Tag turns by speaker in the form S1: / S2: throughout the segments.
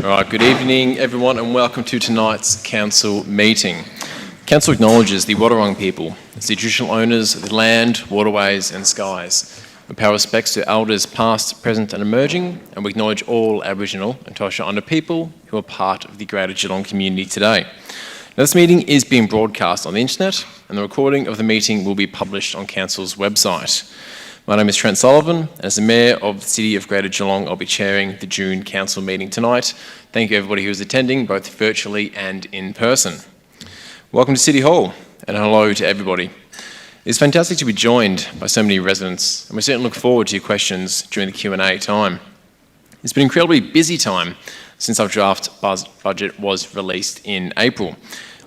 S1: All right, good evening everyone and welcome to tonight's council meeting. Council acknowledges the Wadawurrung people as the traditional owners of the land, waterways and skies. We pay respects to elders past, present and emerging, and we acknowledge all Aboriginal and Torres Strait Islander people who are part of the greater Geelong community today. Now, this meeting is being broadcast on the internet and the recording of the meeting will be published on Council's website. My name is Trent Sullivan, and as the Mayor of the City of Greater Geelong, I'll be chairing the June Council meeting tonight. Thank you everybody who is attending, both virtually and in person. Welcome to City Hall, and hello to everybody. It's fantastic to be joined by so many residents, and we certainly look forward to your questions during the Q&A time. It's been an incredibly busy time since our draft budget was released in April.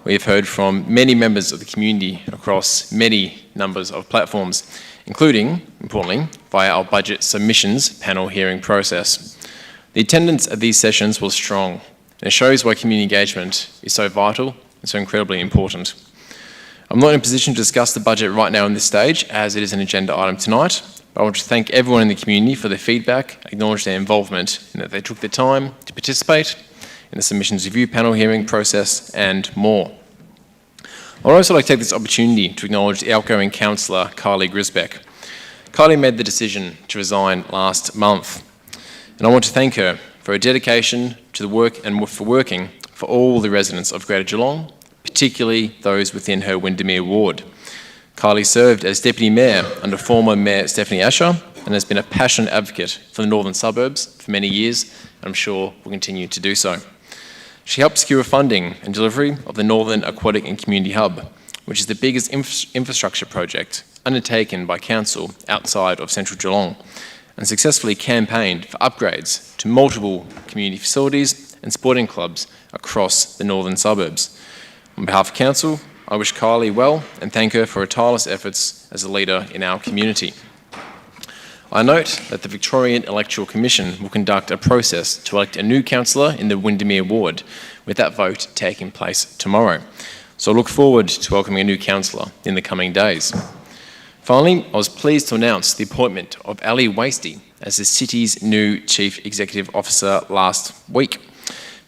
S1: We have heard from many members of the community across many numbers of platforms, including, importantly, via our budget submissions panel hearing process. The attendance at these sessions was strong, and it shows why community engagement is so vital and so incredibly important. I'm not in a position to discuss the budget right now on this stage, as it is an agenda item tonight, but I want to thank everyone in the community for their feedback, acknowledge their involvement, and that they took the time to participate in the submissions review panel hearing process and more. I would also like to take this opportunity to acknowledge the outgoing councillor, Kylie Grisbeck. Kylie made the decision to resign last month, and I want to thank her for her dedication to the work and for working for all the residents of Greater Geelong, particularly those within her Windermere ward. Kylie served as Deputy Mayor under former Mayor Stephanie Asher and has been a passionate advocate for the northern suburbs for many years, and I'm sure will continue to do so. She helped secure funding and delivery of the Northern Aquatic and Community Hub, which is the biggest infrastructure project undertaken by Council outside of Central Geelong, and successfully campaigned for upgrades to multiple community facilities and sporting clubs across the northern suburbs. On behalf of Council, I wish Kylie well and thank her for her tireless efforts as a leader in our community. I note that the Victorian Electoral Commission will conduct a process to elect a new councillor in the Windermere ward, with that vote taking place tomorrow. So I look forward to welcoming a new councillor in the coming days. Finally, I was pleased to announce the appointment of Ali Wasty as the city's new Chief Executive Officer last week.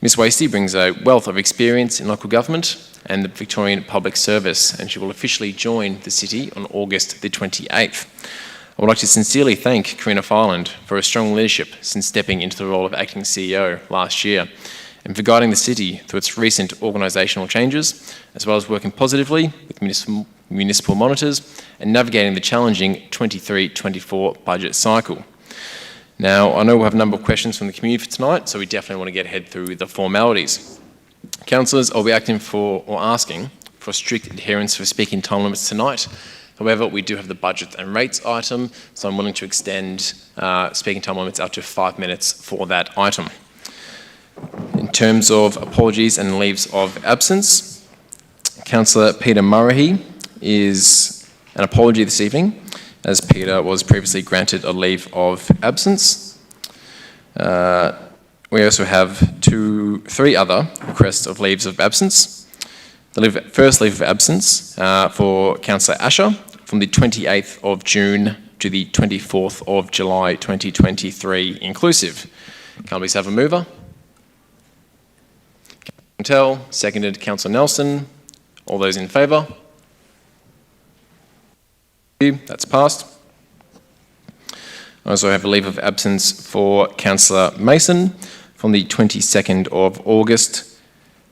S1: Ms Wasty brings a wealth of experience in local government and the Victorian Public Service, and she will officially join the city on August the 28th. I would like to sincerely thank Karina Farland for her strong leadership since stepping into the role of Acting CEO last year, and for guiding the city through its recent organisational changes, as well as working positively with municipal monitors and navigating the challenging 23-24 budget cycle. Now, I know we'll have a number of questions from the community for tonight, so we definitely want to get ahead through the formalities. Councillors, I'll be asking for strict adherence for speaking time limits tonight. However, we do have the budget and rates item, so I'm willing to extend speaking time limits up to 5 minutes for that item. In terms of apologies and leaves of absence, Councillor Peter Murray is an apology this evening, as Peter was previously granted a leave of absence. We also have three other requests of leaves of absence. The first leave of absence for Councillor Asher from the 28th of June to the 24th of July 2023 inclusive. Can I please have a mover? Councillor Tell, seconded Councillor Nelson. All those in favour? That's passed. I also have a leave of absence for Councillor Mason from the 22nd of August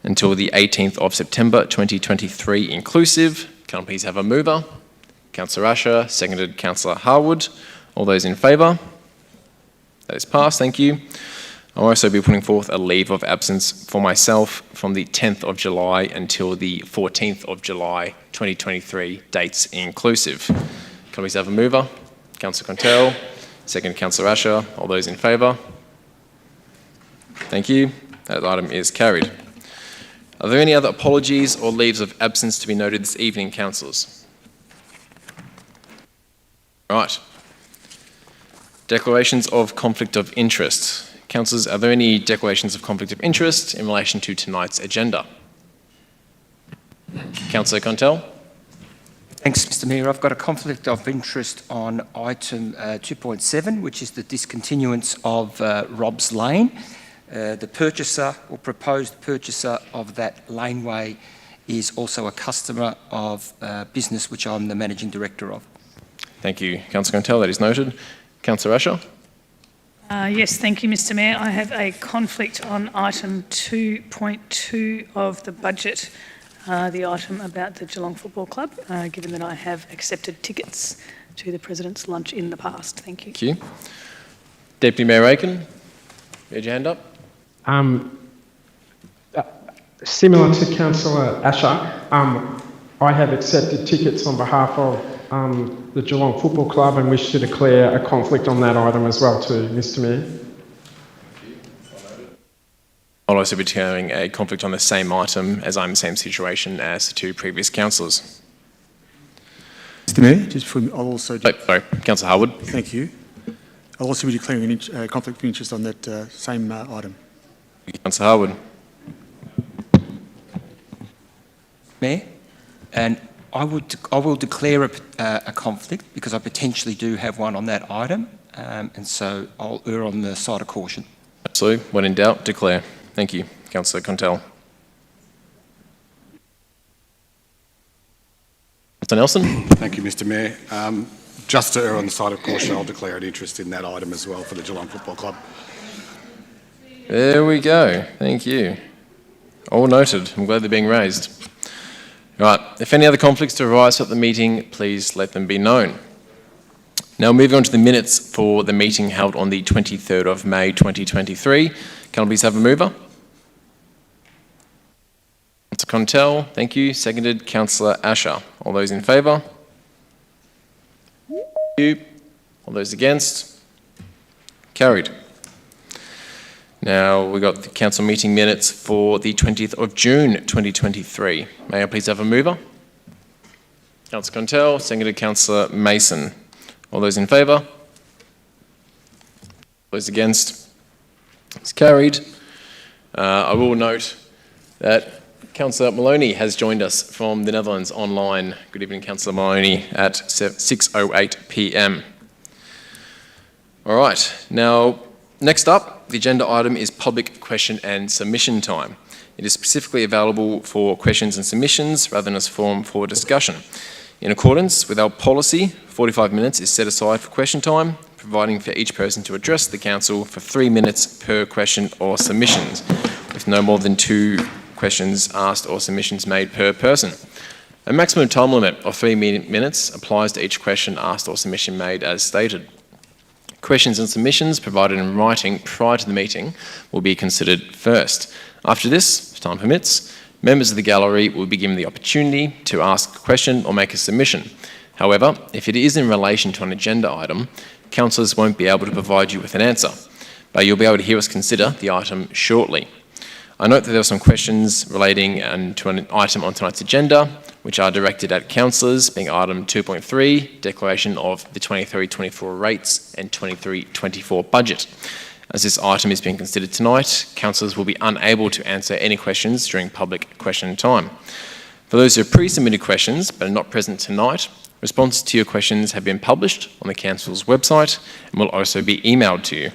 S1: until the 18th of September 2023 inclusive. Can I please have a mover? Councillor Asher, seconded Councillor Harwood. All those in favour? That is passed, thank you. I'll also be putting forth a leave of absence for myself from the 10th of July until the 14th of July 2023, dates inclusive. Can I please have a mover? Councillor Contell, second Councillor Asher. All those in favour? Thank you. That item is carried. Are there any other apologies or leaves of absence to be noted this evening, councillors? Right. Declarations of conflict of interest. Councillors, are there any declarations of conflict of interest in relation to tonight's agenda? Councillor Contell.
S2: Thanks, Mr Mayor. I've got a conflict of interest on item 2.7, which is the discontinuance of Rob's Lane. The purchaser or proposed purchaser of that laneway is also a customer of business which I'm the managing director of.
S1: Thank you, Councillor Contell. That is noted. Councillor Asher?
S3: Yes, thank you, Mr Mayor. I have a conflict on item 2.2 of the budget, the item about the Geelong Football Club, given that I have accepted tickets to the President's lunch in the past. Thank you.
S1: Thank you. Deputy Mayor Aiken, you had your hand up.
S4: Similar to Councillor Asher, I have accepted tickets on behalf of the Geelong Football Club and wish to declare a conflict on that item as well too, Mr Mayor.
S1: I'll also be declaring a conflict on the same item as I'm in the same situation as the two previous councillors.
S5: Mr Mayor, just before I'll also...
S1: Sorry, Councillor Harwood.
S5: Thank you. I'll also be declaring a conflict of interest on that same item.
S1: Councillor Harwood.
S2: Mayor, and I will declare a conflict because I potentially do have one on that item, and so I'll err on the side of caution.
S1: Absolutely. When in doubt, declare. Thank you, Councillor Contell. Mr Nelson.
S6: Thank you, Mr Mayor. Just to err on the side of caution, I'll declare an interest in that item as well for the Geelong Football Club.
S1: There we go. Thank you. All noted. I'm glad they're being raised. Right. If any other conflicts to arise at the meeting, please let them be known. Now moving on to the minutes for the meeting held on the 23rd of May 2023. Can I please have a mover? Councillor Contell, thank you. Seconded, Councillor Asher. All those in favour? Thank you. All those against? Carried. Now we've got the council meeting minutes for the 20th of June 2023. May I please have a mover? Councillor Contell, seconded Councillor Mason. All those in favour? Those against? It's carried. I will note that Councillor Maloney has joined us from the Netherlands online. Good evening, Councillor Maloney, at 6:08 p.m. All right. Now, next up, the agenda item is public question and submission time. It is specifically available for questions and submissions rather than as forum for discussion. In accordance with our policy, 45 minutes is set aside for question time, providing for each person to address the council for 3 minutes per question or submissions, with no more than 2 questions asked or submissions made per person. A maximum time limit of 3 minutes applies to each question asked or submission made as stated. Questions and submissions provided in writing prior to the meeting will be considered first. After this, if time permits, members of the gallery will be given the opportunity to ask a question or make a submission. However, if it is in relation to an agenda item, councillors won't be able to provide you with an answer, but you'll be able to hear us consider the item shortly. I note that there are some questions relating to an item on tonight's agenda, which are directed at councillors, being item 2.3, declaration of the 23-24 rates and 23-24 budget. As this item is being considered tonight, councillors will be unable to answer any questions during public question time. For those who have pre-submitted questions but are not present tonight, responses to your questions have been published on the council's website and will also be emailed to you.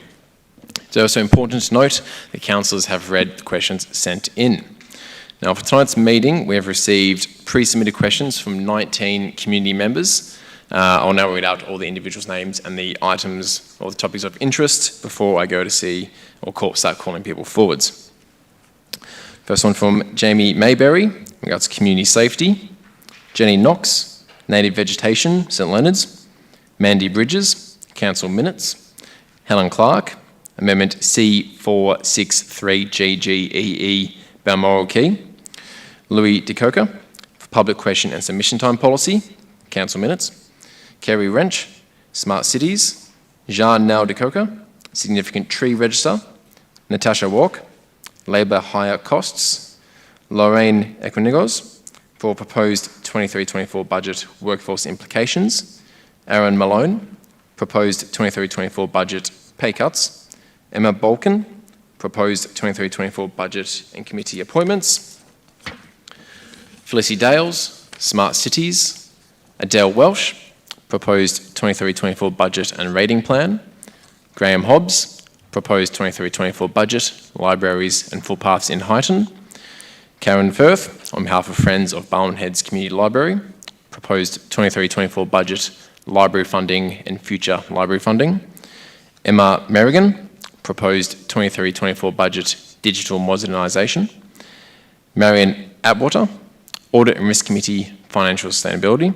S1: It's also important to note that councillors have read the questions sent in. Now, for tonight's meeting, we have received pre-submitted questions from 19 community members. I'll now read out all the individuals' names and the items or the topics of interest before I go to see or start calling people forwards. First one from Jamie Mayberry, in regards to community safety. Jenny Knox, native vegetation, St Leonard's. Mandy Bridges, council minutes. Helen Clark, Amendment C463GGEE, Balmoral Quay. Louis DeCoca, for public question and submission time policy, council minutes. Kerry Wrench, Smart Cities. Jean Nau DeCoca, significant tree register. Natasha Walk, labour hire costs. Lorraine Equinigos, for proposed 23-24 budget workforce implications. Aaron Malone, proposed 23-24 budget pay cuts. Emma Balkin, proposed 23-24 budget and committee appointments. Felicity Dales, Smart Cities. Adele Welsh, proposed 23-24 budget and rating plan. Graham Hobbs, proposed 23-24 budget, libraries and footpaths in Highton. Karen Firth, on behalf of Friends of Barwon Heads Community Library, proposed 23-24 budget, library funding and future library funding. Emma Merrigan, proposed 23-24 budget, digital modernisation. Marion Atwater, Audit and Risk Committee, Financial Sustainability.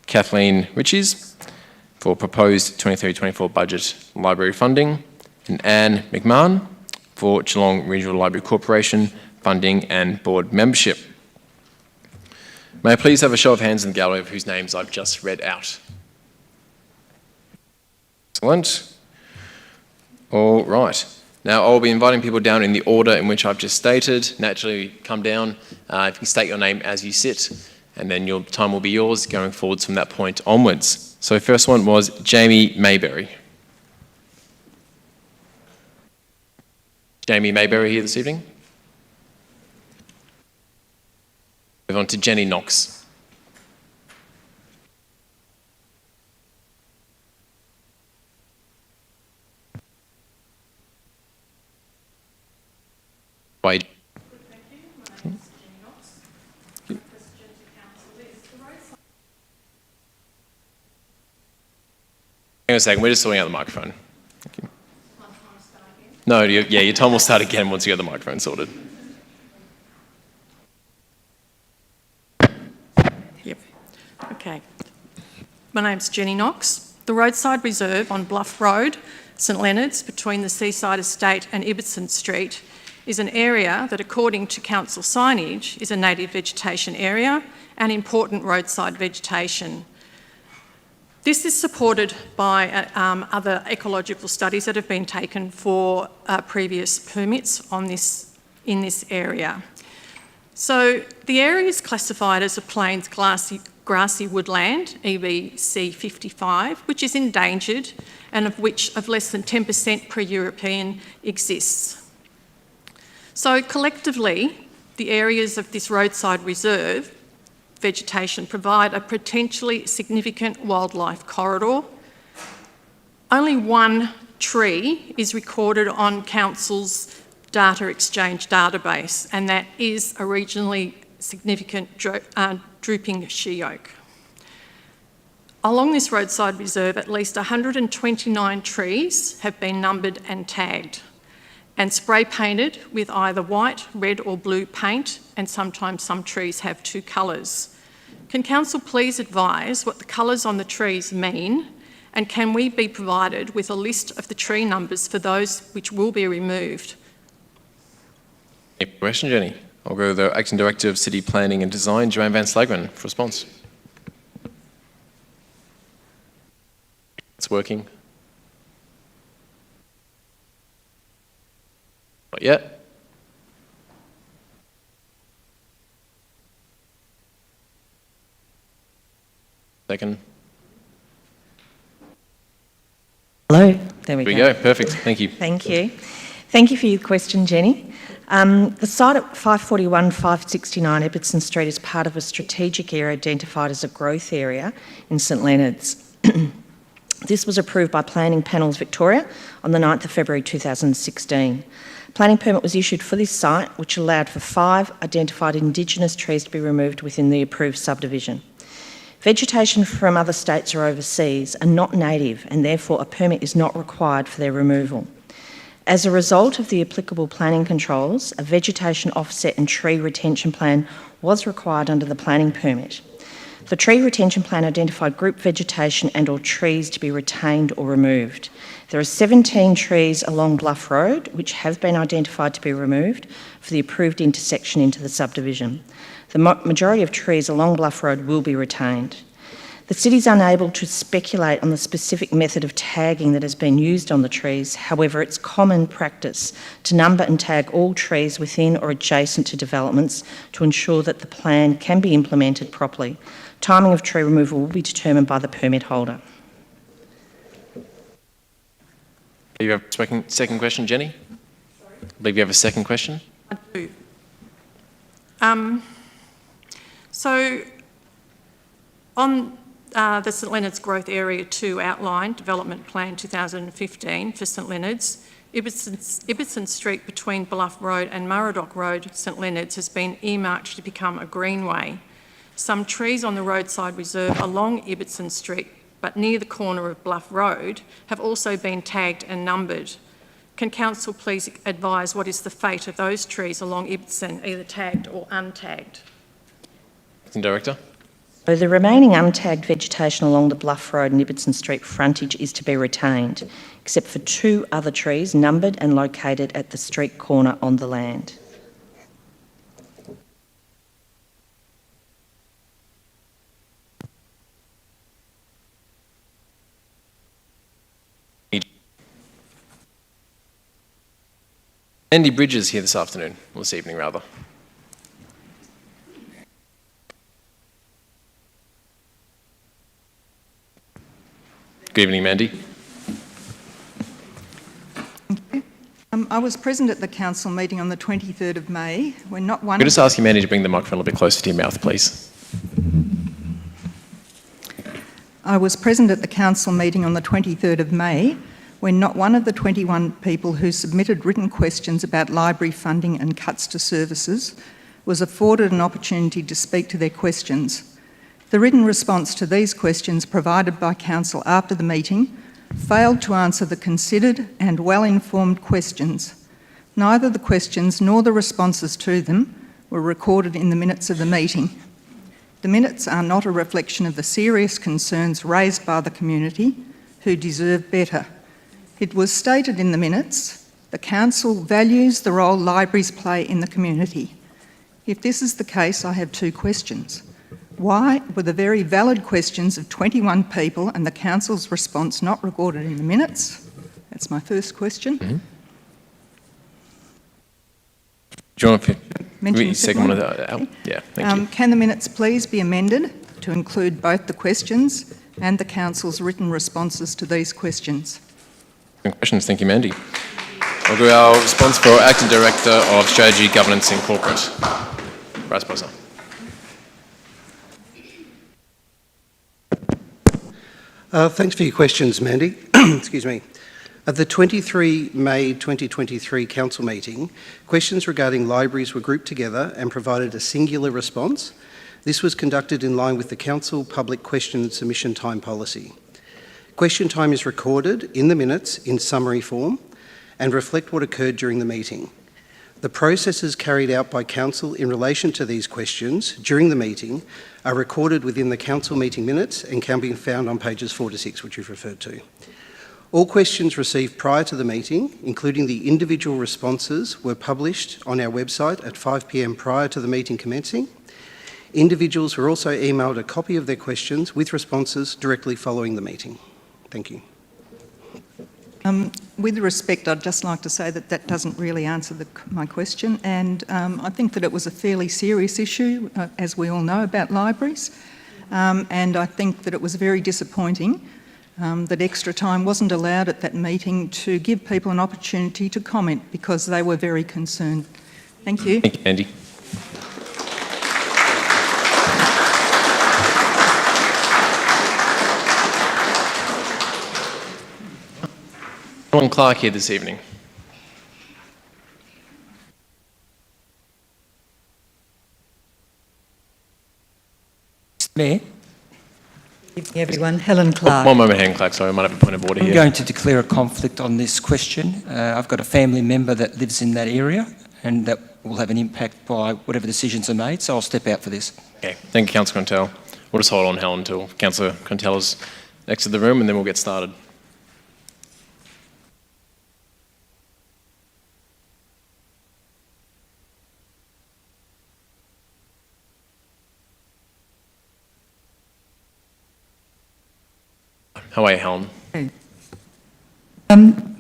S1: Kathleen Richies, for proposed 23-24 budget, library funding. And Anne McMahon, for Geelong Regional Library Corporation, funding and board membership. May I please have a show of hands in the gallery of whose names I've just read out? Excellent. All right. Now I'll be inviting people down in the order in which I've just stated. Naturally, come down. If you can state your name as you sit, and then your time will be yours going forwards from that point onwards. So first one was Jamie Mayberry. Jamie Mayberry here this evening. Move on to Jenny Knox. Wade. Hang on a second, we're just sorting out the microphone. Thank you. No, your time will start again once you get the microphone sorted.
S7: Yep. Okay. My name's Jenny Knox. The roadside reserve on Bluff Road, St Leonards, between the Seaside Estate and Ibbotson Street, is an area that, according to council signage, is a native vegetation area and important roadside vegetation. This is supported by other ecological studies that have been taken for previous permits in this area. So the area is classified as a plains grassy woodland, EBC 55, which is endangered and of which less than 10% per European exists. So collectively, the areas of this roadside reserve vegetation provide a potentially significant wildlife corridor. Only one tree is recorded on Council's data exchange database, and that is a regionally significant drooping she oak. Along this roadside reserve, at least 129 trees have been numbered and tagged and spray painted with either white, red or blue paint, and sometimes some trees have two colours. Can Council please advise what the colours on the trees mean, and can we be provided with a list of the tree numbers for those which will be removed?
S1: Any question, Jenny? I'll go to the Acting Director of City Planning and Design, Joanne Van Slagman, for response. It's working. Not yet. Second.
S8: Hello, there we
S1: Here we go, perfect, thank you.
S8: Thank you. Thank you for your question, Jenny. The site at 541 569 Ibbotson Street is part of a strategic area identified as a growth area in St Leonards. This was approved by Planning Panels Victoria on the 9th of February 2016. Planning permit was issued for this site, which allowed for 5 identified Indigenous trees to be removed within the approved subdivision. Vegetation from other states or overseas are not native, and therefore a permit is not required for their removal. As a result of the applicable planning controls, a vegetation offset and tree retention plan was required under the planning permit. The tree retention plan identified group vegetation and or trees to be retained or removed. There are 17 trees along Bluff Road which have been identified to be removed for the approved intersection into the subdivision. The majority of trees along Bluff Road will be retained. The City is unable to speculate on the specific method of tagging that has been used on the trees. However, it's common practice to number and tag all trees within or adjacent to developments to ensure that the plan can be implemented properly. Timing of tree removal will be determined by the permit holder.
S1: You have a second question, Jenny? Sorry? I believe you have a second question.
S7: I do. So on the St Leonards Growth Area 2 outline, Development Plan 2015 for St Leonards, Ibbotson Street between Bluff Road and Murradock Road, St Leonards, has been earmarked to become a greenway. Some trees on the roadside reserve along Ibbotson Street, but near the corner of Bluff Road, have also been tagged and numbered. Can Council please advise what is the fate of those trees along Ibbotson, either tagged or untagged?
S1: Acting Director.
S8: So the remaining untagged vegetation along the Bluff Road and Ibbotson Street frontage is to be retained, except for 2 other trees numbered and located at the street corner on the land.
S1: Andy Bridges here this afternoon, or this evening rather. Good evening, Mandy.
S9: I was present at the council meeting on the 23rd of May when not one...
S1: Could I just ask you, Mandy, to bring the microphone a little bit closer to your mouth, please?
S9: I was present at the council meeting on the 23rd of May when not one of the 21 people who submitted written questions about library funding and cuts to services was afforded an opportunity to speak to their questions. The written response to these questions provided by council after the meeting failed to answer the considered and well-informed questions. Neither the questions nor the responses to them were recorded in the minutes of the meeting. The minutes are not a reflection of the serious concerns raised by the community, who deserve better. It was stated in the minutes, the council values the role libraries play in the community. If this is the case, I have 2 questions. Why were the very valid questions of 21 people and the council's response not recorded in the minutes? That's my first question.
S1: Mm-hmm. Do you want to
S9: Mention the
S1: second one of that? Yeah, thank you.
S9: Can the minutes please be amended to include both the questions and the council's written responses to these questions?
S1: Questions. Thank you, Mandy. I'll do our response for Acting Director of Strategy, Governance and Corporate. Vice President.
S10: Thanks for your questions, Mandy. Excuse me. At the 23 May 2023 Council meeting, questions regarding libraries were grouped together and provided a singular response. This was conducted in line with the Council Public Question and Submission Time Policy. Question time is recorded in the minutes in summary form and reflect what occurred during the meeting. The processes carried out by Council in relation to these questions during the meeting are recorded within the Council meeting minutes and can be found on pages 4 to 6, which you've referred to. All questions received prior to the meeting, including the individual responses, were published on our website at 5 p.m. prior to the meeting commencing. Individuals were also emailed a copy of their questions with responses directly following the meeting. Thank you.
S9: With respect, I'd just like to say that that doesn't really answer my question, and I think that it was a fairly serious issue, as we all know, about libraries, and I think that it was very disappointing that extra time wasn't allowed at that meeting to give people an opportunity to comment because they were very concerned. Thank you.
S1: Thank you, Andy. Alan Clark here this evening.
S2: Mayor,
S11: Good evening, everyone. Helen Clark.
S1: One moment, Helen Clark. Sorry, I might have a point of order
S2: I'm
S1: here.
S2: going to declare a conflict on this question. I've got a family member that lives in that area and that will have an impact by whatever decisions are made, so I'll step out for this.
S1: Okay, thank you, Councillor Contell. We'll just hold on, Helen, until Councillor Contell is next to the room and then we'll get started. How are you, Helen?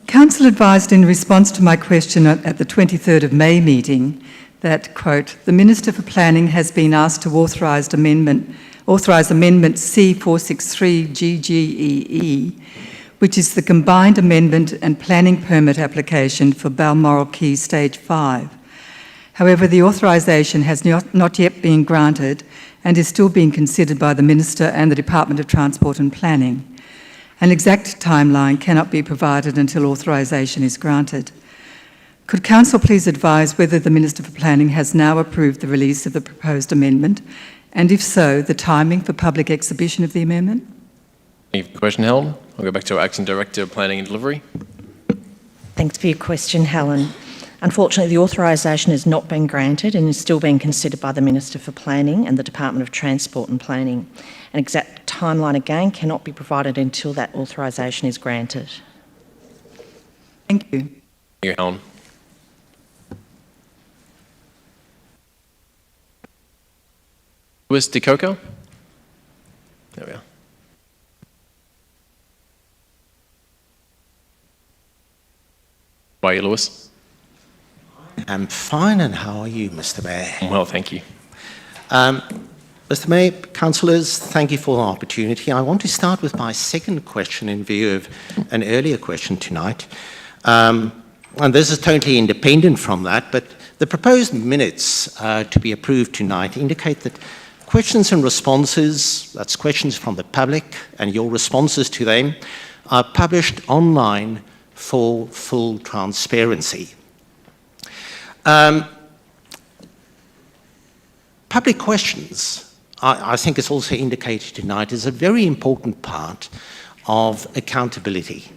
S11: Council advised in response to my question at the 23rd of May meeting that, quote, the Minister for Planning has been asked to authorise amendment C463 GGEE, which is the combined amendment and planning permit application for Balmoral Quay Stage 5. However, the authorisation has not yet been granted and is still being considered by the Minister and the Department of Transport and Planning. An exact timeline cannot be provided until authorisation is granted. Could Council please advise whether the Minister for Planning has now approved the release of the proposed amendment, and if so, the timing for public exhibition of the amendment?
S1: Thank you for the question, Helen. I'll go back to our Acting Director of Planning and Delivery.
S8: Thanks for your question, Helen. Unfortunately, the authorisation has not been granted and is still being considered by the Minister for Planning and the Department of Transport and Planning. An exact timeline again cannot be provided until that authorisation is granted.
S11: Thank you.
S1: Thank you, Helen. Lewis DeCoco? There we are. How are you, Lewis?
S12: I'm fine, and how are you, Mr. Mayor?
S1: Well, thank you.
S12: Mr. Mayor, councillors, thank you for the opportunity. I want to start with my second question in view of an earlier question tonight. And this is totally independent from that, but the proposed minutes to be approved tonight indicate that questions and responses, that's questions from the public and your responses to them, are published online for full transparency. Public questions, I think it's also indicated tonight, is a very important part of accountability.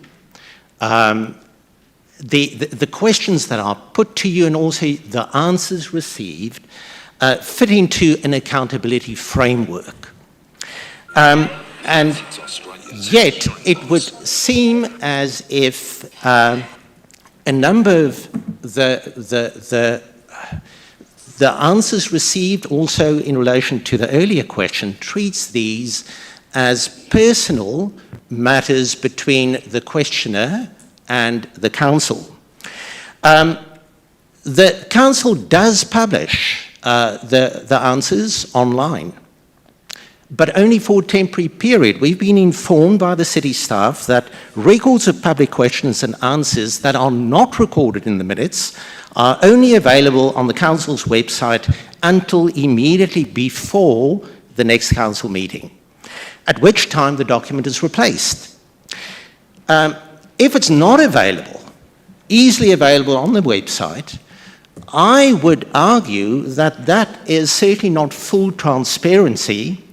S12: The questions that are put to you and also the answers received fit into an accountability framework. And yet it would seem as if a number of the answers received also in relation to the earlier question treats these as personal matters between the questioner and the council. The council does publish the answers online, but only for a temporary period. We've been informed by the city staff that records of public questions and answers that are not recorded in the minutes are only available on the council's website until immediately before the next council meeting, at which time the document is replaced. If it's not available, easily available on the website, I would argue that that is certainly not full transparency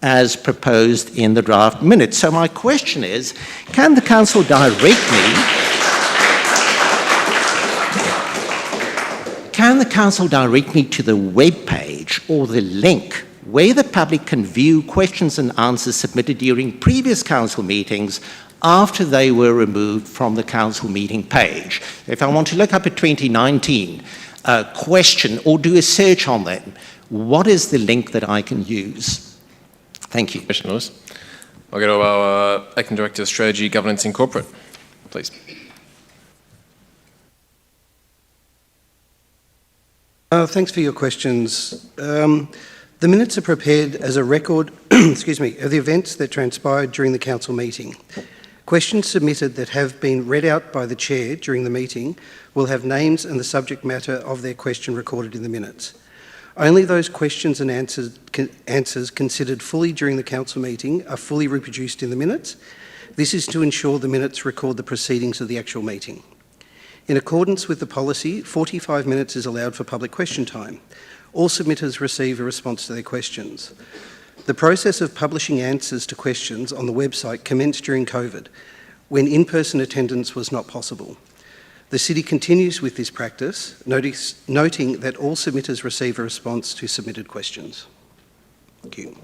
S12: as proposed in the draft minutes. So my question is, can the council direct me to the web page or the link where the public can view questions and answers submitted during previous council meetings after they were removed from the council meeting page? If I want to look up a 2019 question or do a search on them, what is the link that I can use? Thank you.
S1: Commissioner Lewis. I'll go to our Acting Director of Strategy, Governance and Corporate, please.
S10: Thanks for your questions. The minutes are prepared as a record excuse me, of the events that transpired during the council meeting. Questions submitted that have been read out by the chair during the meeting will have names and the subject matter of their question recorded in the minutes. Only those questions and answers considered fully during the council meeting are fully reproduced in the minutes. This is to ensure the minutes record the proceedings of the actual meeting. In accordance with the policy, 45 minutes is allowed for public question time. All submitters receive a response to their questions. The process of publishing answers to questions on the website commenced during COVID, when in-person attendance was not possible. The City continues with this practice, noting that all submitters receive a response to submitted questions. Thank you.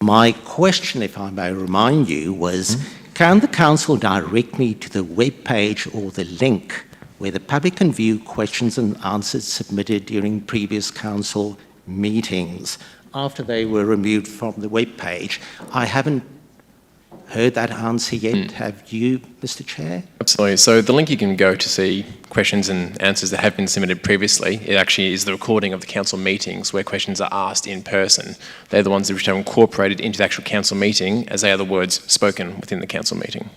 S12: My question, if I may remind you, was can the council direct me to the web page or the link where the public can view questions and answers submitted during previous council meetings after they were removed from the web page? I haven't heard that answer yet. Have you, Mr. Chair?
S1: Absolutely. So the link you can go to see questions and answers that have been submitted previously, it actually is the recording of the council meetings where questions are asked in person. They're the ones which are incorporated into the actual council meeting as they are the words spoken within the council meeting.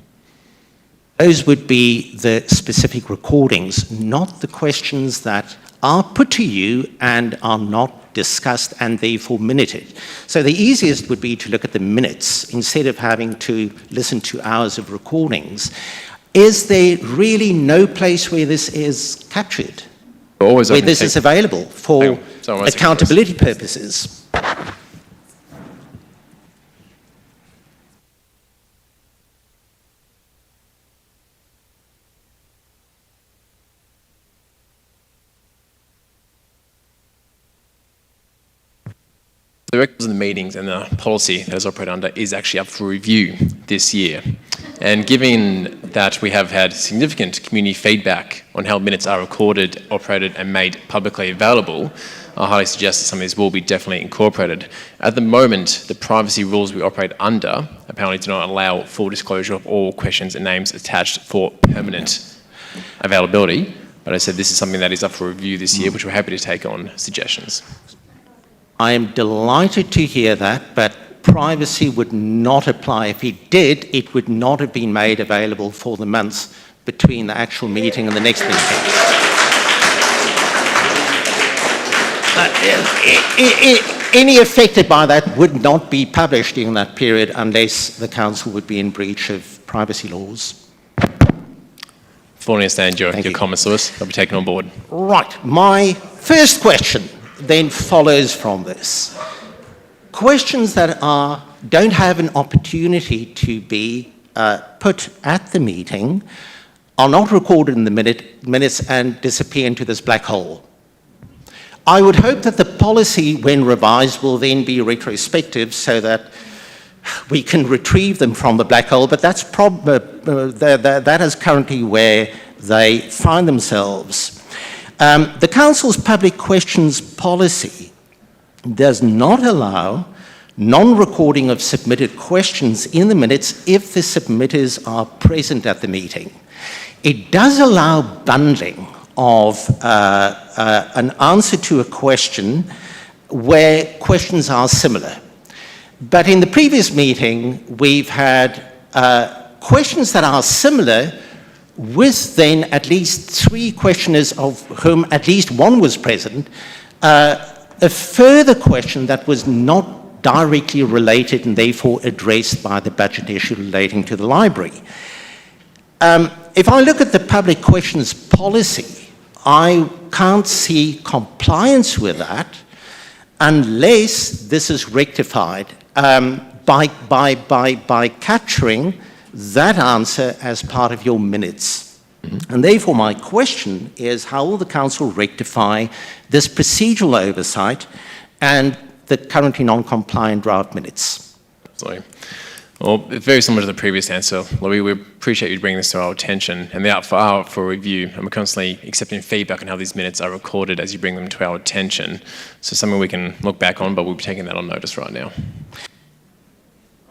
S12: Those would be the specific recordings, not the questions that are put to you and are not discussed and therefore minuted. So the easiest would be to look at the minutes instead of having to listen to hours of recordings. Is there really no place where this is captured?
S1: Always
S12: where this is available for accountability purposes?
S1: The records of the meetings and the policy that is operated under is actually up for review this year. And given that we have had significant community feedback on how minutes are recorded, operated and made publicly available, I highly suggest that some of these will be definitely incorporated. At the moment, the privacy rules we operate under apparently do not allow full disclosure of all questions and names attached for permanent availability. But I said this is something that is up for review this year, which we're happy to take on suggestions.
S12: I am delighted to hear that, but privacy would not apply. If it did, it would not have been made available for the months between the actual meeting and the next meeting. Any affected by that would not be published in that period unless the council would be in breach of privacy laws.
S1: Fully understand your comments, Lewis. They'll be taken on board.
S12: Right. My first question then follows from this. Questions that don't have an opportunity to be put at the meeting are not recorded in the minutes and disappear into this black hole. I would hope that the policy, when revised, will then be retrospective so that we can retrieve them from the black hole, but that's that is currently where they find themselves. The Council's public questions policy does not allow non-recording of submitted questions in the minutes if the submitters are present at the meeting. It does allow bundling of an answer to a question where questions are similar. But in the previous meeting, we've had questions that are similar with then at least 3 questioners of whom at least one was present, a further question that was not directly related and therefore addressed by the budget issue relating to the library. If I look at the public questions policy, I can't see compliance with that unless this is rectified by capturing that answer as part of your minutes. And therefore my question is, how will the Council rectify this procedural oversight and the currently non-compliant draft minutes?
S1: Sorry. Well, it's very similar to the previous answer, Louis. We appreciate you bringing this to our attention, and they're up for review, and we're constantly accepting feedback on how these minutes are recorded as you bring them to our attention. So something we can look back on, but we'll be taking that on notice right now.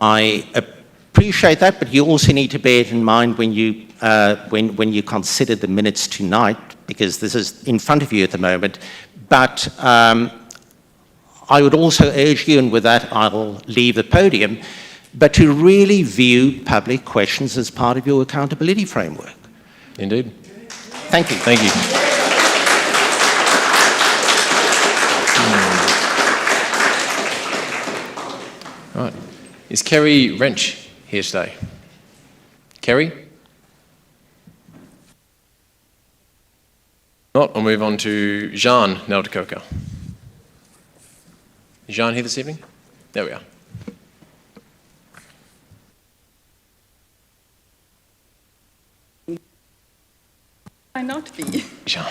S12: I appreciate that, but you also need to bear it in mind when you consider the minutes tonight, because this is in front of you at the moment. But I would also urge you, and with that I'll leave the podium, but to really view public questions as part of your accountability framework.
S1: Indeed.
S12: Thank you.
S1: Thank you. Right. Is Kerry Wrench here today? Kerry? Not. I'll move on to Jean Neldecoker. Is Jean here this evening? There we are.
S13: Why not be?
S1: Jean.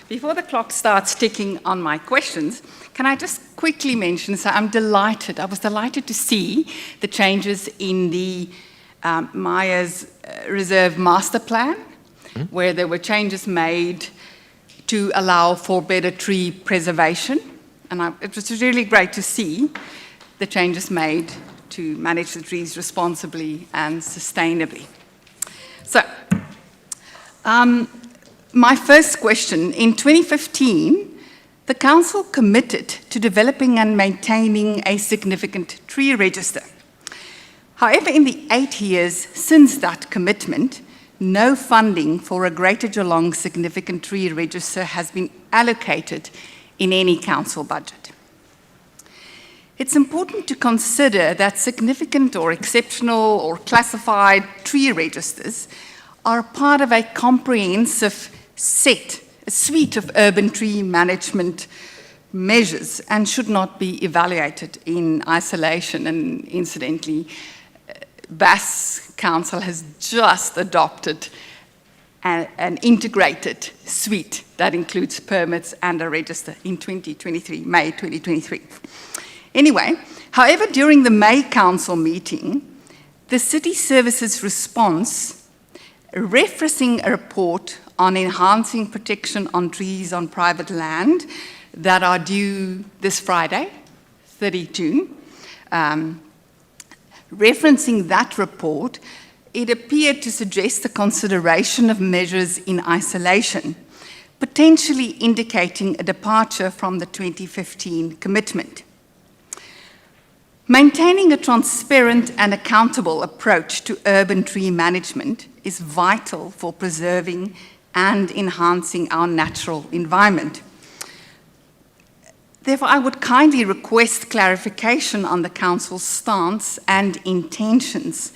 S13: Before the clock starts ticking on my questions, can I just quickly mention, so I was delighted to see the changes in the Myers Reserve Master Plan, where there were changes made to allow for better tree preservation. And it was really great to see the changes made to manage the trees responsibly and sustainably. So, my first question, in 2015, the Council committed to developing and maintaining a significant tree register. However, in the 8 years since that commitment, no funding for a Greater Geelong significant tree register has been allocated in any council budget. It's important to consider that significant or exceptional or classified tree registers are part of a comprehensive a suite of urban tree management measures and should not be evaluated in isolation. And incidentally, Bass Council has just adopted an integrated suite that includes permits and a register in May 2023. Anyway, however, during the May Council meeting, the City Services response, referencing a report on enhancing protection on trees on private land that are due this Friday, 30 June, referencing that report, it appeared to suggest the consideration of measures in isolation, potentially indicating a departure from the 2015 commitment. Maintaining a transparent and accountable approach to urban tree management is vital for preserving and enhancing our natural environment. Therefore, I would kindly request clarification on the Council's stance and intentions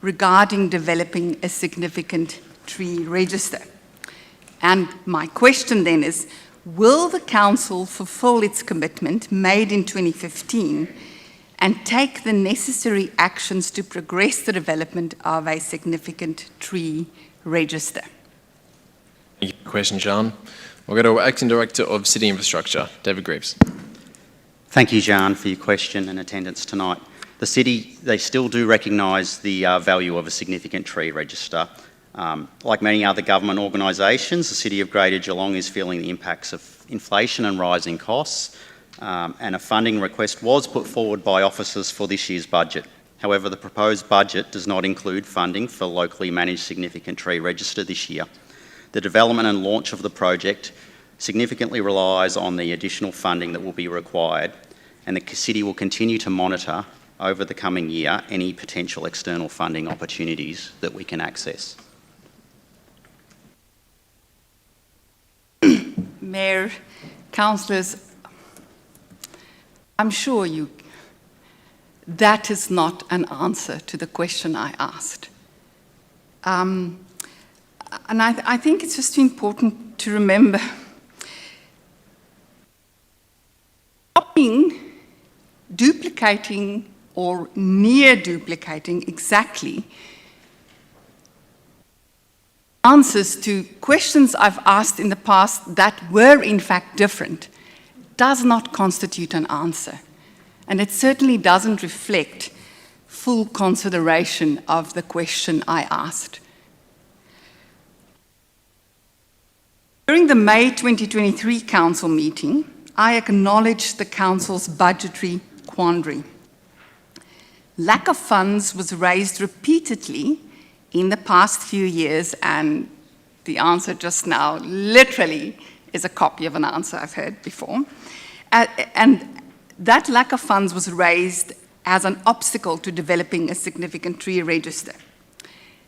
S13: regarding developing a significant tree register. And my question then is, will the Council fulfill its commitment made in 2015 and take the necessary actions to progress the development of a significant tree register?
S1: Thank you for the question, Jean. We'll go to Acting Director of City Infrastructure, David Greaves.
S14: Thank you, Jean, for your question and attendance tonight. The City, they still do recognise the value of a significant tree register. Like many other government organisations, the City of Greater Geelong is feeling the impacts of inflation and rising costs, and a funding request was put forward by officers for this year's budget. However, the proposed budget does not include funding for locally managed significant tree register this year. The development and launch of the project significantly relies on the additional funding that will be required, and the City will continue to monitor over the coming year any potential external funding opportunities that we can access.
S13: Mayor, councillors, I'm sure that is not an answer to the question I asked. And I think it's just important to remember, stopping duplicating or near duplicating exactly answers to questions I've asked in the past that were in fact different does not constitute an answer. And it certainly doesn't reflect full consideration of the question I asked. During the May 2023 Council meeting, I acknowledged the Council's budgetary quandary. Lack of funds was raised repeatedly in the past few years, and the answer just now literally is a copy of an answer I've heard before. And that lack of funds was raised as an obstacle to developing a significant tree register.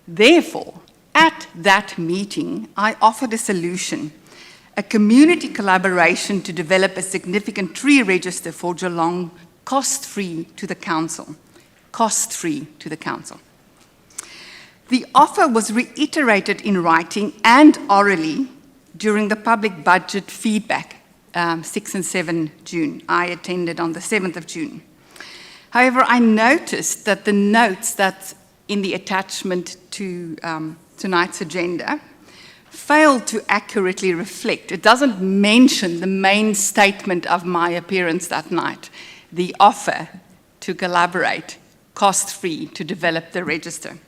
S13: Therefore, at that meeting, I offered a solution, a community collaboration to develop a significant tree register for Geelong, cost-free to the Council. Cost-free to the Council. The offer was reiterated in writing and orally during the public budget feedback, 6 and 7 June. I attended on the 7th of June. However, I noticed that the notes that's in the attachment to tonight's agenda failed to accurately reflect. It doesn't mention the main statement of my appearance that night, the offer to collaborate, cost-free, to develop the register.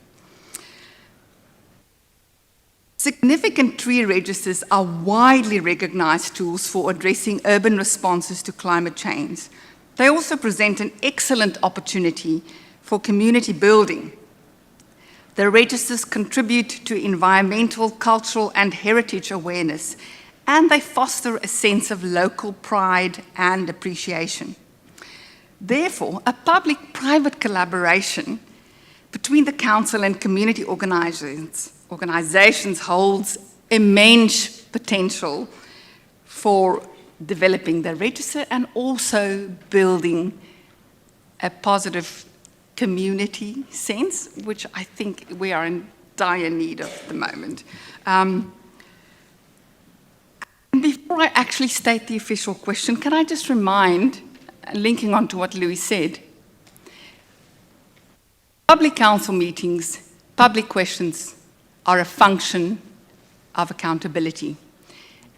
S13: Significant tree registers are widely recognised tools for addressing urban responses to climate change. They also present an excellent opportunity for community building. The registers contribute to environmental, cultural and heritage awareness, and they foster a sense of local pride and appreciation. Therefore, a public-private collaboration between the Council and community organisations holds immense potential for developing the register and also building a positive community sense, which I think we are in dire need of at the moment. Before I actually state the official question, can I just remind, linking on to what Louis said, public council meetings, public questions are a function of accountability.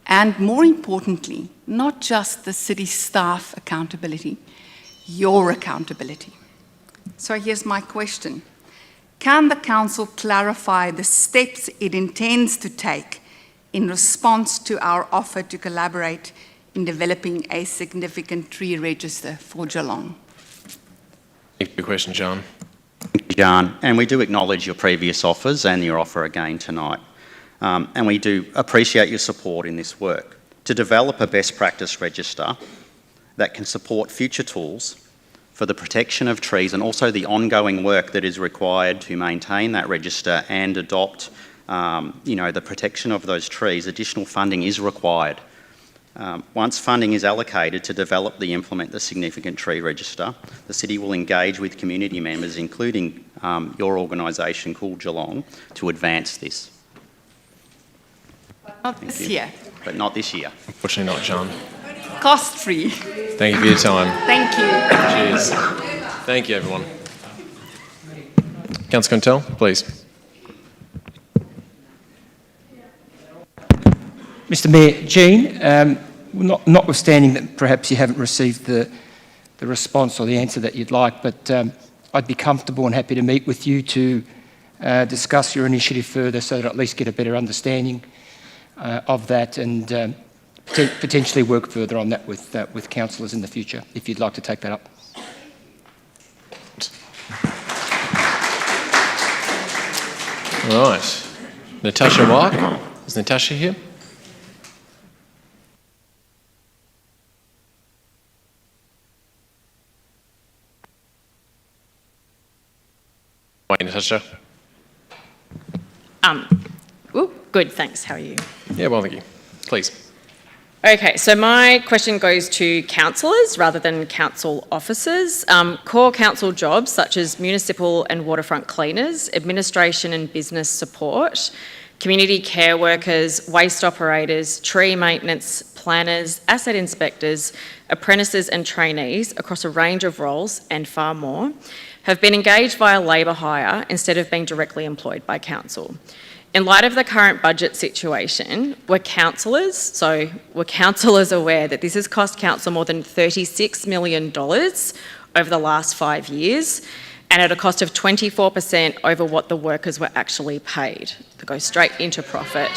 S13: And more importantly, not just the city staff accountability, your accountability. So here's my question. Can the council clarify the steps it intends to take in response to our offer to collaborate in developing a significant tree register for Geelong?
S1: Thank you for your question, John.
S14: Thank you, John. And we do acknowledge your previous offers and your offer again tonight. And we do appreciate your support in this work to develop a best practice register that can support future tools for the protection of trees and also the ongoing work that is required to maintain that register and adopt the protection of those trees. Additional funding is required. Once funding is allocated to develop the implement the significant tree register, the city will engage with community members, including your organisation called Geelong, to advance this.
S13: Not this year.
S14: But not this year.
S1: Unfortunately not, John.
S13: Cost-free.
S1: Thank you for your time.
S13: Thank you.
S1: Cheers. Thank you, everyone. Councillor Quintel, please.
S2: Mr Mayor, Jean, notwithstanding that perhaps you haven't received the response or the answer that you'd like, but I'd be comfortable and happy to meet with you to discuss your initiative further so that at least get a better understanding of that and potentially work further on that with councillors in the future, if you'd like to take that up.
S1: All right. Natasha White. Is Natasha here? Wait, Natasha.
S15: Good, thanks. How are you?
S1: Yeah, well, thank you. Please.
S15: Okay, so my question goes to councillors rather than council officers. Core council jobs such as municipal and waterfront cleaners, administration and business support, community care workers, waste operators, tree maintenance planners, asset inspectors, apprentices and trainees across a range of roles and far more have been engaged via labour hire instead of being directly employed by council. In light of the current budget situation, were councillors aware that this has cost council more than $36 million over the last 5 years and at a cost of 24% over what the workers were actually paid? To go straight into profit.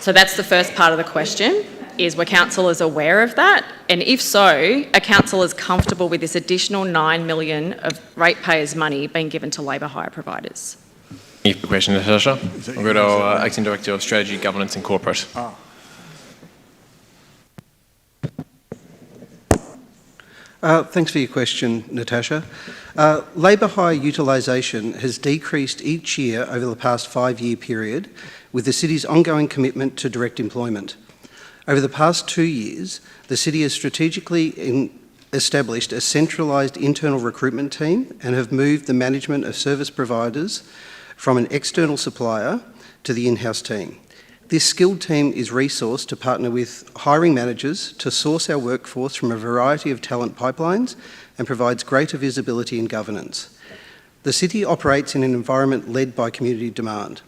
S15: So that's the first part of the question, is were councillors aware of that? And if so, are councillors comfortable with this additional $9 million of ratepayers' money being given to labour hire providers?
S1: Thank you for the question, Natasha. I've got our Acting Director of Strategy, Governance and Corporate.
S10: Thanks for your question, Natasha. Labour hire utilisation has decreased each year over the past 5-year period with the city's ongoing commitment to direct employment. Over the past 2 years, the city has strategically established a centralised internal recruitment team and have moved the management of service providers from an external supplier to the in-house team. This skilled team is resourced to partner with hiring managers to source our workforce from a variety of talent pipelines and provides greater visibility and governance. The city operates in an environment led by community demand.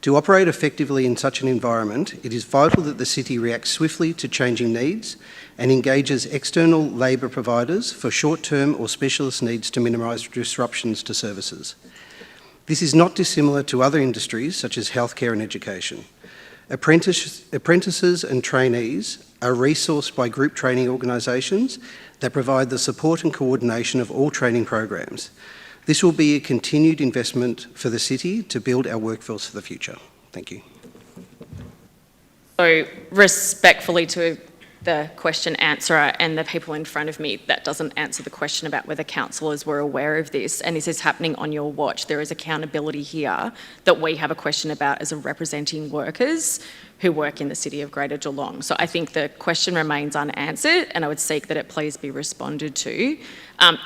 S10: To operate effectively in such an environment, it is vital that the city reacts swiftly to changing needs and engages external labour providers for short-term or specialist needs to minimise disruptions to services. This is not dissimilar to other industries such as healthcare and education. Apprentices and trainees are resourced by group training organisations that provide the support and coordination of all training programs. This will be a continued investment for the city to build our workforce for the future. Thank you.
S15: So respectfully to the question answerer and the people in front of me, that doesn't answer the question about whether councillors were aware of this, and this is happening on your watch. There is accountability here that we have a question about as a representing workers who work in the City of Greater Geelong. So I think the question remains unanswered, and I would seek that it please be responded to.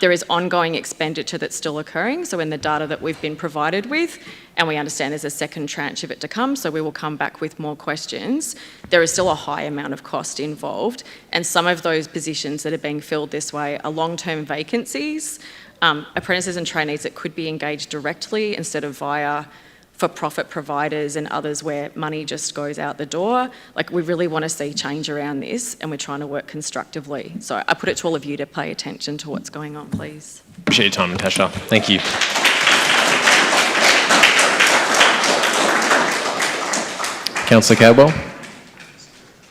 S15: There is ongoing expenditure that's still occurring, so in the data that we've been provided with, and we understand there's a second tranche of it to come, so we will come back with more questions. There is still a high amount of cost involved, and some of those positions that are being filled this way are long-term vacancies, apprentices and trainees that could be engaged directly instead of via for-profit providers and others where money just goes out the door. Like, we really want to see change around this, and we're trying to work constructively. So I put it to all of you to pay attention to what's going on, please.
S1: Appreciate your time, Natasha. Thank you. Councillor Cadwell.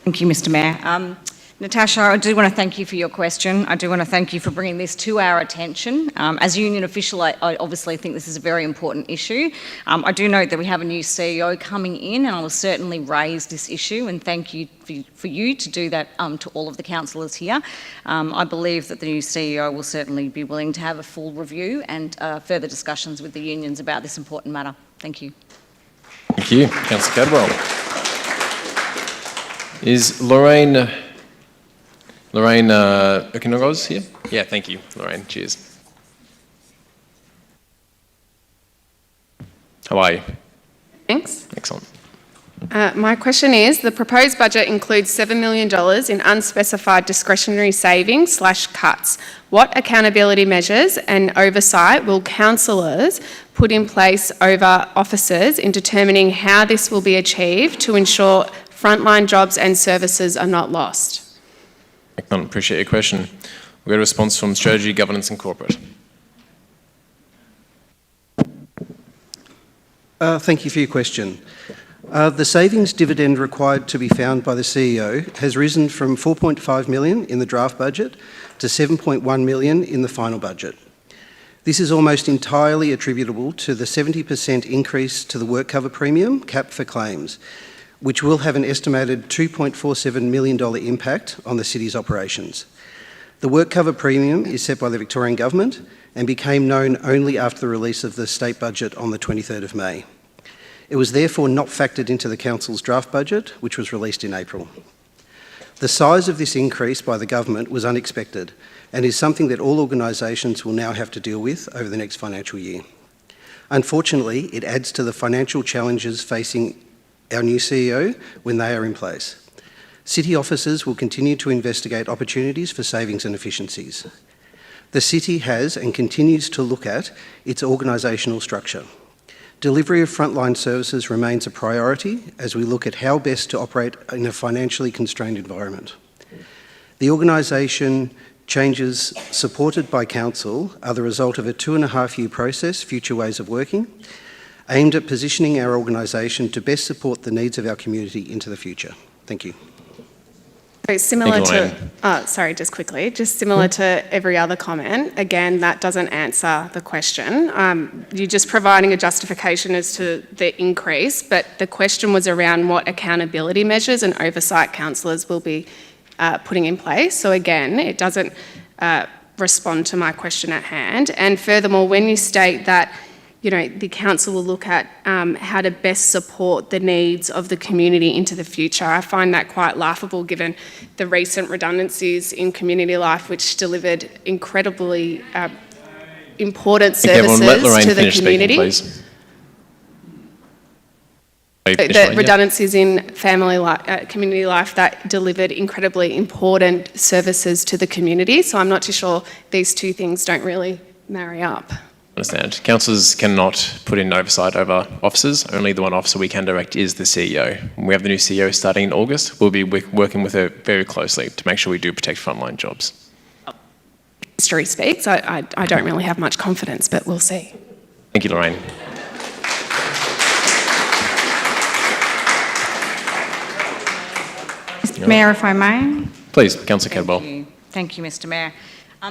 S16: Thank you, Mr Mayor. Natasha, I do want to thank you for your question. I do want to thank you for bringing this to our attention. As a union official, I obviously think this is a very important issue. I do note that we have a new CEO coming in, and I will certainly raise this issue, and thank you for you to do that to all of the councillors here. I believe that the new CEO will certainly be willing to have a full review and further discussions with the unions about this important matter. Thank you.
S1: Thank you. Councillor Cadwell. Is Lorraine Okinogoz here? Yeah, thank you, Lorraine. Cheers. How are you?
S17: Thanks.
S1: Excellent.
S17: My question is, the proposed budget includes $7 million in unspecified discretionary savings / cuts. What accountability measures and oversight will councillors put in place over officers in determining how this will be achieved to ensure frontline jobs and services are not lost?
S1: Excellent. Appreciate your question. We've got a response from Strategy, Governance and Corporate.
S10: Thank you for your question. The savings dividend required to be found by the CEO has risen from $4.5 million in the draft budget to $7.1 million in the final budget. This is almost entirely attributable to the 70% increase to the work cover premium cap for claims, which will have an estimated $2.47 million impact on the city's operations. The work cover premium is set by the Victorian Government and became known only after the release of the state budget on the 23rd of May. It was therefore not factored into the Council's draft budget, which was released in April. The size of this increase by the Government was unexpected and is something that all organisations will now have to deal with over the next financial year. Unfortunately, it adds to the financial challenges facing our new CEO when they are in place. City officers will continue to investigate opportunities for savings and efficiencies. The City has and continues to look at its organisational structure. Delivery of frontline services remains a priority as we look at how best to operate in a financially constrained environment. The organisation changes supported by Council are the result of a 2.5-year process, Future Ways of Working, aimed at positioning our organisation to best support the needs of our community into the future. Thank you.
S17: So similar just similar to every other comment, again, that doesn't answer the question. You're just providing a justification as to the increase, but the question was around what accountability measures and oversight councillors will be putting in place. So again, it doesn't respond to my question at hand. And furthermore, when you state that the council will look at how to best support the needs of the community into the future, I find that quite laughable given the recent redundancies in community life, which delivered incredibly important services to the community. The redundancies in family life, community life that delivered incredibly important services to the community. So I'm not too sure these two things don't really marry up.
S1: Understand. Councillors cannot put in oversight over officers. Only the one officer we can direct is the CEO. When we have the new CEO starting in August, we'll be working with her very closely to make sure we do protect frontline jobs.
S17: History speaks. I don't really have much confidence, but we'll see.
S1: Thank you, Lorraine.
S16: Mr Mayor, if I may.
S1: Please, Councillor Cadwell.
S16: Thank you, Mr Mayor.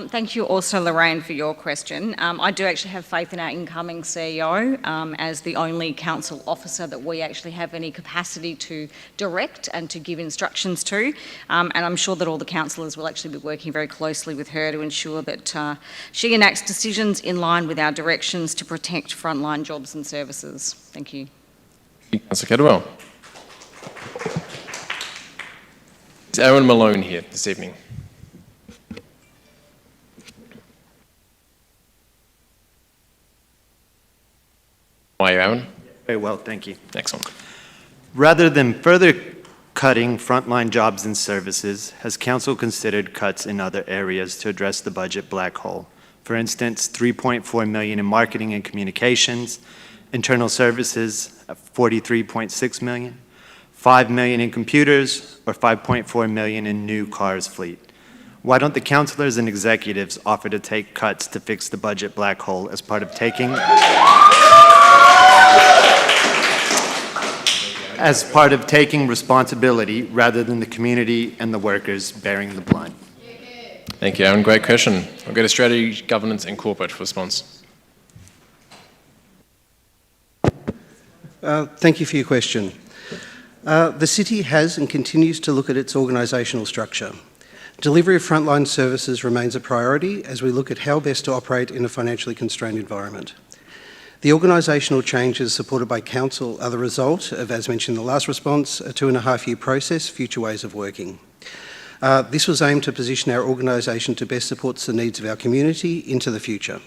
S16: Thank you also, Lorraine, for your question. I do actually have faith in our incoming CEO as the only council officer that we actually have any capacity to direct and to give instructions to. And I'm sure that all the councillors will actually be working very closely with her to ensure that she enacts decisions in line with our directions to protect frontline jobs and services. Thank you.
S1: Councillor Cadwell. Is Aaron Malone here this evening? How are you, Aaron?
S18: Very well, thank you.
S1: Excellent.
S18: Rather than further cutting frontline jobs and services, has Council considered cuts in other areas to address the budget black hole? For instance, $3.4 million in marketing and communications, internal services, $43.6 million, $5 million in computers, or $5.4 million in new cars fleet. Why don't the councillors and executives offer to take cuts to fix the budget black hole as part of taking responsibility rather than the community and the workers bearing the brunt?
S1: Thank you, Aaron. Great question. I'll go to Strategy, Governance and Corporate for response.
S10: Thank you for your question. The City has and continues to look at its organisational structure. Delivery of frontline services remains a priority as we look at how best to operate in a financially constrained environment. The organisational changes supported by Council are the result of, as mentioned in the last response, a 2.5-year process, Future Ways of Working. This was aimed to position our organisation to best support the needs of our community into the future.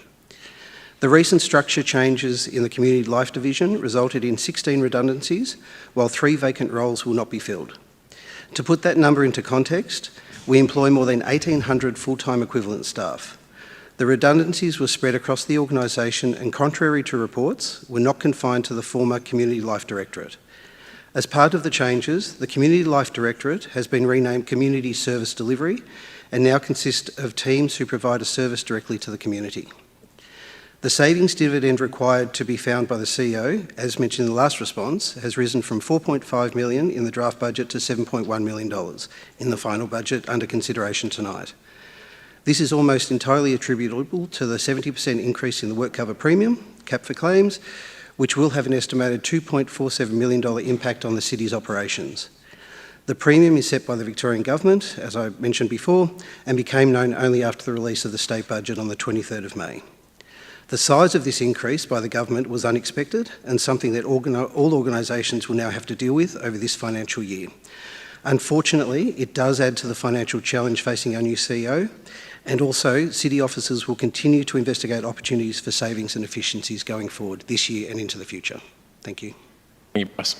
S10: The recent structure changes in the Community Life Division resulted in 16 redundancies, while 3 vacant roles will not be filled. To put that number into context, we employ more than 1,800 full-time equivalent staff. The redundancies were spread across the organisation and, contrary to reports, were not confined to the former Community Life Directorate. As part of the changes, the Community Life Directorate has been renamed Community Service Delivery and now consists of teams who provide a service directly to the community. The savings dividend required to be found by the CEO, as mentioned in the last response, has risen from $4.5 million in the draft budget to $7.1 million in the final budget under consideration tonight. This is almost entirely attributable to the 70% increase in the work cover premium, cap for claims, which will have an estimated $2.47 million impact on the City's operations. The premium is set by the Victorian Government, as I mentioned before, and became known only after the release of the state budget on the 23rd of May. The size of this increase by the government was unexpected and something that all organisations will now have to deal with over this financial year. Unfortunately, it does add to the financial challenge facing our new CEO, and also City officers will continue to investigate opportunities for savings and efficiencies going forward this year and into the future. Thank you.
S1: Thank you, Bryce.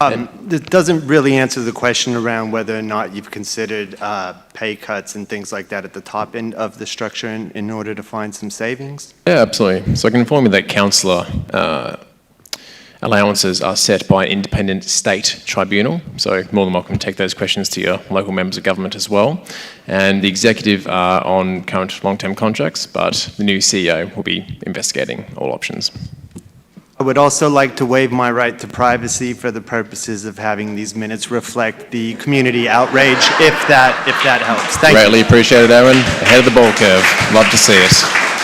S18: It doesn't really answer the question around whether or not you've considered pay cuts and things like that at the top end of the structure in order to find some savings.
S1: Yeah, absolutely. So I can inform you that councillor allowances are set by an independent state tribunal. So more than welcome to take those questions to your local members of government as well. And the executive are on current long-term contracts, but the new CEO will be investigating all options.
S18: I would also like to waive my right to privacy for the purposes of having these minutes reflect the community outrage, if that helps. Thank you.
S1: Greatly appreciated, Aaron. Ahead of the ball curve. Love to see it.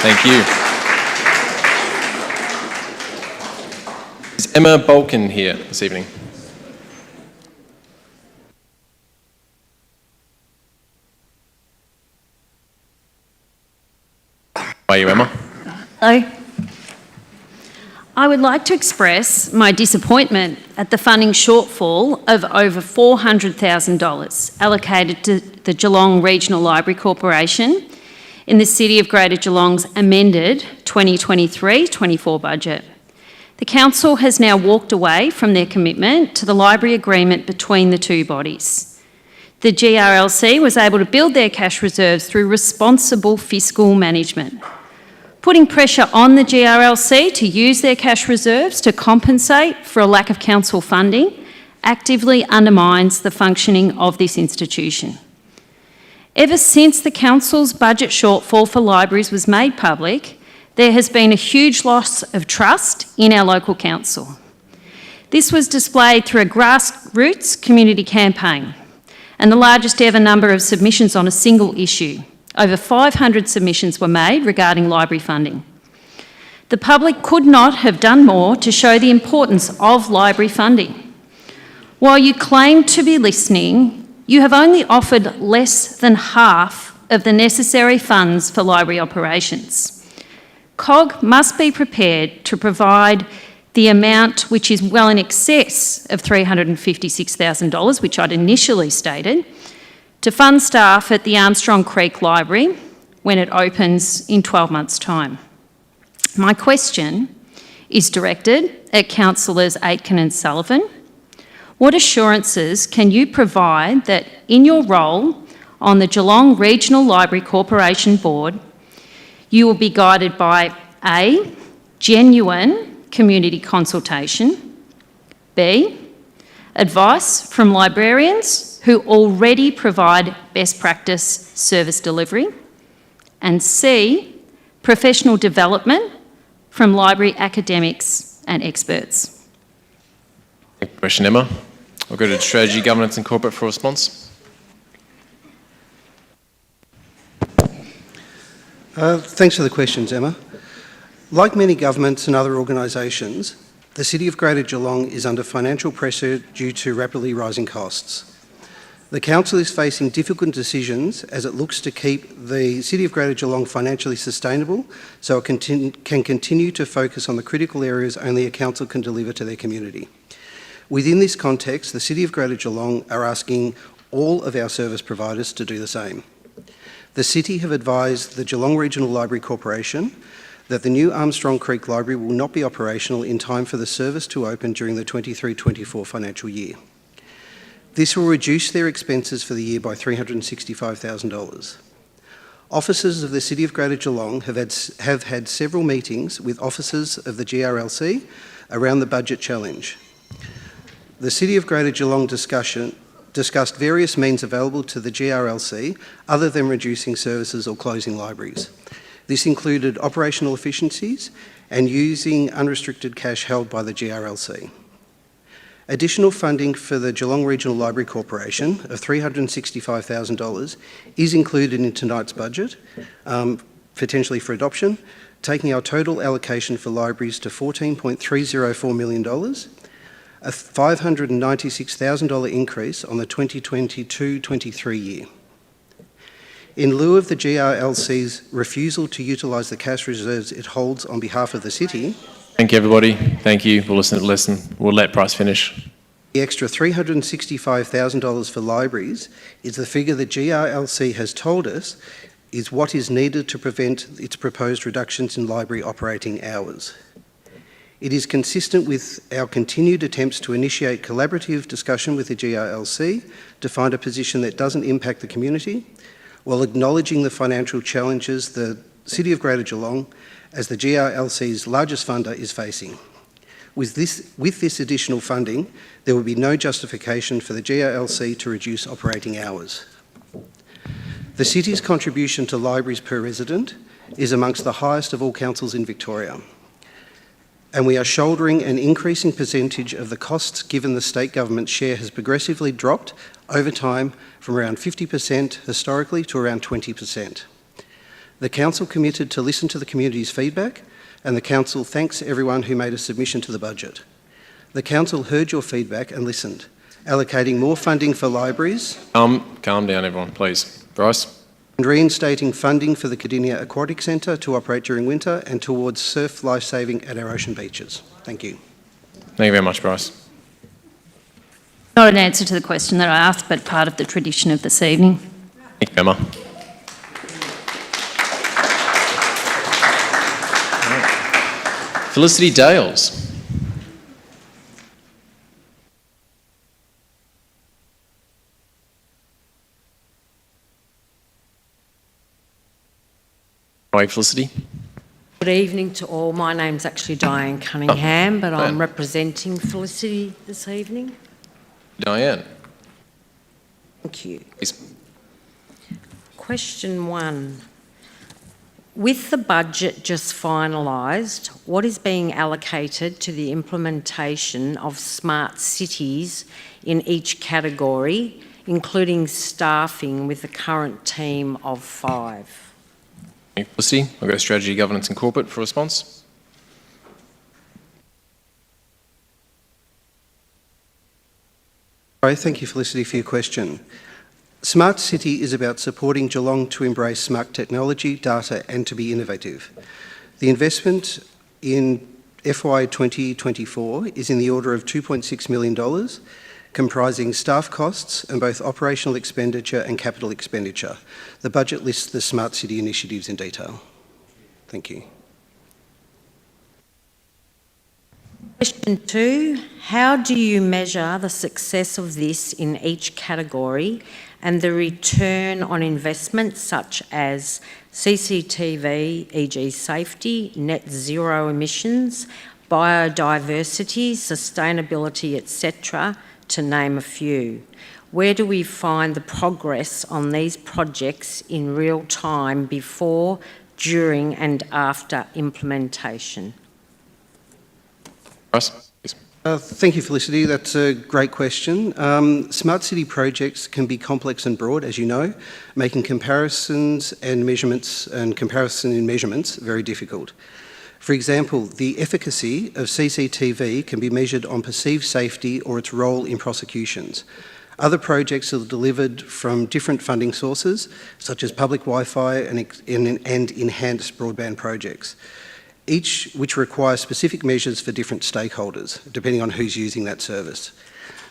S1: Thank you. Is Emma Balkin here this evening? How are you, Emma?
S19: Hello. I would like to express my disappointment at the funding shortfall of over $400,000 allocated to the Geelong Regional Library Corporation in the City of Greater Geelong's amended 2023-24 budget. The Council has now walked away from their commitment to the library agreement between the two bodies. The GRLC was able to build their cash reserves through responsible fiscal management. Putting pressure on the GRLC to use their cash reserves to compensate for a lack of council funding actively undermines the functioning of this institution. Ever since the council's budget shortfall for libraries was made public, there has been a huge loss of trust in our local council. This was displayed through a grassroots community campaign and the largest ever number of submissions on a single issue. Over 500 submissions were made regarding library funding. The public could not have done more to show the importance of library funding. While you claim to be listening, you have only offered less than half of the necessary funds for library operations. COG must be prepared to provide the amount which is well in excess of $356,000, which I'd initially stated, to fund staff at the Armstrong Creek Library when it opens in 12 months' time. My question is directed at Councillors Aitken and Sullivan. What assurances can you provide that in your role on the Geelong Regional Library Corporation Board, you will be guided by A, genuine community consultation, B, advice from librarians who already provide best practice service delivery, and C, professional development from library academics and experts?
S1: Question, Emma. I'll go to Strategy, Governance and Corporate for a response.
S10: Thanks for the questions, Emma. Like many governments and other organisations, the City of Greater Geelong is under financial pressure due to rapidly rising costs. The Council is facing difficult decisions as it looks to keep the City of Greater Geelong financially sustainable so it can continue to focus on the critical areas only a council can deliver to their community. Within this context, the City of Greater Geelong are asking all of our service providers to do the same. The City have advised the Geelong Regional Library Corporation that the new Armstrong Creek Library will not be operational in time for the service to open during the 23-24 financial year. This will reduce their expenses for the year by $365,000. Officers of the City of Greater Geelong have had several meetings with officers of the GRLC around the budget challenge. The City of Greater Geelong discussed various means available to the GRLC other than reducing services or closing libraries. This included operational efficiencies and using unrestricted cash held by the GRLC. Additional funding for the Geelong Regional Library Corporation of $365,000 is included in tonight's budget, potentially for adoption, taking our total allocation for libraries to $14.304 million, a $596,000 increase on the 2022-23 year. In lieu of the GRLC's refusal to utilise the cash reserves it holds on behalf of the City.
S1: Thank you, everybody. Thank you. We'll listen. We'll let Bryce finish.
S10: The extra $365,000 for libraries is the figure the GRLC has told us is what is needed to prevent its proposed reductions in library operating hours. It is consistent with our continued attempts to initiate collaborative discussion with the GRLC to find a position that doesn't impact the community, while acknowledging the financial challenges the City of Greater Geelong, as the GRLC's largest funder, is facing. With this additional funding, there will be no justification for the GRLC to reduce operating hours. The City's contribution to libraries per resident is amongst the highest of all councils in Victoria, and we are shouldering an increasing percentage of the costs given the state government's share has progressively dropped over time from around 50% historically to around 20%. The Council committed to listen to the community's feedback, and the Council thanks everyone who made a submission to the budget. The Council heard your feedback and listened, allocating more funding for libraries.
S1: Calm down, everyone, please. Bryce?
S10: And reinstating funding for the Cardinia Aquatic Centre to operate during winter and towards surf lifesaving at our ocean beaches. Thank you.
S1: Thank you very much, Bryce.
S19: Not an answer to the question that I asked, but part of the tradition of this evening.
S1: Thank you, Emma. Felicity Dales. Hi, Felicity.
S20: Good evening to all. My name's actually Diane Cunningham, but I'm representing Felicity this evening.
S1: Diane.
S20: Thank you.
S1: Please.
S20: Question 1. With the budget just finalised, what is being allocated to the implementation of smart cities in each category, including staffing with the current team of 5?
S1: Thank you, Felicity. I'll go to Strategy, Governance and Corporate for a response.
S10: Thank you, Felicity, for your question. Smart City is about supporting Geelong to embrace smart technology, data and to be innovative. The investment in FY 2024 is in the order of $2.6 million, comprising staff costs and both operational expenditure and capital expenditure. The budget lists the Smart City initiatives in detail. Thank you.
S20: Question 2, how do you measure the success of this in each category and the return on investment such as CCTV, e.g. safety, net zero emissions, biodiversity, sustainability, etc., to name a few? Where do we find the progress on these projects in real time before, during and after implementation?
S1: Russ, please.
S10: Thank you, Felicity. That's a great question. Smart City projects can be complex and broad, as you know, making comparisons and measurements and comparison in measurements very difficult. For example, the efficacy of CCTV can be measured on perceived safety or its role in prosecutions. Other projects are delivered from different funding sources, such as public Wi-Fi and enhanced broadband projects, each which requires specific measures for different stakeholders, depending on who's using that service.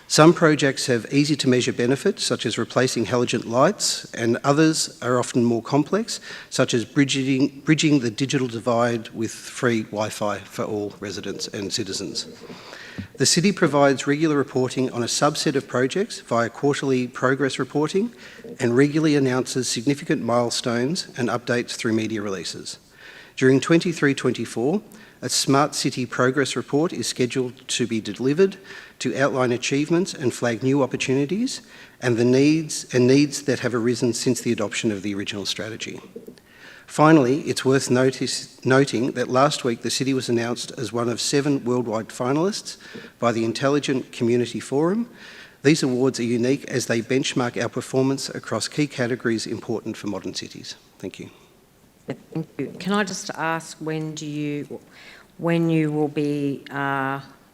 S10: Some projects have easy-to-measure benefits, such as replacing halogen lights, and others are often more complex, such as bridging the digital divide with free Wi-Fi for all residents and citizens. The City provides regular reporting on a subset of projects via quarterly progress reporting and regularly announces significant milestones and updates through media releases. During 23-24, a Smart City progress report is scheduled to be delivered to outline achievements and flag new opportunities and the needs that have arisen since the adoption of the original strategy. Finally, it's worth noting that last week the City was announced as one of 7 worldwide finalists by the Intelligent Community Forum. These awards are unique as they benchmark our performance across key categories important for modern cities. Thank you.
S20: Thank you. Can I just ask when you will be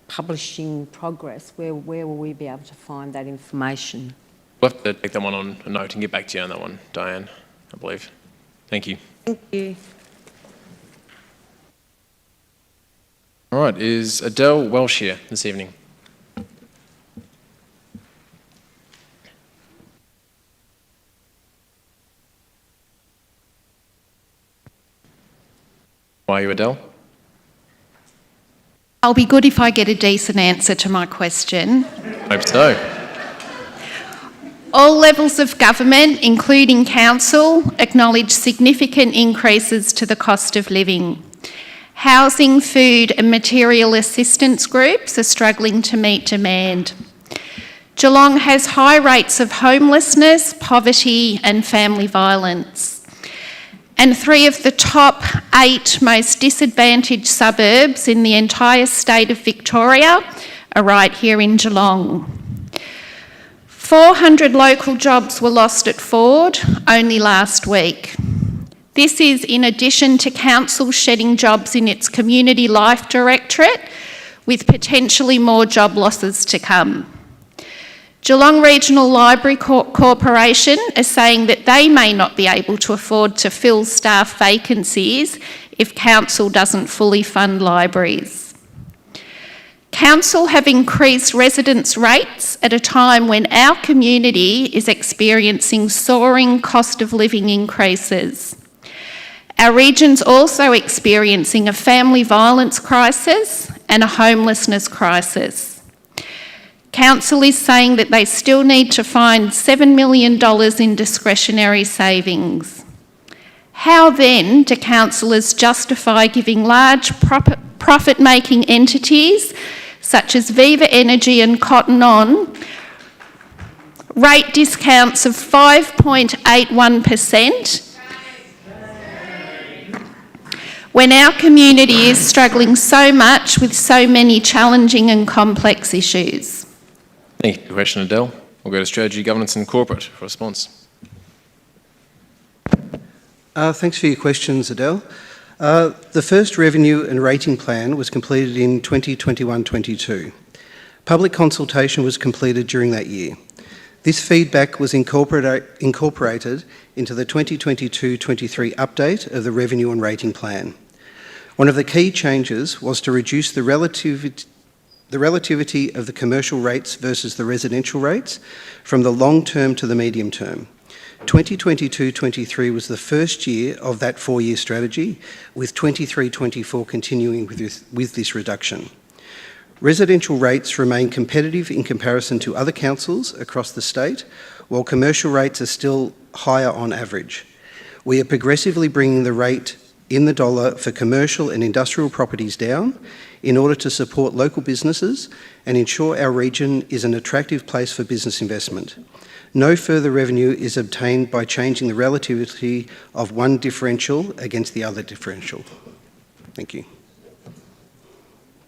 S20: publishing progress? Where will we be able to find that information?
S1: We'll have to take that one on a note and get back to you on that one, Diane, I believe. Thank you.
S20: Thank you.
S1: All right, is Adele Welsh here this evening? Why are you, Adele?
S21: I'll be good if I get a decent answer to my question.
S1: Hope so.
S21: All levels of government, including council, acknowledge significant increases to the cost of living. Housing, food and material assistance groups are struggling to meet demand. Geelong has high rates of homelessness, poverty and family violence. And 3 of the top 8 most disadvantaged suburbs in the entire state of Victoria are right here in Geelong. 400 local jobs were lost at Ford only last week. This is in addition to council shedding jobs in its Community Life Directorate, with potentially more job losses to come. Geelong Regional Library Corporation is saying that they may not be able to afford to fill staff vacancies if council doesn't fully fund libraries. Council have increased residents' rates at a time when our community is experiencing soaring cost of living increases. Our region's also experiencing a family violence crisis and a homelessness crisis. Council is saying that they still need to find $7 million in discretionary savings. How then do councillors justify giving large profit-making entities such as Viva Energy and Cotton On rate discounts of 5.81% when our community is struggling so much with so many challenging and complex issues?
S1: Thank you for the question, Adele. We'll go to Strategy, Governance and Corporate for a response.
S10: Thanks for your questions, Adele. The first revenue and rating plan was completed in 2021-22. Public consultation was completed during that year. This feedback was incorporated into the 2022-23 update of the revenue and rating plan. One of the key changes was to reduce the relativity of the commercial rates versus the residential rates from the long term to the medium term. 2022-23 was the first year of that 4-year strategy, with 23-24 continuing with this reduction. Residential rates remain competitive in comparison to other councils across the state, while commercial rates are still higher on average. We are progressively bringing the rate in the dollar for commercial and industrial properties down in order to support local businesses and ensure our region is an attractive place for business investment. No further revenue is obtained by changing the relativity of one differential against the other differential. Thank you.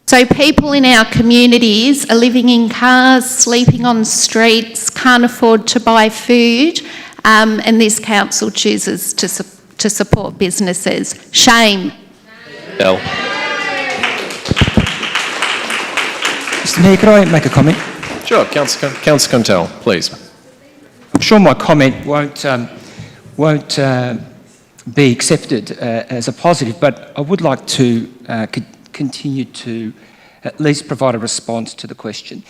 S21: So people in our communities are living in cars, sleeping on streets, can't afford to buy food, and this council chooses to support businesses. Shame.
S1: Bill.
S2: Mr Mayor, could I make a comment?
S1: Sure, Councillor Contell, please.
S2: I'm sure my comment won't be accepted as a positive, but I would like to continue to at least provide a response to the question.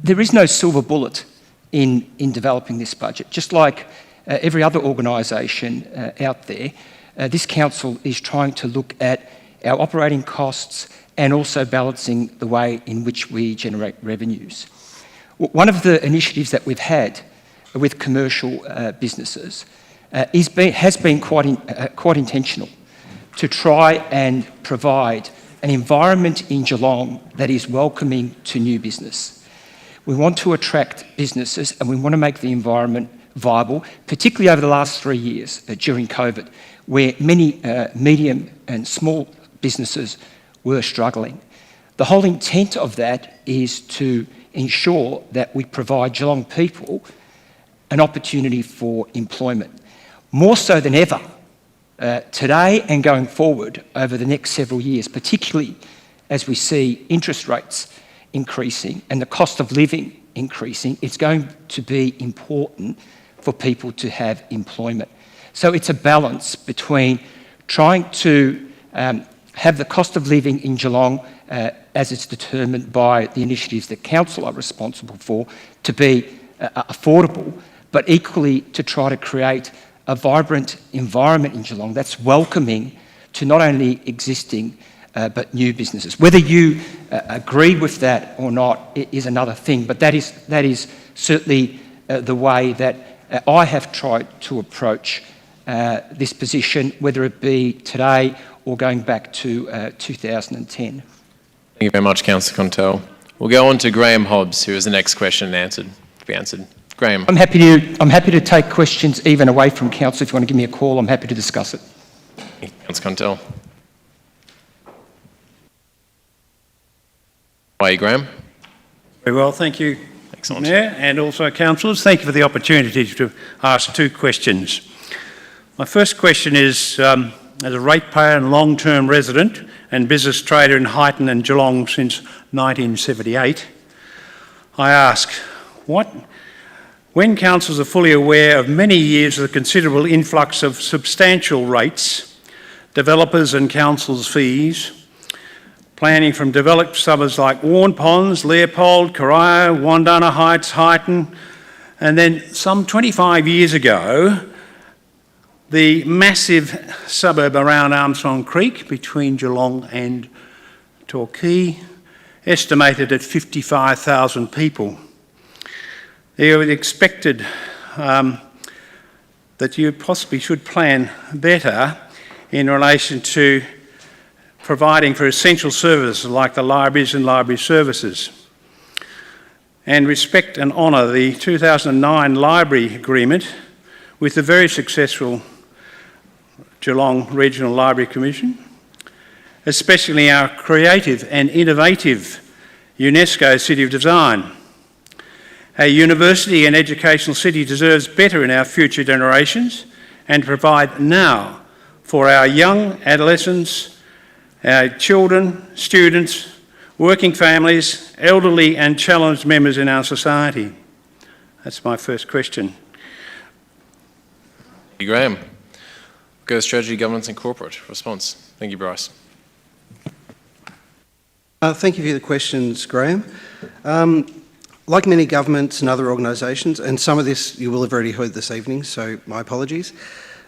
S2: There is no silver bullet in developing this budget. Just like every other organisation out there, this council is trying to look at our operating costs and also balancing the way in which we generate revenues. One of the initiatives that we've had with commercial businesses has been quite intentional to try and provide an environment in Geelong that is welcoming to new business. We want to attract businesses and we want to make the environment viable, particularly over the last 3 years during COVID, where many medium and small businesses were struggling. The whole intent of that is to ensure that we provide Geelong people an opportunity for employment. More so than ever, today and going forward over the next several years, particularly as we see interest rates increasing and the cost of living increasing, it's going to be important for people to have employment. So it's a balance between trying to have the cost of living in Geelong, as it's determined by the initiatives that council are responsible for, to be affordable, but equally to try to create a vibrant environment in Geelong that's welcoming to not only existing but new businesses. Whether you agree with that or not is another thing, but that is certainly the way that I have tried to approach this position, whether it be today or going back to 2010.
S1: Thank you very much, Councillor Contell. We'll go on to Graham Hobbs, who has the next question to be answered. Graham.
S2: I'm happy to take questions even away from council. If you want to give me a call, I'm happy to discuss it.
S1: Councillor Contell. How are you, Graham?
S3: Very well, thank you,
S1: Excellent.
S3: Mayor, and also councillors. Thank you for the opportunity to ask 2 questions. My first question is, as a ratepayer and long-term resident and business trader in Highton and Geelong since 1978, I ask, when councils are fully aware of many years of the considerable influx of substantial rates, developers and councils' fees, planning from developed suburbs like Warn Ponds, Leopold, Corio, Wandana Heights, Highton, and then some 25 years ago, the massive suburb around Armstrong Creek between Geelong and Torquay, estimated at 55,000 people. It was expected that you possibly should plan better in relation to providing for essential services like the libraries and library services, and respect and honour the 2009 Library Agreement with the very successful Geelong Regional Library Commission, especially our creative and innovative UNESCO City of Design. A university and educational city deserves better in our future generations and provide now for our young adolescents, our children, students, working families, elderly and challenged members in our society. That's my first question.
S1: Thank you, Graham. Go to Strategy, Governance and Corporate. Response. Thank you, Bryce.
S10: Thank you for the questions, Graham. Like many governments and other organisations, and some of this you will have already heard this evening, so my apologies,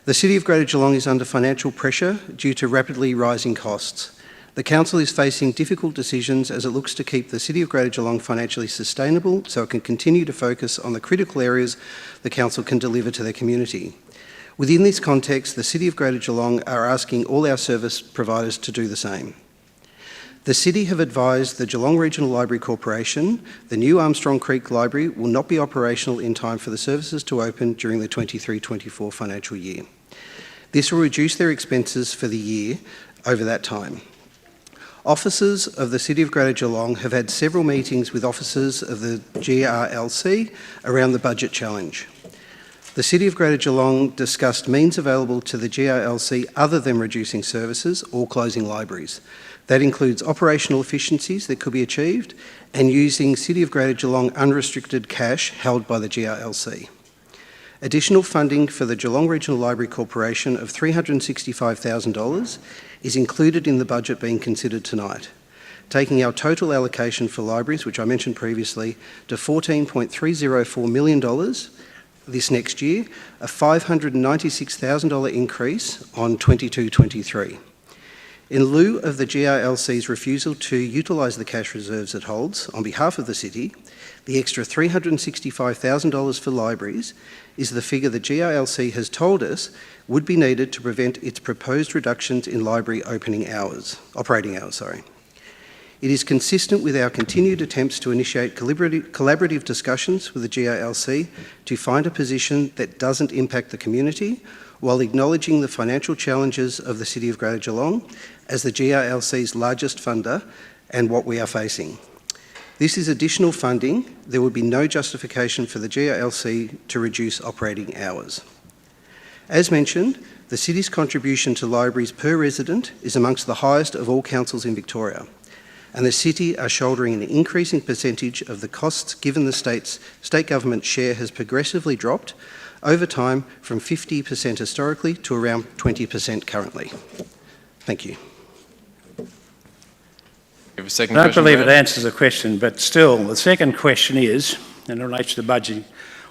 S10: the City of Greater Geelong is under financial pressure due to rapidly rising costs. The Council is facing difficult decisions as it looks to keep the City of Greater Geelong financially sustainable so it can continue to focus on the critical areas the Council can deliver to their community. Within this context, the City of Greater Geelong are asking all our service providers to do the same. The City have advised the Geelong Regional Library Corporation the new Armstrong Creek Library will not be operational in time for the services to open during the 23-24 financial year. This will reduce their expenses for the year over that time. Officers of the City of Greater Geelong have had several meetings with officers of the GRLC around the budget challenge. The City of Greater Geelong discussed means available to the GRLC other than reducing services or closing libraries. That includes operational efficiencies that could be achieved and using City of Greater Geelong unrestricted cash held by the GRLC. Additional funding for the Geelong Regional Library Corporation of $365,000 is included in the budget being considered tonight, taking our total allocation for libraries, which I mentioned previously, to $14.304 million this next year, a $596,000 increase on 22-23. In lieu of the GRLC's refusal to utilise the cash reserves it holds on behalf of the City, the extra $365,000 for libraries is the figure the GRLC has told us would be needed to prevent its proposed reductions in library operating hours. It is consistent with our continued attempts to initiate collaborative discussions with the GRLC to find a position that doesn't impact the community while acknowledging the financial challenges of the City of Greater Geelong as the GRLC's largest funder and what we are facing. This is additional funding. There would be no justification for the GRLC to reduce operating hours. As mentioned, the City's contribution to libraries per resident is amongst the highest of all councils in Victoria, and the City are shouldering an increasing percentage of the costs given the state government share has progressively dropped over time from 50% historically to around 20% currently. Thank you.
S1: You have a second
S3: I don't
S1: question,
S3: believe
S1: Brad?
S3: it answers the question, but still, the second question is, and it relates to the budget,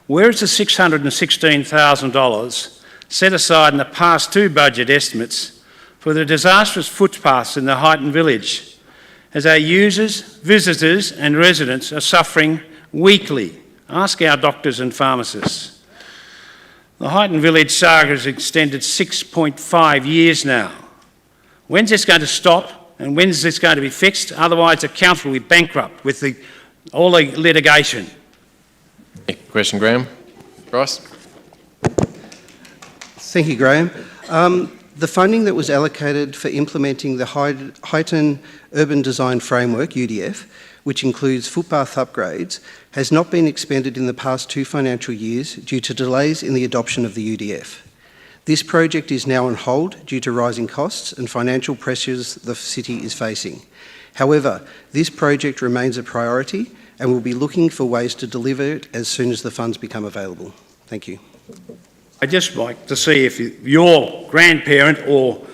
S3: where is the $616,000 set aside in the past two budget estimates for the disastrous footpaths in the Highton Village, as our users, visitors and residents are suffering weekly? Ask our doctors and pharmacists. The Highton Village saga has extended 6.5 years now. When's this going to stop and when's this going to be fixed? Otherwise the council will be bankrupt with all the litigation.
S1: Question, Graham. Bryce?
S10: Thank you, Graham. The funding that was allocated for implementing the Highton Urban Design Framework, UDF, which includes footpath upgrades, has not been expended in the past 2 financial years due to delays in the adoption of the UDF. This project is now on hold due to rising costs and financial pressures the City is facing. However, this project remains a priority and we'll be looking for ways to deliver it as soon as the funds become available. Thank you.
S3: I'd just like to see if your grandparent or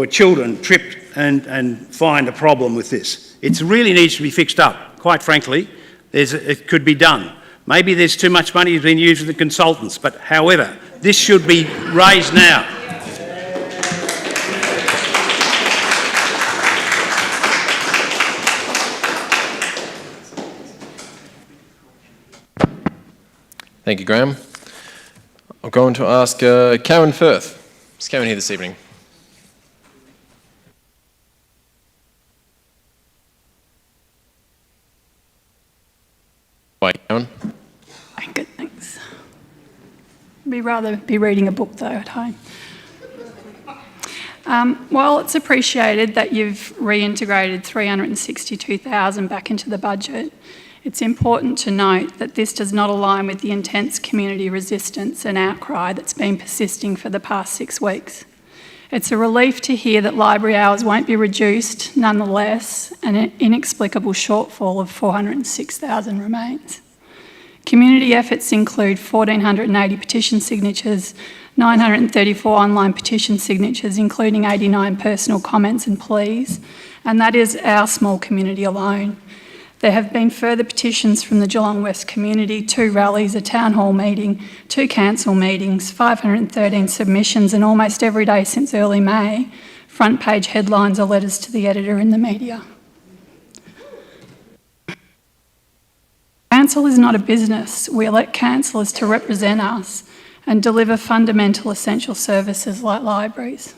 S3: children tripped and find a problem with this. It really needs to be fixed up. Quite frankly, it could be done. Maybe there's too much money being used with the consultants, but however, this should be raised now.
S1: Thank you, Graham. I'm going to ask Karen Firth. Is Karen here this evening? Bye, Karen.
S4: I'm good, thanks. I'd rather be reading a book though at home. While it's appreciated that you've reintegrated $362,000 back into the budget, it's important to note that this does not align with the intense community resistance and outcry that's been persisting for the past 6 weeks. It's a relief to hear that library hours won't be reduced. Nonetheless, an inexplicable shortfall of $406,000 remains. Community efforts include 1,480 petition signatures, 934 online petition signatures, including 89 personal comments and pleas, and that is our small community alone. There have been further petitions from the Geelong West community, 2 rallies, a town hall meeting, 2 council meetings, 513 submissions, and almost every day since early May, front page headlines or letters to the editor in the media. Council is not a business. We elect councillors to represent us and deliver fundamental essential services like libraries.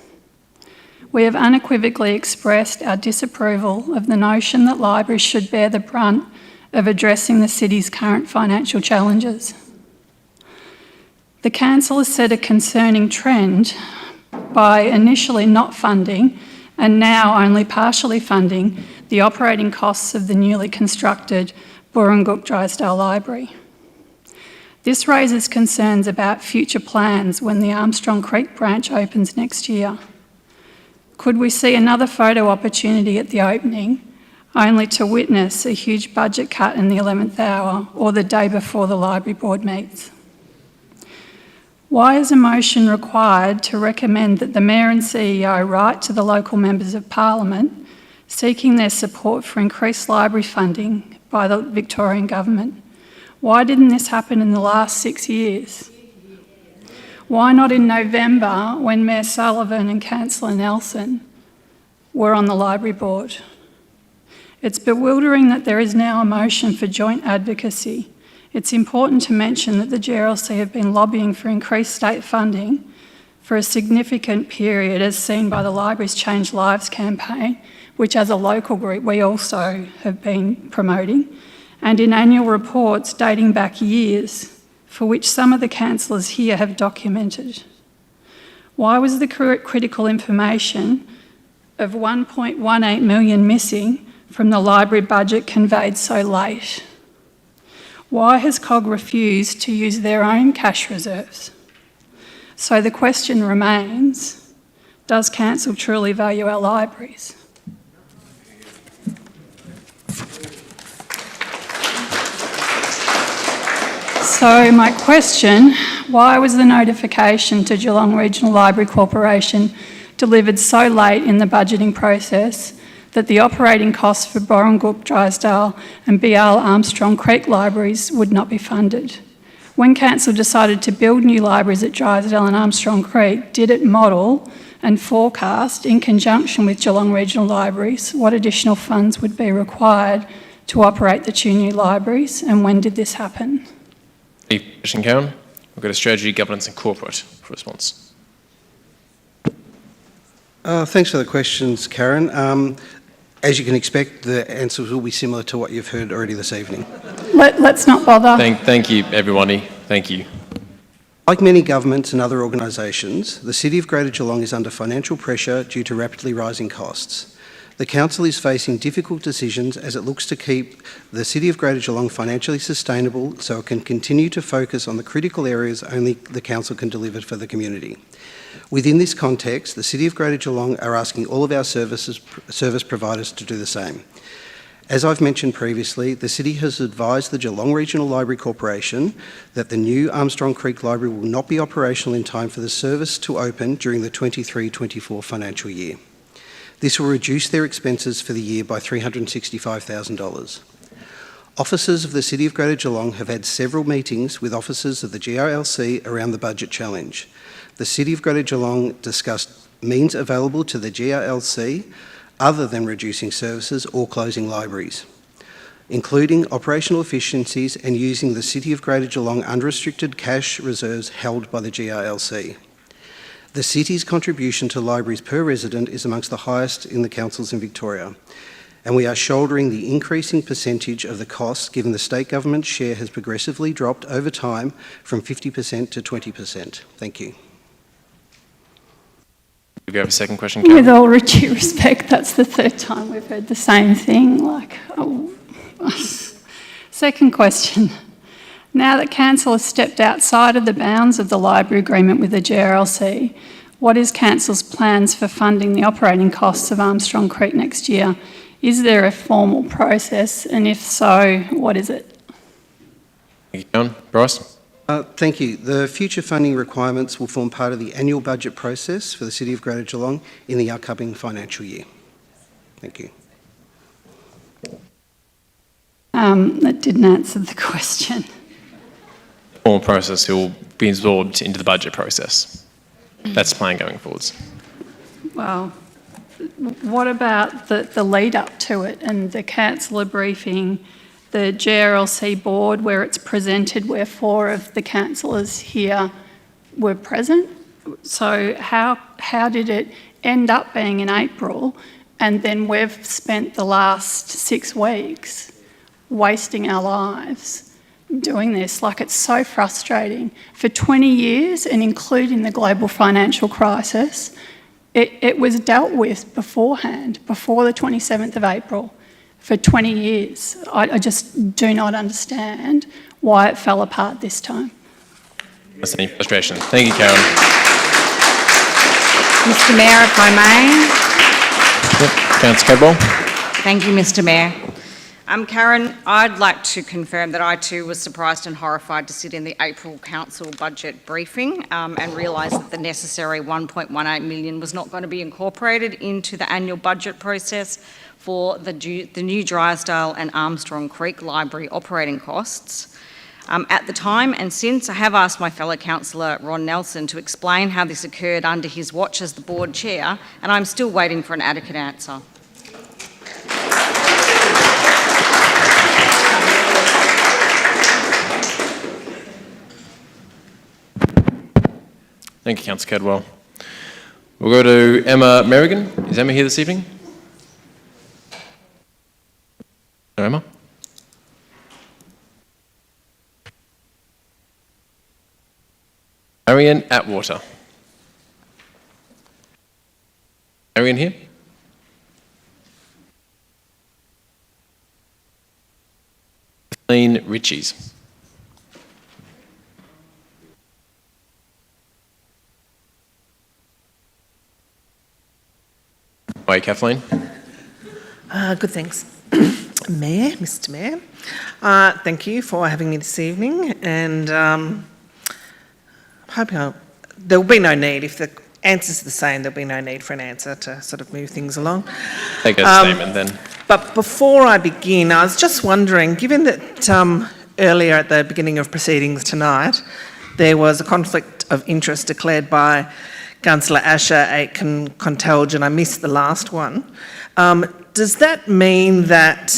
S4: We have unequivocally expressed our disapproval of the notion that libraries should bear the brunt of addressing the city's current financial challenges. The council has set a concerning trend by initially not funding and now only partially funding the operating costs of the newly constructed Burrungook Drysdale Library. This raises concerns about future plans when the Armstrong Creek branch opens next year. Could we see another photo opportunity at the opening, only to witness a huge budget cut in the 11th hour or the day before the library board meets? Why is a motion required to recommend that the Mayor and CEO write to the local members of Parliament seeking their support for increased library funding by the Victorian Government? Why didn't this happen in the last 6 years? Why not in November when Mayor Sullivan and Councillor Nelson were on the library board? It's bewildering that there is now a motion for joint advocacy. It's important to mention that the GRLC have been lobbying for increased state funding for a significant period, as seen by the Libraries Change Lives campaign, which as a local group we also have been promoting, and in annual reports dating back years, for which some of the councillors here have documented. Why was the critical information of 1.18 million missing from the library budget conveyed so late? Why has COG refused to use their own cash reserves? So the question remains, does council truly value our libraries? So my question, why was the notification to Geelong Regional Library Corporation delivered so late in the budgeting process that the operating costs for Burrungook, Drysdale and BL Armstrong Creek libraries would not be funded? When council decided to build new libraries at Drysdale and Armstrong Creek, did it model and forecast, in conjunction with Geelong Regional Libraries, what additional funds would be required to operate the 2 new libraries, and when did this happen?
S1: Question, Karen. We've got a strategy, governance and corporate for response.
S10: Thanks for the questions, Karen. As you can expect, the answers will be similar to what you've heard already this evening.
S4: Let's not bother.
S1: Thank you, everybody. Thank you.
S10: Like many governments and other organisations, the City of Greater Geelong is under financial pressure due to rapidly rising costs. The Council is facing difficult decisions as it looks to keep the City of Greater Geelong financially sustainable so it can continue to focus on the critical areas only the Council can deliver for the community. Within this context, the City of Greater Geelong are asking all of our service providers to do the same. As I've mentioned previously, the City has advised the Geelong Regional Library Corporation that the new Armstrong Creek Library will not be operational in time for the service to open during the 23-24 financial year. This will reduce their expenses for the year by $365,000. Officers of the City of Greater Geelong have had several meetings with officers of the GRLC around the budget challenge. The City of Greater Geelong discussed means available to the GRLC other than reducing services or closing libraries, including operational efficiencies and using the City of Greater Geelong unrestricted cash reserves held by the GRLC. The City's contribution to libraries per resident is amongst the highest in the councils in Victoria, and we are shouldering the increasing percentage of the costs given the state government's share has progressively dropped over time from 50% to 20%. Thank you.
S1: Do we have a second question, Karen?
S4: With all due respect, that's the 3rd time we've heard the same thing. Second question. Now that Council has stepped outside of the bounds of the library agreement with the GRLC, what is Council's plans for funding the operating costs of Armstrong Creek next year? Is there a formal process, and if so, what is it?
S1: Thank you, Karen. Bryce?
S10: Thank you. The future funding requirements will form part of the annual budget process for the City of Greater Geelong in the upcoming financial year. Thank you.
S4: That didn't answer the question.
S1: The formal process will be absorbed into the budget process. That's the plan going forwards.
S4: Well, what about the lead up to it and the councillor briefing, the GRLC board where it's presented where 4 of the councillors here were present? So how did it end up being in April, and then we've spent the last 6 weeks wasting our lives doing this? Like, it's so frustrating. For 20 years, and including the global financial crisis, it was dealt with beforehand, before the 27th of April, for 20 years. I just do not understand why it fell apart this time.
S1: That's any frustration. Thank you, Karen.
S16: Mr Mayor, if I may.
S1: Yep. Councillor Cadwell.
S16: Thank you, Mr Mayor. Karen, I'd like to confirm that I too was surprised and horrified to sit in the April Council budget briefing and realise that the necessary 1.18 million was not going to be incorporated into the annual budget process for the new Drysdale and Armstrong Creek Library operating costs. At the time and since, I have asked my fellow councillor Ron Nelson to explain how this occurred under his watch as the board chair, and I'm still waiting for an adequate answer.
S1: Thank you, Councillor Cadwell. We'll go to Emma Merrigan. Is Emma here this evening? No, Emma? Marion Atwater. Marion here? Kathleen Ritchies. Hi, Kathleen.
S5: Good, thanks. Mayor, Mr Mayor, thank you for having me this evening, and I'm hoping there will be no need, if the answer's the same, there'll be no need for an answer to sort of move things along.
S1: Take a statement then.
S5: But before I begin, I was just wondering, given that earlier at the beginning of proceedings tonight, there was a conflict of interest declared by Councillor Asher Aitken-Contelge, and I missed the last one. Does that mean that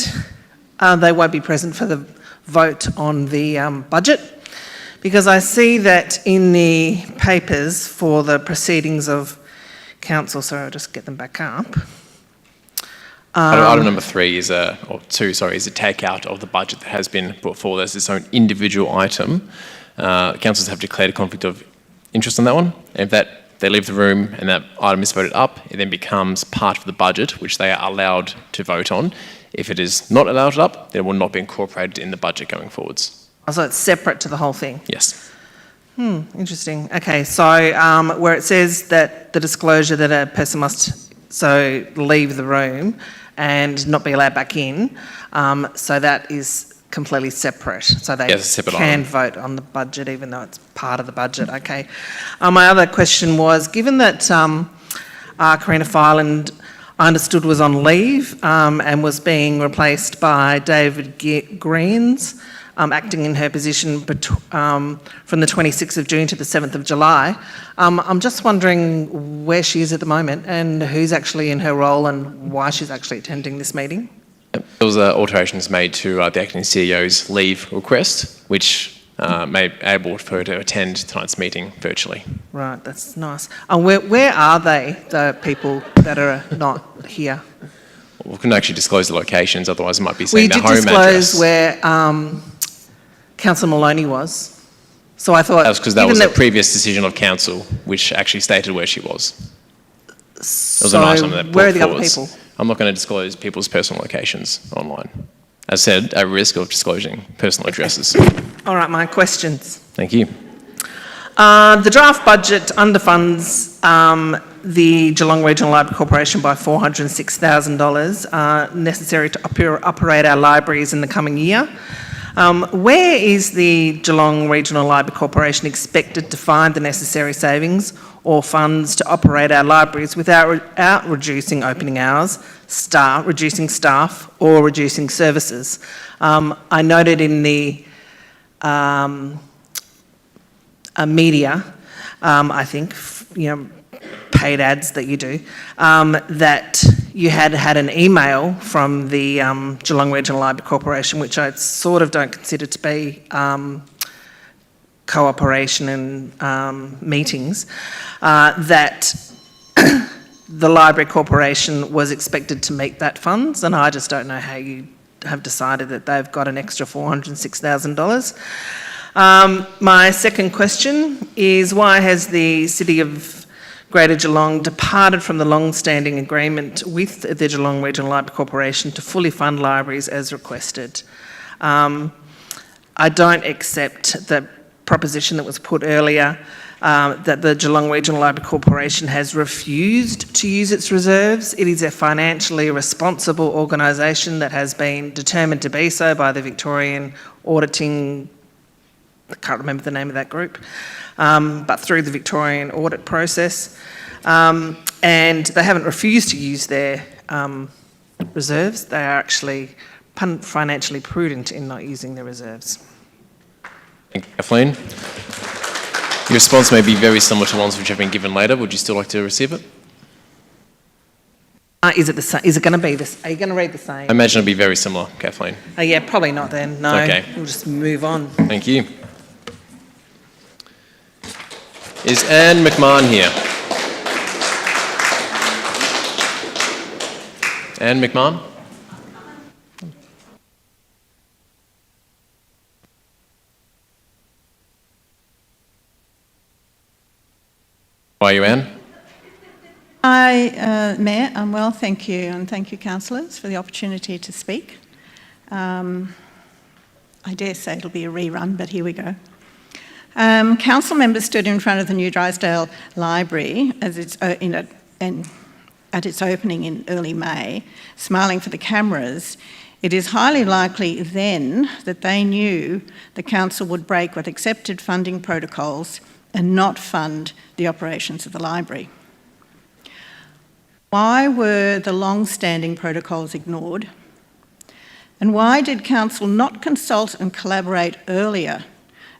S5: they won't be present for the vote on the budget? Because I see that in the papers for the proceedings of council, sorry, I'll just get them back up.
S1: Item number 3 is a takeout of the budget that has been brought forward as its own individual item. Councillors have declared a conflict of interest on that one. And if they leave the room and that item is voted up, it then becomes part of the budget, which they are allowed to vote on. If it is not allowed up, then it will not be incorporated in the budget going forwards.
S5: So it's separate to the whole thing?
S1: Yes.
S5: Interesting. Okay, so where it says that the disclosure that a person must leave the room and not be allowed back in, so that is completely separate, so they can vote on the budget even though it's part of the budget. Okay. My other question was, given that Karina Filand, I understood, was on leave and was being replaced by David Greens, acting in her position from the 26th of June to the 7th of July, I'm just wondering where she is at the moment and who's actually in her role and why she's actually attending this meeting.
S1: There was alterations made to the acting CEO's leave request, which made able for her to attend tonight's meeting virtually.
S5: Right, that's nice. And where are they, the people that are not here?
S1: We couldn't actually disclose the locations, otherwise it might be saying their home address.
S5: We did disclose where Councillor Maloney was. So I thought...
S1: That was because that was a previous decision of council, which actually stated where she was. It was an item that
S5: where are the other people?
S1: I'm not going to disclose people's personal locations online. As said, at risk of disclosing personal addresses.
S5: All right, my questions.
S1: Thank you.
S5: The draft budget underfunds the Geelong Regional Library Corporation by $406,000 necessary to operate our libraries in the coming year. Where is the Geelong Regional Library Corporation expected to find the necessary savings or funds to operate our libraries without reducing opening hours, reducing staff or reducing services? I noted in the media, I think, paid ads that you do, that you had an email from the Geelong Regional Library Corporation, which I sort of don't consider to be cooperation and meetings, that the Library Corporation was expected to meet that funds, and I just don't know how you have decided that they've got an extra $406,000. My second question is, why has the City of Greater Geelong departed from the long-standing agreement with the Geelong Regional Library Corporation to fully fund libraries as requested? I don't accept the proposition that was put earlier that the Geelong Regional Library Corporation has refused to use its reserves. It is a financially responsible organisation that has been determined to be so by the Victorian Auditing, I can't remember the name of that group, but through the Victorian audit process. And they haven't refused to use their reserves. They are actually financially prudent in not using their reserves.
S1: Thank you, Kathleen. Your response may be very similar to ones which have been given later. Would you still like to receive it?
S5: Is it the same? Is it going to be this? Are you going to read the same?
S1: I imagine it'll be very similar, Kathleen.
S5: Yeah, probably not then. No.
S1: Okay.
S5: We'll just move on.
S1: Thank you. Is Anne McMahon here? Anne McMahon? How are you, Anne?
S6: Hi, Mayor. I'm well, thank you, and thank you, councillors, for the opportunity to speak. I dare say it'll be a rerun, but here we go. Council members stood in front of the New Drysdale Library at its opening in early May, smiling for the cameras. It is highly likely then that they knew the council would break with accepted funding protocols and not fund the operations of the library. Why were the long-standing protocols ignored? And why did council not consult and collaborate earlier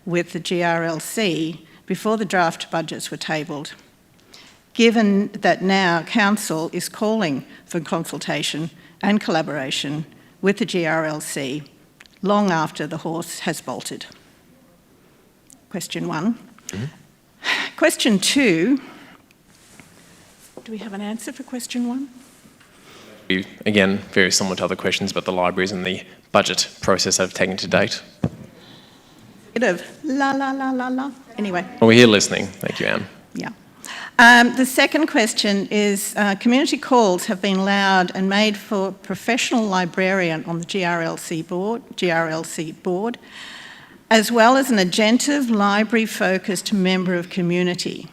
S6: with the GRLC before the draft budgets were tabled, given that now council is calling for consultation and collaboration with the GRLC long after the horse has bolted? Question one. Mm-hmm. Question two, do we have an answer for question one?
S1: Again, very similar to other questions about the libraries and the budget process they've taken to date.
S6: Bit of la la la la la. Anyway.
S1: Well, we're here listening. Thank you, Anne.
S6: Yeah. The second question is, community calls have been loud and made for professional librarian on the GRLC board, as well as an attentive library-focused member of community.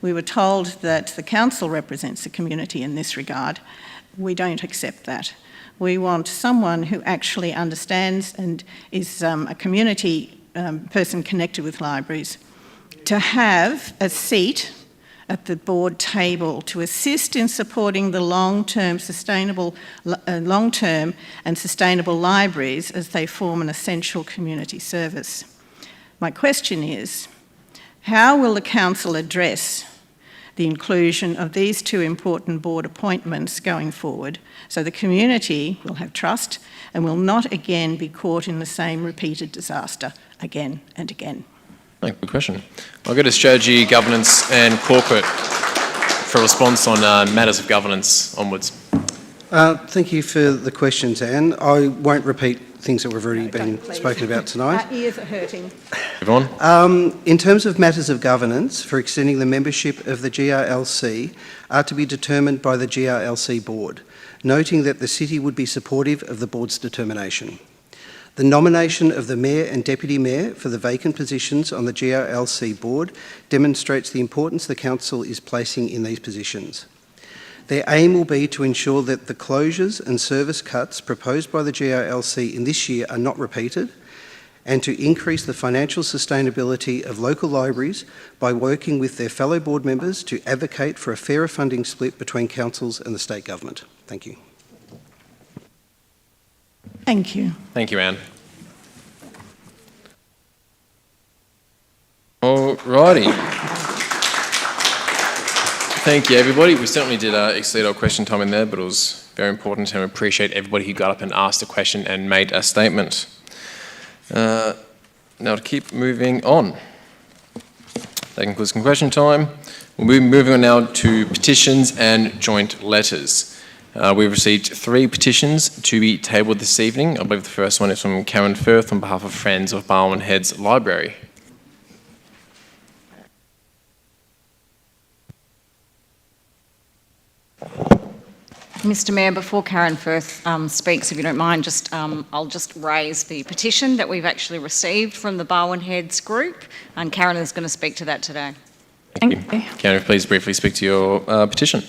S6: We were told that the council represents the community in this regard. We don't accept that. We want someone who actually understands and is a community person connected with libraries to have a seat at the board table to assist in supporting the long-term and sustainable libraries as they form an essential community service. My question is, how will the council address the inclusion of these two important board appointments going forward so the community will have trust and will not again be caught in the same repeated disaster again and again?
S1: Good question. I'll go to strategy, governance and corporate for a response on matters of governance onwards.
S10: Thank you for the questions, Anne. I won't repeat things that we've already been spoken about tonight.
S6: Our ears are hurting.
S1: Everyone?
S10: In terms of matters of governance for extending the membership of the GRLC are to be determined by the GRLC board, noting that the city would be supportive of the board's determination. The nomination of the Mayor and Deputy Mayor for the vacant positions on the GRLC board demonstrates the importance the Council is placing in these positions. Their aim will be to ensure that the closures and service cuts proposed by the GRLC in this year are not repeated and to increase the financial sustainability of local libraries by working with their fellow board members to advocate for a fairer funding split between councils and the state government. Thank you.
S6: Thank you.
S1: Thank you, Anne. All righty. Thank you, everybody. We certainly did exceed our question time in there, but it was very important, and we appreciate everybody who got up and asked a question and made a statement. Now to keep moving on. That concludes question time. We'll be moving on now to petitions and joint letters. We've received 3 petitions to be tabled this evening. I believe the first one is from Karen Firth on behalf of Friends of Barwon Heads Library.
S16: Mr Mayor, before Karen Firth speaks, if you don't mind, I'll just raise the petition that we've actually received from the Barwon Heads group, and Karen is going to speak to that today.
S1: Thank you. Karen, please briefly speak to your petition.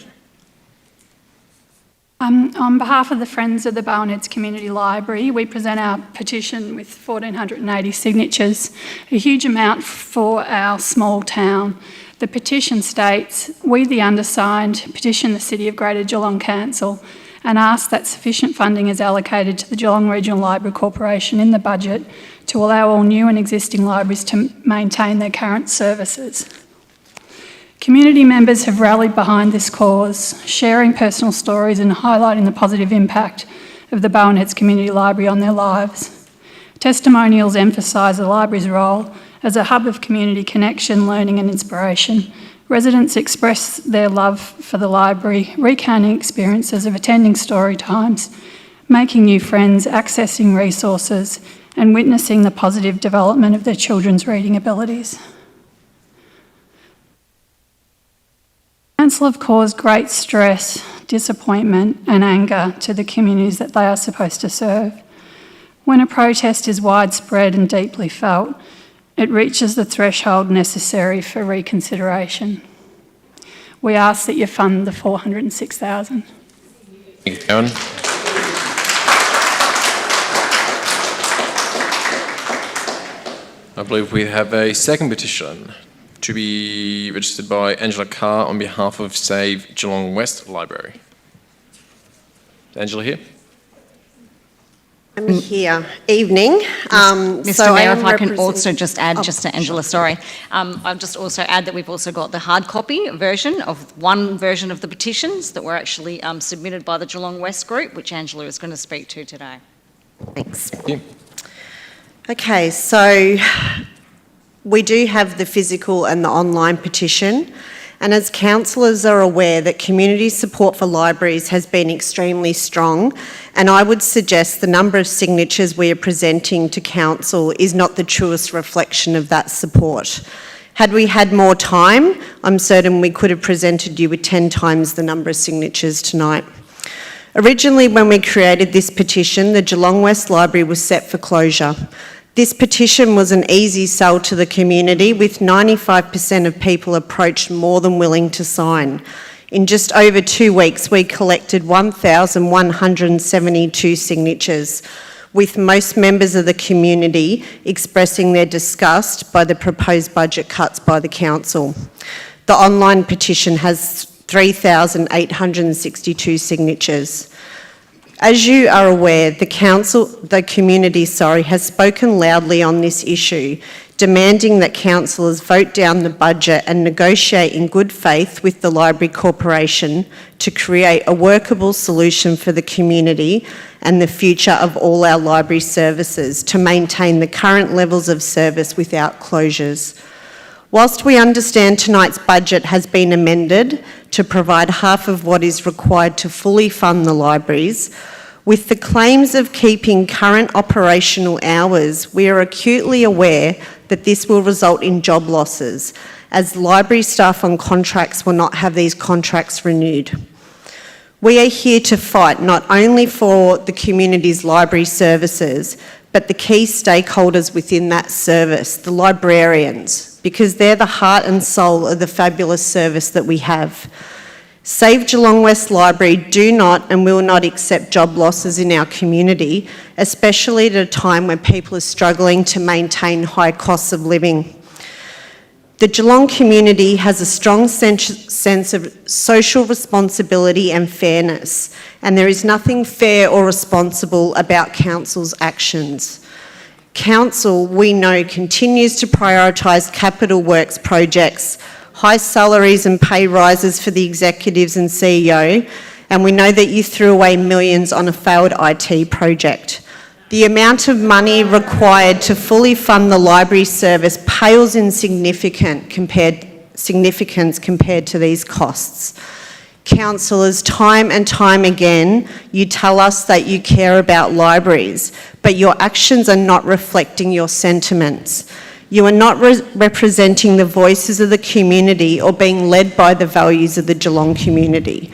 S4: On behalf of the Friends of the Barwon Heads Community Library, we present our petition with 1,480 signatures, a huge amount for our small town. The petition states, "We, the undersigned, petition the City of Greater Geelong Council and ask that sufficient funding is allocated to the Geelong Regional Library Corporation in the budget to allow all new and existing libraries to maintain their current services." Community members have rallied behind this cause, sharing personal stories and highlighting the positive impact of the Barwon Heads Community Library on their lives. Testimonials emphasise the library's role as a hub of community connection, learning and inspiration. Residents express their love for the library, recounting experiences of attending story times, making new friends, accessing resources and witnessing the positive development of their children's reading abilities. Council have caused great stress, disappointment and anger to the communities that they are supposed to serve. When a protest is widespread and deeply felt, it reaches the threshold necessary for reconsideration. We ask that you fund the $406,000.
S1: Thank you, Karen. I believe we have a second petition to be registered by Angela Carr on behalf of Save Geelong West Library. Is Angela here?
S7: I'm here. Evening.
S16: Mr Mayor, if I can also just add, just to Angela, sorry. I'll just also add that we've also got the hard copy version of one version of the petitions that were actually submitted by the Geelong West group, which Angela is going to speak to today.
S7: Thanks.
S1: Thank you.
S7: Okay, so we do have the physical and the online petition, and as councillors are aware that community support for libraries has been extremely strong, and I would suggest the number of signatures we are presenting to council is not the truest reflection of that support. Had we had more time, I'm certain we could have presented you with 10 times the number of signatures tonight. Originally, when we created this petition, the Geelong West Library was set for closure. This petition was an easy sell to the community, with 95% of people approached more than willing to sign. In just over 2 weeks, we collected 1,172 signatures, with most members of the community expressing their disgust by the proposed budget cuts by the council. The online petition has 3,862 signatures. As you are aware, the community has spoken loudly on this issue, demanding that councillors vote down the budget and negotiate in good faith with the Library Corporation to create a workable solution for the community and the future of all our library services to maintain the current levels of service without closures. Whilst we understand tonight's budget has been amended to provide half of what is required to fully fund the libraries, with the claims of keeping current operational hours, we are acutely aware that this will result in job losses, as library staff on contracts will not have these contracts renewed. We are here to fight not only for the community's library services, but the key stakeholders within that service, the librarians, because they're the heart and soul of the fabulous service that we have. Save Geelong West Library do not and will not accept job losses in our community, especially at a time when people are struggling to maintain high costs of living. The Geelong community has a strong sense of social responsibility and fairness, and there is nothing fair or responsible about Council's actions. Council, we know, continues to prioritise capital works projects, high salaries and pay rises for the executives and CEO, and we know that you threw away millions on a failed IT project. The amount of money required to fully fund the library service pales in significance compared to these costs. Councillors, time and time again, you tell us that you care about libraries, but your actions are not reflecting your sentiments. You are not representing the voices of the community or being led by the values of the Geelong community.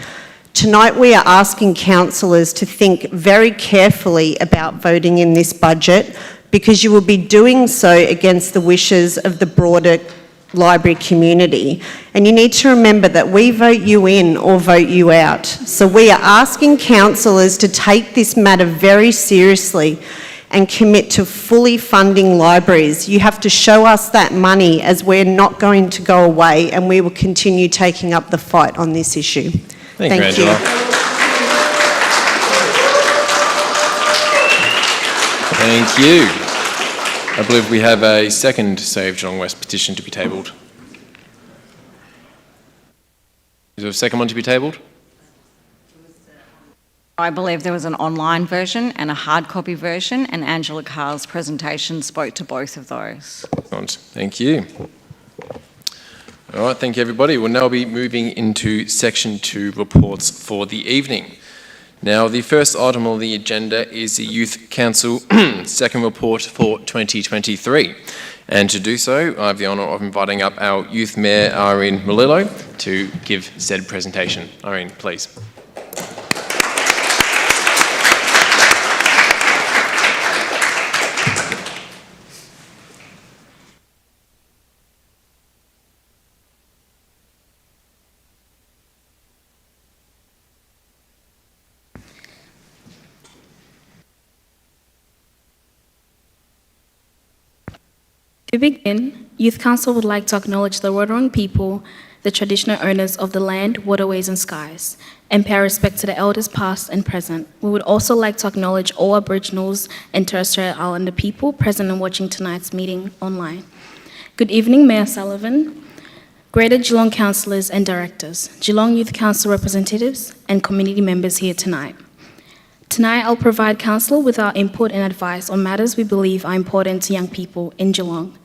S7: Tonight we are asking councillors to think very carefully about voting in this budget, because you will be doing so against the wishes of the broader library community. And you need to remember that we vote you in or vote you out. So we are asking councillors to take this matter very seriously and commit to fully funding libraries. You have to show us that money, as we're not going to go away, and we will continue taking up the fight on this issue.
S1: Thank you, Angela. Thank you. I believe we have a second Save Geelong West petition to be tabled. Is there a second one to be tabled?
S16: I believe there was an online version and a hard copy version, and Angela Carr's presentation spoke to both of those.
S1: Excellent. Thank you. All right, thank you everybody. We'll now be moving into section 2 reports for the evening. Now, the first item on the agenda is the Youth Council second report for 2023. And to do so, I have the honour of inviting up our Youth Mayor, Irene Melillo, to give said presentation. Irene, please.
S9: To begin, Youth Council would like to acknowledge the Wadawurrung people, the traditional owners of the land, waterways and skies, and pay respect to the elders past and present. We would also like to acknowledge all Aboriginals and Torres Strait Islander people present and watching tonight's meeting online. Good evening, Mayor Sullivan, Greater Geelong councillors and directors, Geelong Youth Council representatives and community members here tonight. Tonight, I'll provide council with our input and advice on matters we believe are important to young people in Geelong.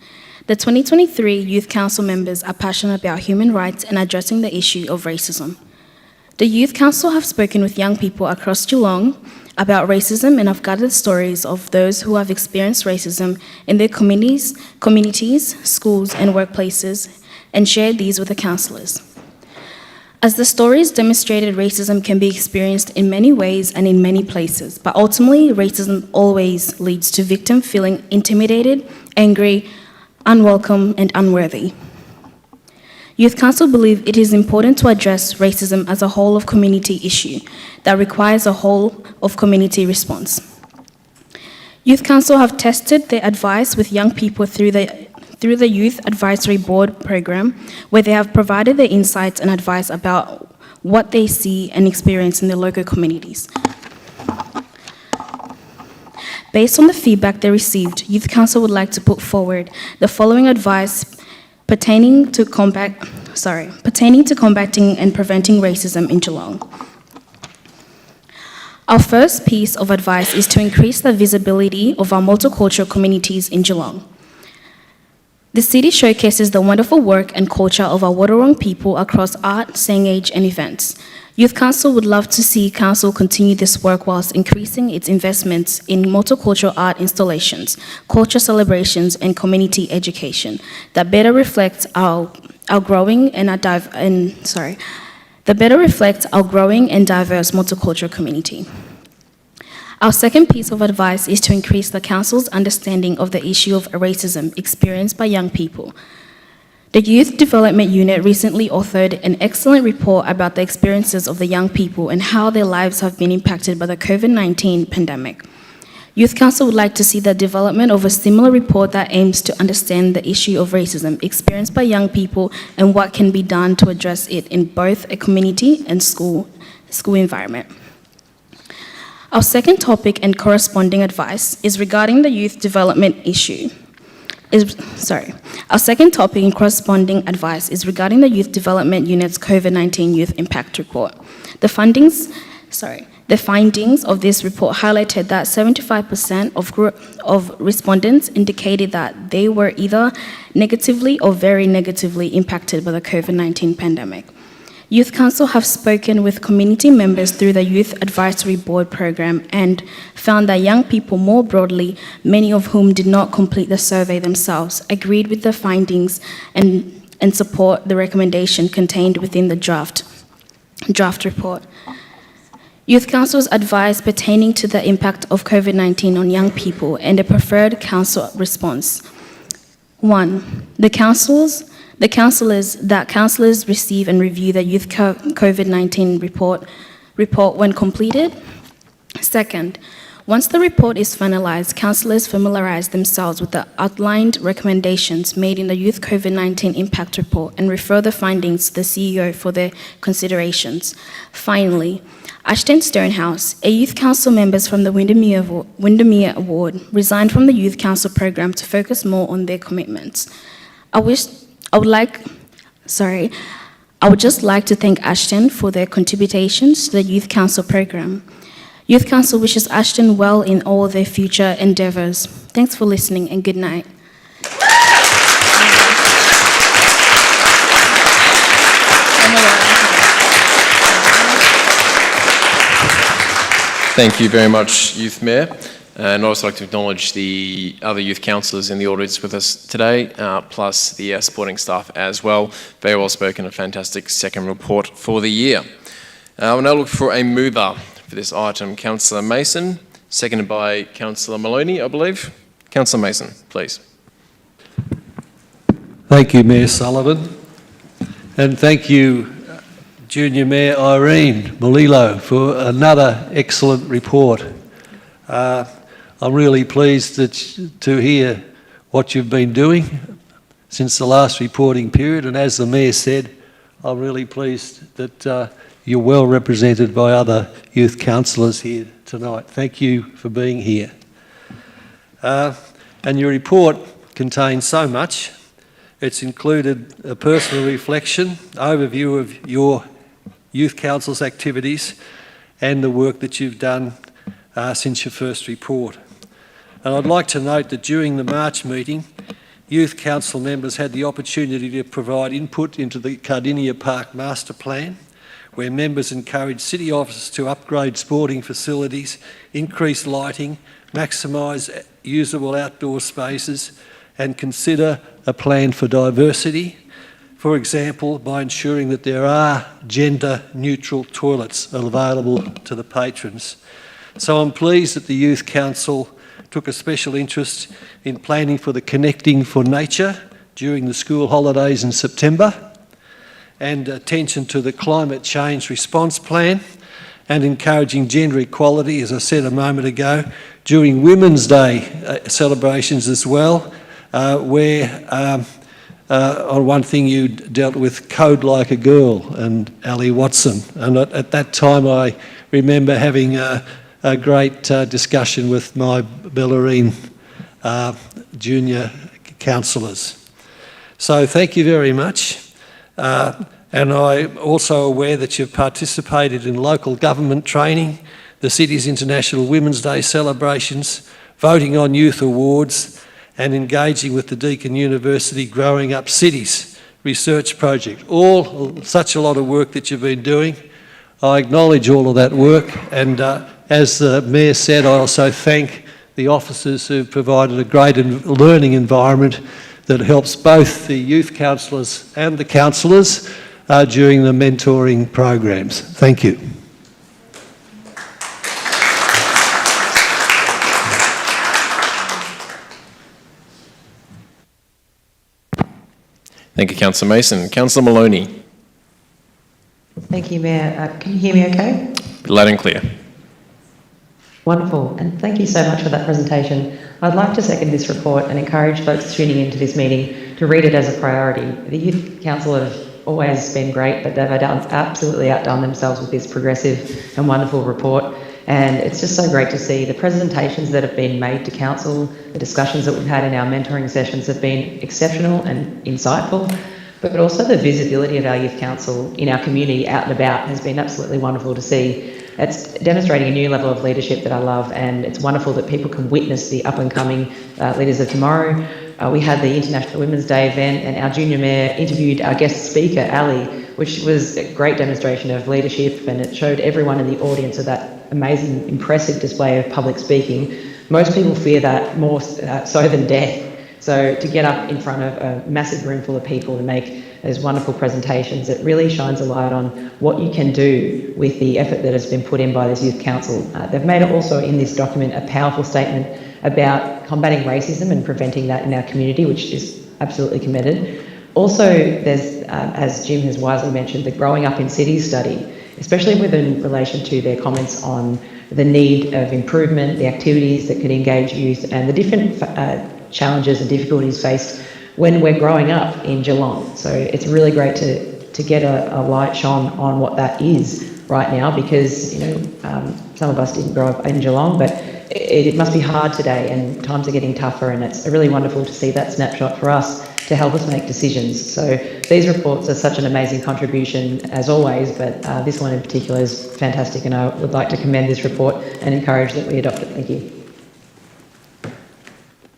S9: The 2023 Youth Council members are passionate about human rights and addressing the issue of racism. The Youth Council have spoken with young people across Geelong about racism and have gathered stories of those who have experienced racism in their communities, schools and workplaces, and shared these with the councillors. As the stories demonstrated, racism can be experienced in many ways and in many places, but ultimately racism always leads to victims feeling intimidated, angry, unwelcome and unworthy. Youth Council believe it is important to address racism as a whole of community issue that requires a whole of community response. Youth Council have tested their advice with young people through the Youth Advisory Board program, where they have provided their insights and advice about what they see and experience in their local communities. Based on the feedback they received, Youth Council would like to put forward the following advice pertaining to combating and preventing racism in Geelong. Our first piece of advice is to increase the visibility of our multicultural communities in Geelong. The city showcases the wonderful work and culture of our Wadawurrung people across art, singing, and events. Youth Council would love to see Council continue this work whilst increasing its investments in multicultural art installations, culture celebrations, and community education that better reflects our growing and diverse multicultural community. Our second piece of advice is to increase the Council's understanding of the issue of racism experienced by young people. The Youth Development Unit recently authored an excellent report about the experiences of the young people and how their lives have been impacted by the COVID-19 pandemic. Youth Council would like to see the development of a similar report that aims to understand the issue of racism experienced by young people and what can be done to address it in both a community and school environment. Our second topic and corresponding advice is regarding the youth development issue. Our second topic and corresponding advice is regarding the Youth Development Unit's COVID-19 Youth Impact Report. The findings of this report highlighted that 75% of respondents indicated that they were either negatively or very negatively impacted by the COVID-19 pandemic. Youth Council have spoken with community members through the Youth Advisory Board program and found that young people more broadly, many of whom did not complete the survey themselves, agreed with the findings and support the recommendation contained within the draft report. Youth Council's advice pertaining to the impact of COVID-19 on young people and a preferred council response. 1. The councillors receive and review the Youth COVID-19 report when completed. Second, once the report is finalized, councillors familiarize themselves with the outlined recommendations made in the Youth COVID-19 Impact Report and refer the findings to the CEO for their considerations. Finally, Ashton Stonehouse, a Youth Council member from the Windermere Award, resigned from the Youth Council program to focus more on their commitments. I would just like to thank Ashton for their contributions to the Youth Council program. Youth Council wishes Ashton well in all their future endeavours. Thanks for listening and good night.
S1: Thank you very much, Youth Mayor. And I'd also like to acknowledge the other youth councillors in the audience with us today, plus the supporting staff as well. Very well spoken, a fantastic second report for the year. We'll now look for a mover for this item. Councillor Mason, seconded by Councillor Maloney, I believe. Councillor Mason, please.
S8: Thank you, Mayor Sullivan. And thank you, Junior Mayor Irene Malilo, for another excellent report. I'm really pleased to hear what you've been doing since the last reporting period, and as the Mayor said, I'm really pleased that you're well represented by other youth councillors here tonight. Thank you for being here. And your report contains so much. It's included a personal reflection, overview of your youth council's activities and the work that you've done since your first report. And I'd like to note that during the March meeting, youth council members had the opportunity to provide input into the Cardinia Park Master Plan, where members encouraged city officers to upgrade sporting facilities, increase lighting, maximise usable outdoor spaces, and consider a plan for diversity, for example, by ensuring that there are gender-neutral toilets available to the patrons. So I'm pleased that the Youth Council took a special interest in planning for the Connecting for Nature during the school holidays in September, and attention to the Climate Change Response Plan, and encouraging gender equality, as I said a moment ago, during Women's Day celebrations as well, where on one thing you dealt with Code Like a Girl and Ali Watson. And at that time I remember having a great discussion with my Bellarine junior councillors. So thank you very much. And I'm also aware that you've participated in local government training, the city's International Women's Day celebrations, voting on youth awards, and engaging with the Deakin University Growing Up Cities research project. All such a lot of work that you've been doing. I acknowledge all of that work, and as the Mayor said, I also thank the officers who've provided a great learning environment that helps both the youth councillors and the councillors during the mentoring programs. Thank you.
S1: Thank you, Councillor Mason. Councillor Maloney.
S11: Thank you, Mayor. Can you hear me okay?
S1: Loud and clear.
S11: Wonderful, and thank you so much for that presentation. I'd like to second this report and encourage folks tuning into this meeting to read it as a priority. The Youth Council have always been great, but they've absolutely outdone themselves with this progressive and wonderful report. And it's just so great to see the presentations that have been made to Council, the discussions that we've had in our mentoring sessions have been exceptional and insightful, but also the visibility of our Youth Council in our community out and about has been absolutely wonderful to see. It's demonstrating a new level of leadership that I love, and it's wonderful that people can witness the up-and-coming leaders of tomorrow. We had the International Women's Day event, and our junior mayor interviewed our guest speaker, Ali, which was a great demonstration of leadership, and it showed everyone in the audience of that amazing, impressive display of public speaking. Most people fear that more so than death. So to get up in front of a massive room full of people and make those wonderful presentations, it really shines a light on what you can do with the effort that has been put in by this Youth Council. They've made it also in this document a powerful statement about combating racism and preventing that in our community, which is absolutely commended. Also, there's, as Jim has wisely mentioned, the Growing Up in Cities study, especially within relation to their comments on the need of improvement, the activities that could engage youth, and the different challenges and difficulties faced when we're growing up in Geelong. So it's really great to get a light shone on what that is right now, because some of us didn't grow up in Geelong, but it must be hard today and times are getting tougher, and it's really wonderful to see that snapshot for us to help us make decisions. So these reports are such an amazing contribution as always, but this one in particular is fantastic, and I would like to commend this report and encourage that we adopt it. Thank you.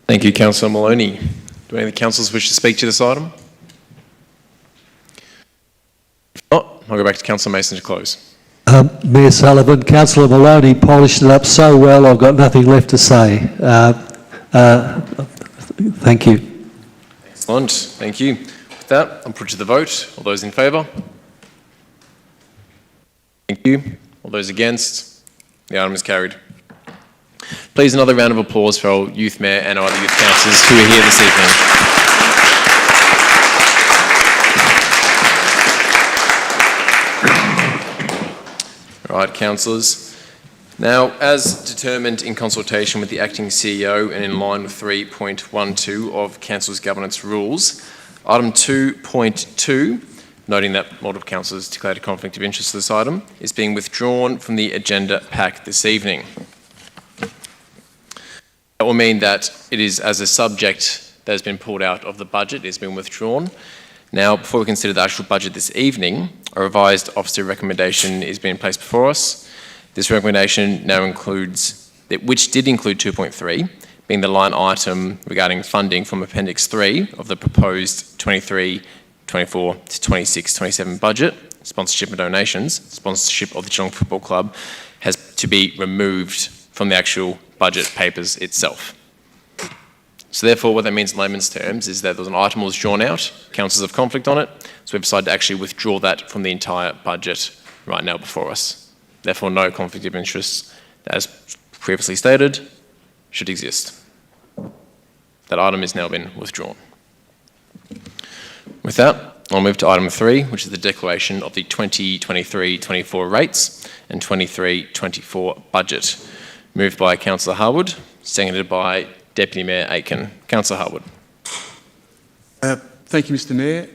S1: Thank you, Councillor Maloney. Do any of the councillors wish to speak to this item? If not, I'll go back to Councillor Mason to close.
S8: Mayor Sullivan, Councillor Maloney polished it up so well, I've got nothing left to say. Thank you.
S1: Excellent, thank you. With that, I'll put to the vote. All those in favour? Thank you. All those against? The item is carried. Please, another round of applause for our Youth Mayor and our other Youth Councillors who are here this evening. All right, councillors. Now, as determined in consultation with the Acting CEO and in line with 3.12 of Council's governance rules, item 2.2, noting that multiple councillors declared a conflict of interest to this item, is being withdrawn from the agenda pack this evening. That will mean that it is as a subject that has been pulled out of the budget, it has been withdrawn. Now, before we consider the actual budget this evening, a revised officer recommendation is being placed before us. This recommendation now includes, which did include 2.3, being the line item regarding funding from Appendix 3 of the proposed 23-24 to 26-27 budget, sponsorship and donations. Sponsorship of the Geelong Football Club has to be removed from the actual budget papers itself. So therefore, what that means in layman's terms is that there's an item was drawn out, councils have conflict on it, so we've decided to actually withdraw that from the entire budget right now before us. Therefore, no conflict of interest, as previously stated, should exist. That item has now been withdrawn. With that, I'll move to item 3, which is the declaration of the 2023-24 rates and 23-24 budget. Moved by Councillor Harwood, seconded by Deputy Mayor Aiken. Councillor Harwood.
S22: Thank you, Mr Mayor.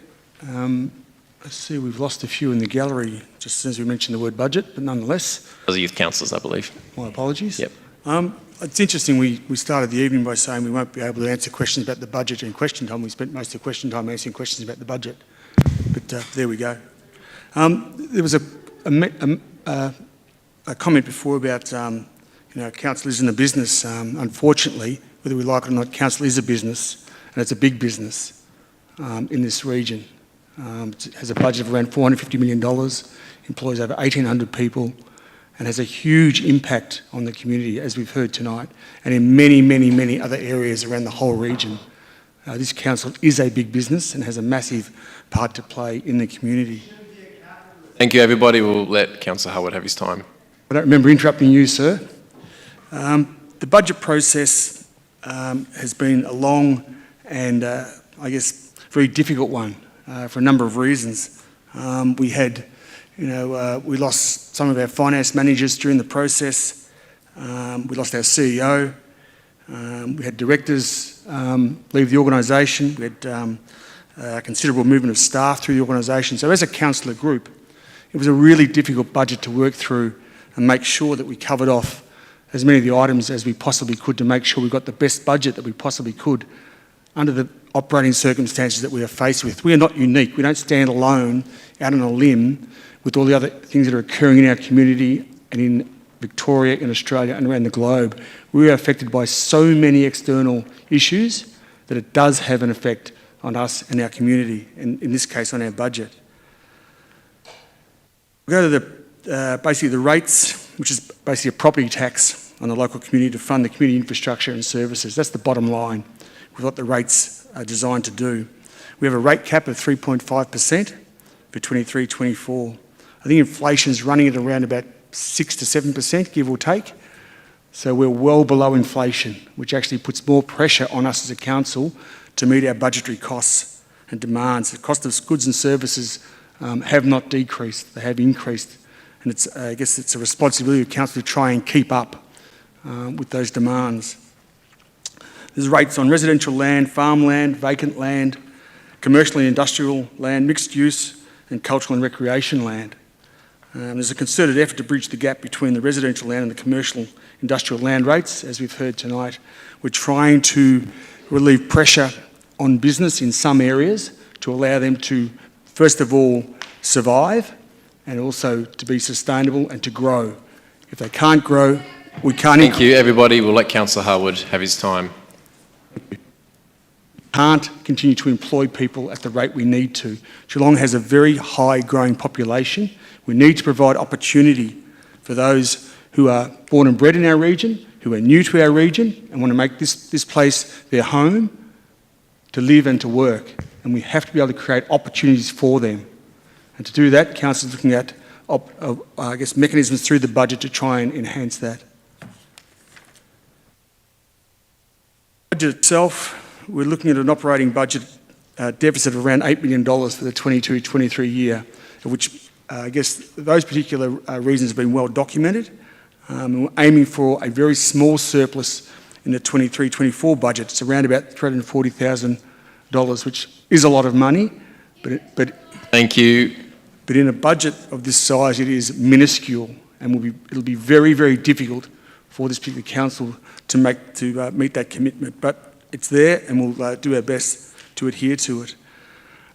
S22: I see we've lost a few in the gallery just as soon as we mentioned the word budget, but nonetheless.
S1: Those are youth councillors, I believe.
S22: My apologies.
S1: Yep.
S22: It's interesting, we started the evening by saying we won't be able to answer questions about the budget in question time. We spent most of question time answering questions about the budget, but there we go. There was a comment before about council isn't a business. Unfortunately, whether we like it or not, council is a business, and it's a big business in this region. It has a budget of around $450 million, employs over 1,800 people, and has a huge impact on the community, as we've heard tonight, and in many, many, many other areas around the whole region. This council is a big business and has a massive part to play in the community.
S1: Thank you, everybody. We'll let Councillor Howard have his time.
S22: I don't remember interrupting you, sir. The budget process has been a long and, I guess, very difficult one. for a number of reasons. We had, we lost some of our finance managers during the process. We lost our CEO. We had directors leave the organisation. We had considerable movement of staff through the organisation. So as a councillor group, it was a really difficult budget to work through and make sure that we covered off as many of the items as we possibly could to make sure we got the best budget that we possibly could under the operating circumstances that we are faced with. We are not unique. We don't stand alone out on a limb with all the other things that are occurring in our community and in Victoria, in Australia and around the globe. We are affected by so many external issues that it does have an effect on us and our community, and in this case on our budget. We go to basically the rates, which is basically a property tax on the local community to fund the community infrastructure and services. That's the bottom line with what the rates are designed to do. We have a rate cap of 3.5% for 23-24. I think inflation's running at around about 6 to 7%, give or take. So we're well below inflation, which actually puts more pressure on us as a council to meet our budgetary costs and demands. The cost of goods and services have not decreased, they have increased. And I guess it's a responsibility of council to try and keep up with those demands. There's rates on residential land, farmland, vacant land, commercial and industrial land, mixed use and cultural and recreation land. There's a concerted effort to bridge the gap between the residential land and the commercial industrial land rates, as we've heard tonight. We're trying to relieve pressure on business in some areas to allow them to, first of all, survive and also to be sustainable and to grow. If they can't grow, we can't...
S1: Thank you, everybody. We'll let Councillor Harwood have his time.
S22: Can't continue to employ people at the rate we need to. Geelong has a very high growing population. We need to provide opportunity for those who are born and bred in our region, who are new to our region and want to make this place their home, to live and to work. And we have to be able to create opportunities for them. And to do that, Council is looking at, mechanisms through the budget to try and enhance that. The budget itself, we're looking at an operating budget deficit of around $8 million for the 22-23 year, which I guess those particular reasons have been well documented. We're aiming for a very small surplus in the 23-24 budget. It's around about $340,000, which is a lot of money, but
S1: thank you.
S22: But in a budget of this size, it is minuscule, and it'll be very, very difficult for this particular council to meet that commitment. But it's there, and we'll do our best to adhere to it.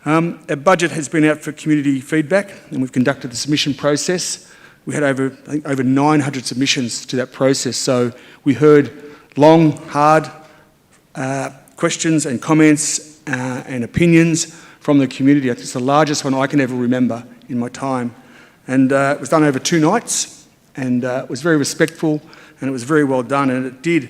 S22: Our budget has been out for community feedback, and we've conducted the submission process. We had over 900 submissions to that process, so we heard long, hard questions and comments and opinions from the community. It's the largest one I can ever remember in my time. And it was done over 2 nights, and it was very respectful, and it was very well done. And it did,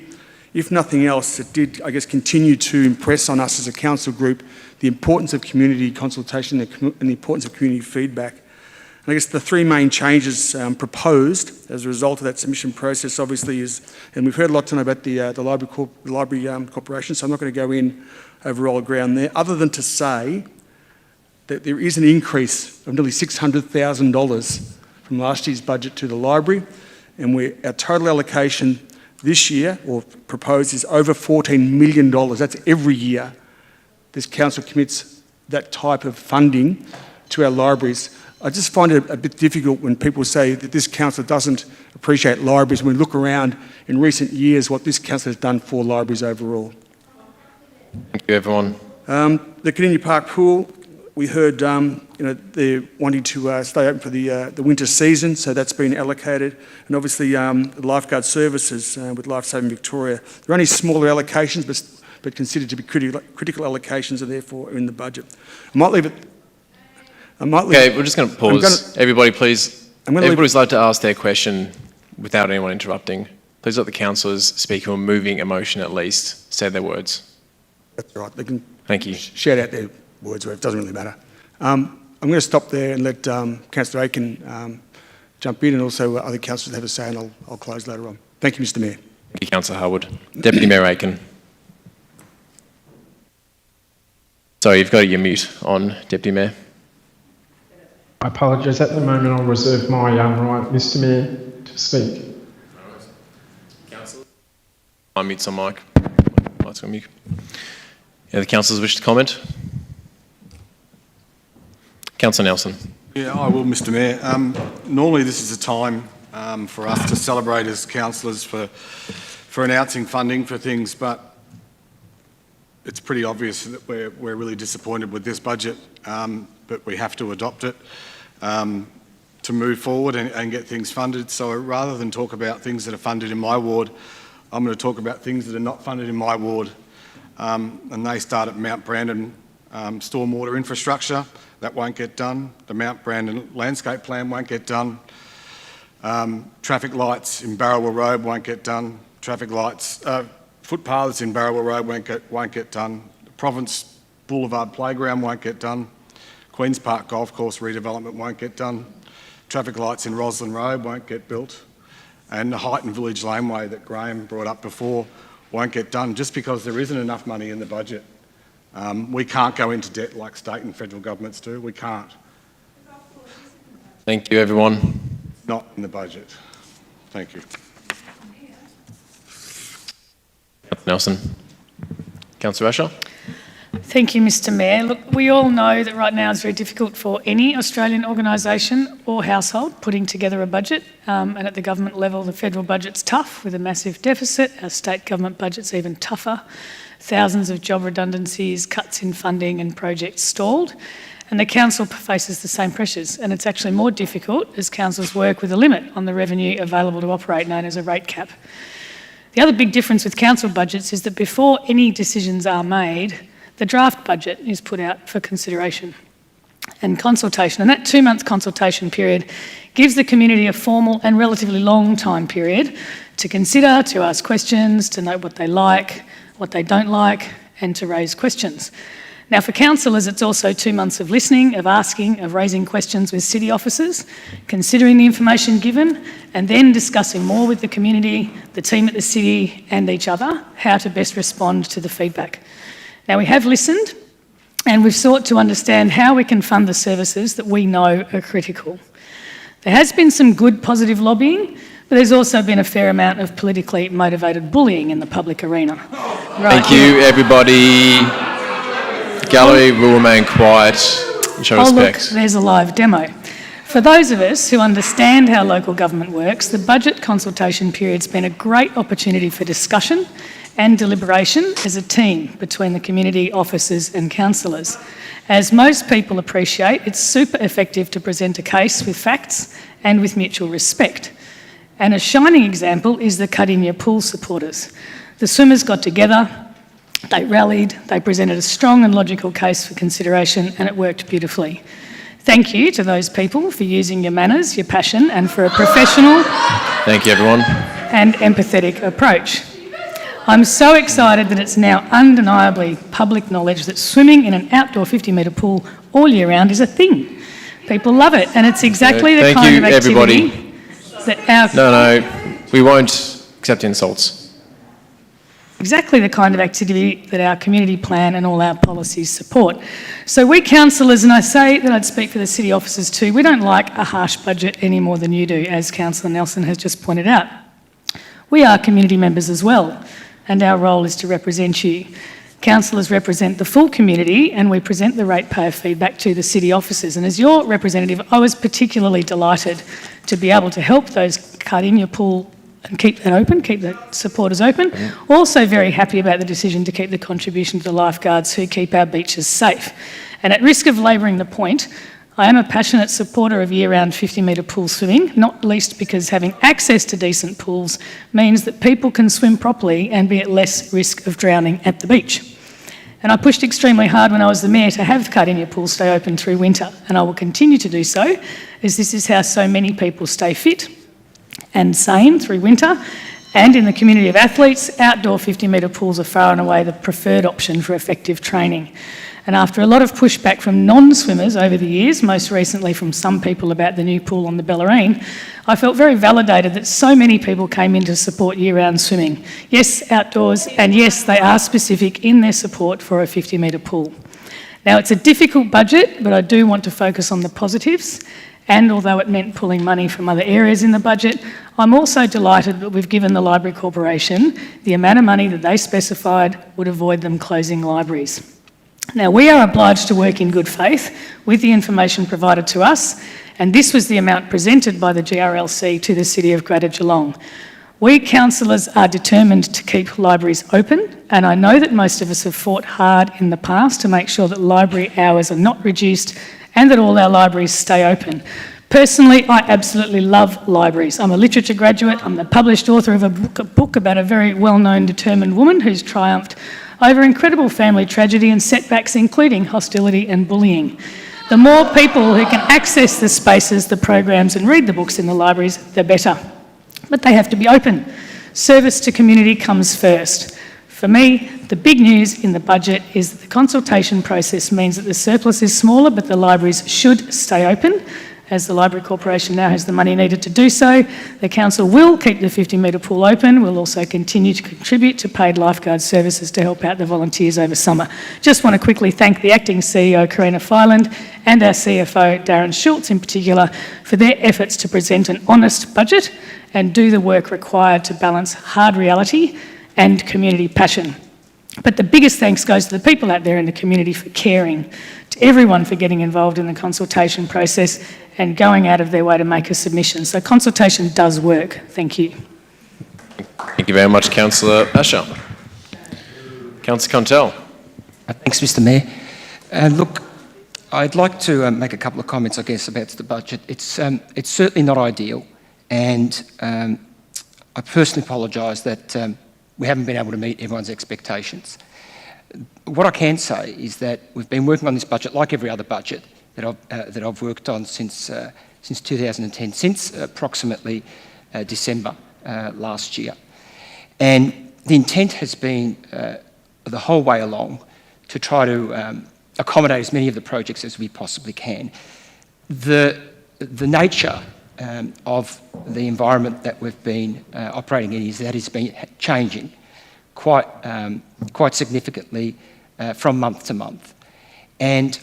S22: if nothing else, it did, I guess, continue to impress on us as a council group the importance of community consultation and the importance of community feedback. And I guess the 3 main changes proposed as a result of that submission process obviously is, and we've heard a lot tonight about the Library Corporation, so I'm not going to go in over all ground there, other than to say that there is an increase of nearly $600,000 from last year's budget to the library, and our total allocation this year, or proposed, is over $14 million. That's every year this council commits that type of funding to our libraries. I just find it a bit difficult when people say that this council doesn't appreciate libraries. When we look around in recent years what this council has done for libraries overall.
S1: Thank you, everyone.
S22: The Kardinia Park pool, we heard they're wanting to stay open for the winter season, so that's been allocated. And obviously the lifeguard services with Lifesaving Victoria. They're only smaller allocations, but considered to be critical allocations, and therefore are in the budget. I might leave it.
S1: Okay, we're just going to pause. Everybody, please. Everybody's allowed to ask their question without anyone interrupting. Please let the councillors speak who are moving emotion at least say their words.
S22: That's right. They can
S1: Thank you.
S22: Shout out their words where it doesn't really matter. I'm going to stop there and let Councillor Aiken jump in, and also other councillors have a say, and I'll close later on. Thank you, Mr Mayor.
S1: Thank you, Councillor Harwood. Deputy Mayor Aiken. Sorry, you've got your mute on, Deputy Mayor.
S12: I apologise. At the moment, I'll reserve my right, Mr Mayor, to speak.
S1: Councillor? Unmute on mic. Mic's on mute. Any other councillors wish to comment? Councillor Nelson.
S14: Yeah, I will, Mr Mayor. Normally this is a time for us to celebrate as councillors for announcing funding for things, but it's pretty obvious that we're really disappointed with this budget, but we have to adopt it to move forward and get things funded. So rather than talk about things that are funded in my ward, I'm going to talk about things that are not funded in my ward, and they start at Mount Brandon stormwater infrastructure. That won't get done. The Mount Brandon landscape plan won't get done. Traffic lights in Barrowa Road won't get done. Traffic lights, footpaths in Barrowa Road won't get done. The Province Boulevard Playground won't get done. Queen's Park Golf Course redevelopment won't get done. Traffic lights in Roslyn Road won't get built. And the Highton Village Laneway that Graham brought up before won't get done just because there isn't enough money in the budget. We can't go into debt like state and federal governments do. We can't.
S1: Thank you, everyone.
S14: Not in the budget. Thank you.
S1: Nelson. Councillor Asher.
S23: Thank you, Mr Mayor. Look, we all know that right now it's very difficult for any Australian organisation or household putting together a budget, and at the government level the federal budget's tough with a massive deficit. Our state government budget's even tougher. Thousands of job redundancies, cuts in funding and projects stalled. And the council faces the same pressures, and it's actually more difficult as councils work with a limit on the revenue available to operate, known as a rate cap. The other big difference with council budgets is that before any decisions are made, the draft budget is put out for consideration and consultation. And that 2-month consultation period gives the community a formal and relatively long time period to consider, to ask questions, to know what they like, what they don't like, and to raise questions. Now, for councillors, it's also 2 months of listening, of asking, of raising questions with city officers, considering the information given, and then discussing more with the community, the team at the city, and each other, how to best respond to the feedback. Now, we have listened, and we've sought to understand how we can fund the services that we know are critical. There has been some good, positive lobbying, but there's also been a fair amount of politically motivated bullying in the public arena.
S1: Thank you, everybody. Gallery will remain quiet and show respect.
S23: Look, there's a live demo. For those of us who understand how local government works, the budget consultation period's been a great opportunity for discussion and deliberation as a team between the community, officers and councillors. As most people appreciate, it's super effective to present a case with facts and with mutual respect. And a shining example is the Cardinia Pool supporters. The swimmers got together, they rallied, they presented a strong and logical case for consideration, and it worked beautifully. Thank you to those people for using your manners, your passion, and for a professional
S1: Thank you, everyone.
S23: and empathetic approach. I'm so excited that it's now undeniably public knowledge that swimming in an outdoor 50-metre pool all year round is a thing. People love it, and it's exactly the kind of activity that our...
S1: No, we won't accept insults.
S23: Exactly the kind of activity that our community plan and all our policies support. So we councillors, and I say that I'd speak for the city officers too, we don't like a harsh budget any more than you do, as Councillor Nelson has just pointed out. We are community members as well, and our role is to represent you. Councillors represent the full community, and we present the ratepayer feedback to the city officers. And as your representative, I was particularly delighted to be able to help those Cardinia Pool and keep that open, keep the supporters open. Also very happy about the decision to keep the contribution to the lifeguards who keep our beaches safe. And at risk of labouring the point, I am a passionate supporter of year-round 50-metre pool swimming, not least because having access to decent pools means that people can swim properly and be at less risk of drowning at the beach. And I pushed extremely hard when I was the Mayor to have Cardinia Pool stay open through winter, and I will continue to do so, as this is how so many people stay fit and sane through winter, And in the community of athletes, outdoor 50-metre pools are far and away the preferred option for effective training. And after a lot of pushback from non-swimmers over the years, most recently from some people about the new pool on the Bellarine, I felt very validated that so many people came in to support year-round swimming. Yes, outdoors, and yes, they are specific in their support for a 50-metre pool. Now, it's a difficult budget, but I do want to focus on the positives. And although it meant pulling money from other areas in the budget, I'm also delighted that we've given the Library Corporation the amount of money that they specified would avoid them closing libraries. Now, we are obliged to work in good faith with the information provided to us, and this was the amount presented by the GRLC to the City of Greater Geelong. We councillors are determined to keep libraries open, and I know that most of us have fought hard in the past to make sure that library hours are not reduced and that all our libraries stay open. Personally, I absolutely love libraries. I'm a literature graduate. I'm the published author of a book about a very well-known, determined woman who's triumphed over incredible family tragedy and setbacks, including hostility and bullying. The more people who can access the spaces, the programs and read the books in the libraries, the better. But they have to be open. Service to community comes first. For me, the big news in the budget is that the consultation process means that the surplus is smaller, but the libraries should stay open. As the Library Corporation now has the money needed to do so, the Council will keep the 50-metre pool open. We'll also continue to contribute to paid lifeguard services to help out the volunteers over summer. Just want to quickly thank the Acting CEO, Karina Fyland, and our CFO, Darren Schultz in particular, for their efforts to present an honest budget and do the work required to balance hard reality and community passion. But the biggest thanks goes to the people out there in the community for caring, to everyone for getting involved in the consultation process and going out of their way to make a submission. So consultation does work. Thank you.
S1: Thank you very much, Councillor Asher. Councillor Contell.
S2: Thanks, Mr Mayor. Look, I'd like to make a couple of comments, I guess, about the budget. It's certainly not ideal, and I personally apologise that we haven't been able to meet everyone's expectations. What I can say is that we've been working on this budget like every other budget that I've worked on since 2010, since approximately December last year. And the intent has been the whole way along to try to accommodate as many of the projects as we possibly can. The nature of the environment that we've been operating in is that it's been changing quite significantly from month to month. And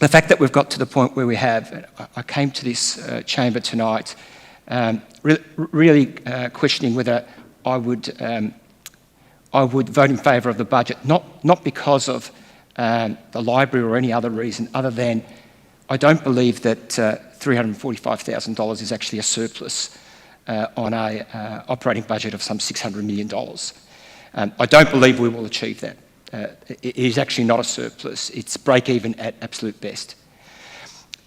S2: the fact that we've got to the point where we have, I came to this chamber tonight really questioning whether I would vote in favour of the budget, not because of the library or any other reason other than I don't believe that $345,000 is actually a surplus on a operating budget of some $600 million. I don't believe we will achieve that. It is actually not a surplus. It's break even at absolute best.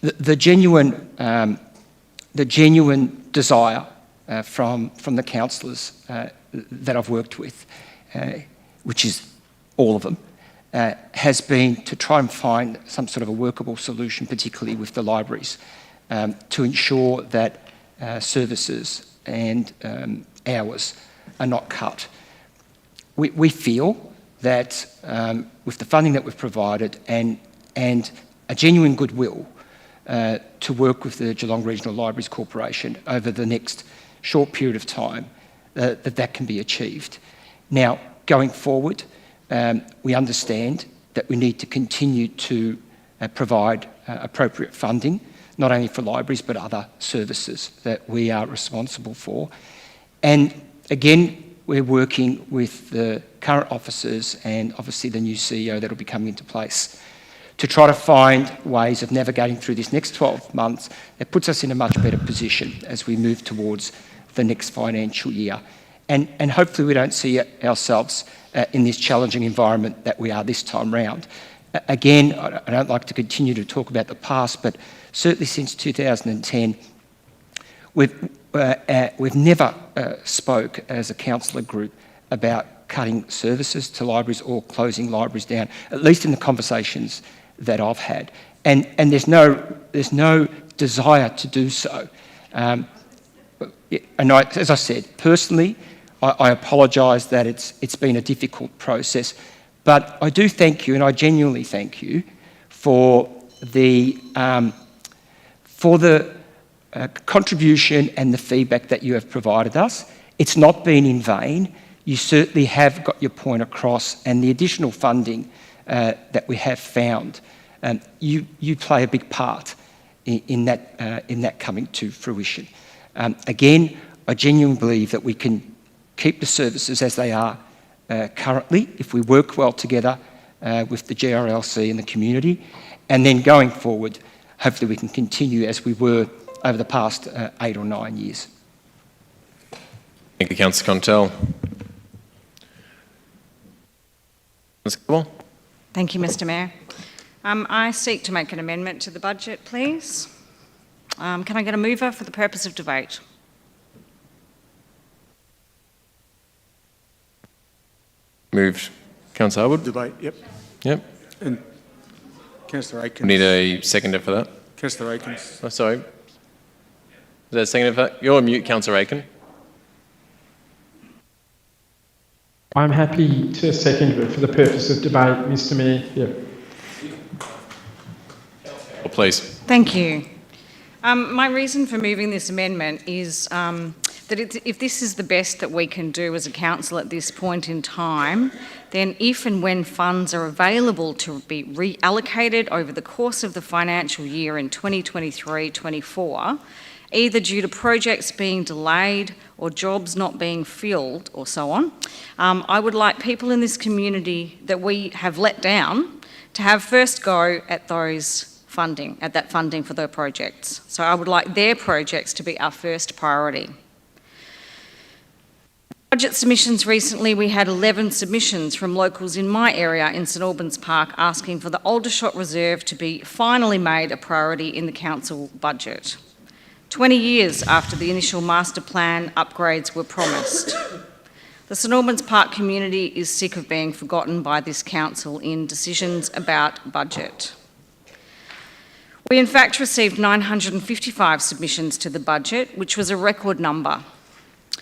S2: The genuine desire from the councillors that I've worked with, which is all of them, has been to try and find some sort of a workable solution, particularly with the libraries, to ensure that services and hours are not cut. We feel that with the funding that we've provided and a genuine goodwill to work with the Geelong Regional Libraries Corporation over the next short period of time, that can be achieved. Now, going forward, we understand that we need to continue to provide appropriate funding, not only for libraries but other services that we are responsible for. And again, we're working with the current officers and obviously the new CEO that will be coming into place to try to find ways of navigating through this next 12 months that puts us in a much better position as we move towards the next financial year. And hopefully we don't see ourselves in this challenging environment that we are this time round. Again, I don't like to continue to talk about the past, but certainly since 2010, we've never spoke as a councillor group about cutting services to libraries or closing libraries down, at least in the conversations that I've had. And there's no desire to do so. And as I said, personally, I apologise that it's been a difficult process, but I do thank you, and I genuinely thank you for the contribution and the feedback that you have provided us. It's not been in vain. You certainly have got your point across, and the additional funding that we have found, you play a big part in that coming to fruition. Again, I genuinely believe that we can keep the services as they are currently if we work well together with the GRLC and the community, and then going forward, hopefully we can continue as we were over the past 8 or 9 years.
S1: Thank you, Councillor Contel.
S16: Thank you, Mr Mayor. I seek to make an amendment to the budget, please. Can I get a mover for the purpose of debate?
S1: Moved. Councillor Harwood?
S22: Debate, yep.
S1: Yep.
S22: And Councillor Aikens.
S1: We need a seconder for that.
S22: Councillor Aikens.
S1: Oh, sorry. Is there a seconder for that? You're on mute, Councillor Aiken.
S12: I'm happy to second it for the purpose of debate, Mr Mayor. Yep.
S1: Oh, please.
S16: Thank you. My reason for moving this amendment is that if this is the best that we can do as a council at this point in time, then if and when funds are available to be reallocated over the course of the financial year in 2023-24, either due to projects being delayed or jobs not being filled or so on, I would like people in this community that we have let down to have first go at that funding for their projects. So I would like their projects to be our first priority. Budget submissions recently, we had 11 submissions from locals in my area in St Albans Park asking for the Aldershot Reserve to be finally made a priority in the council budget. 20 years after the initial master plan upgrades were promised. The St Albans Park community is sick of being forgotten by this council in decisions about budget. We in fact received 955 submissions to the budget, which was a record number.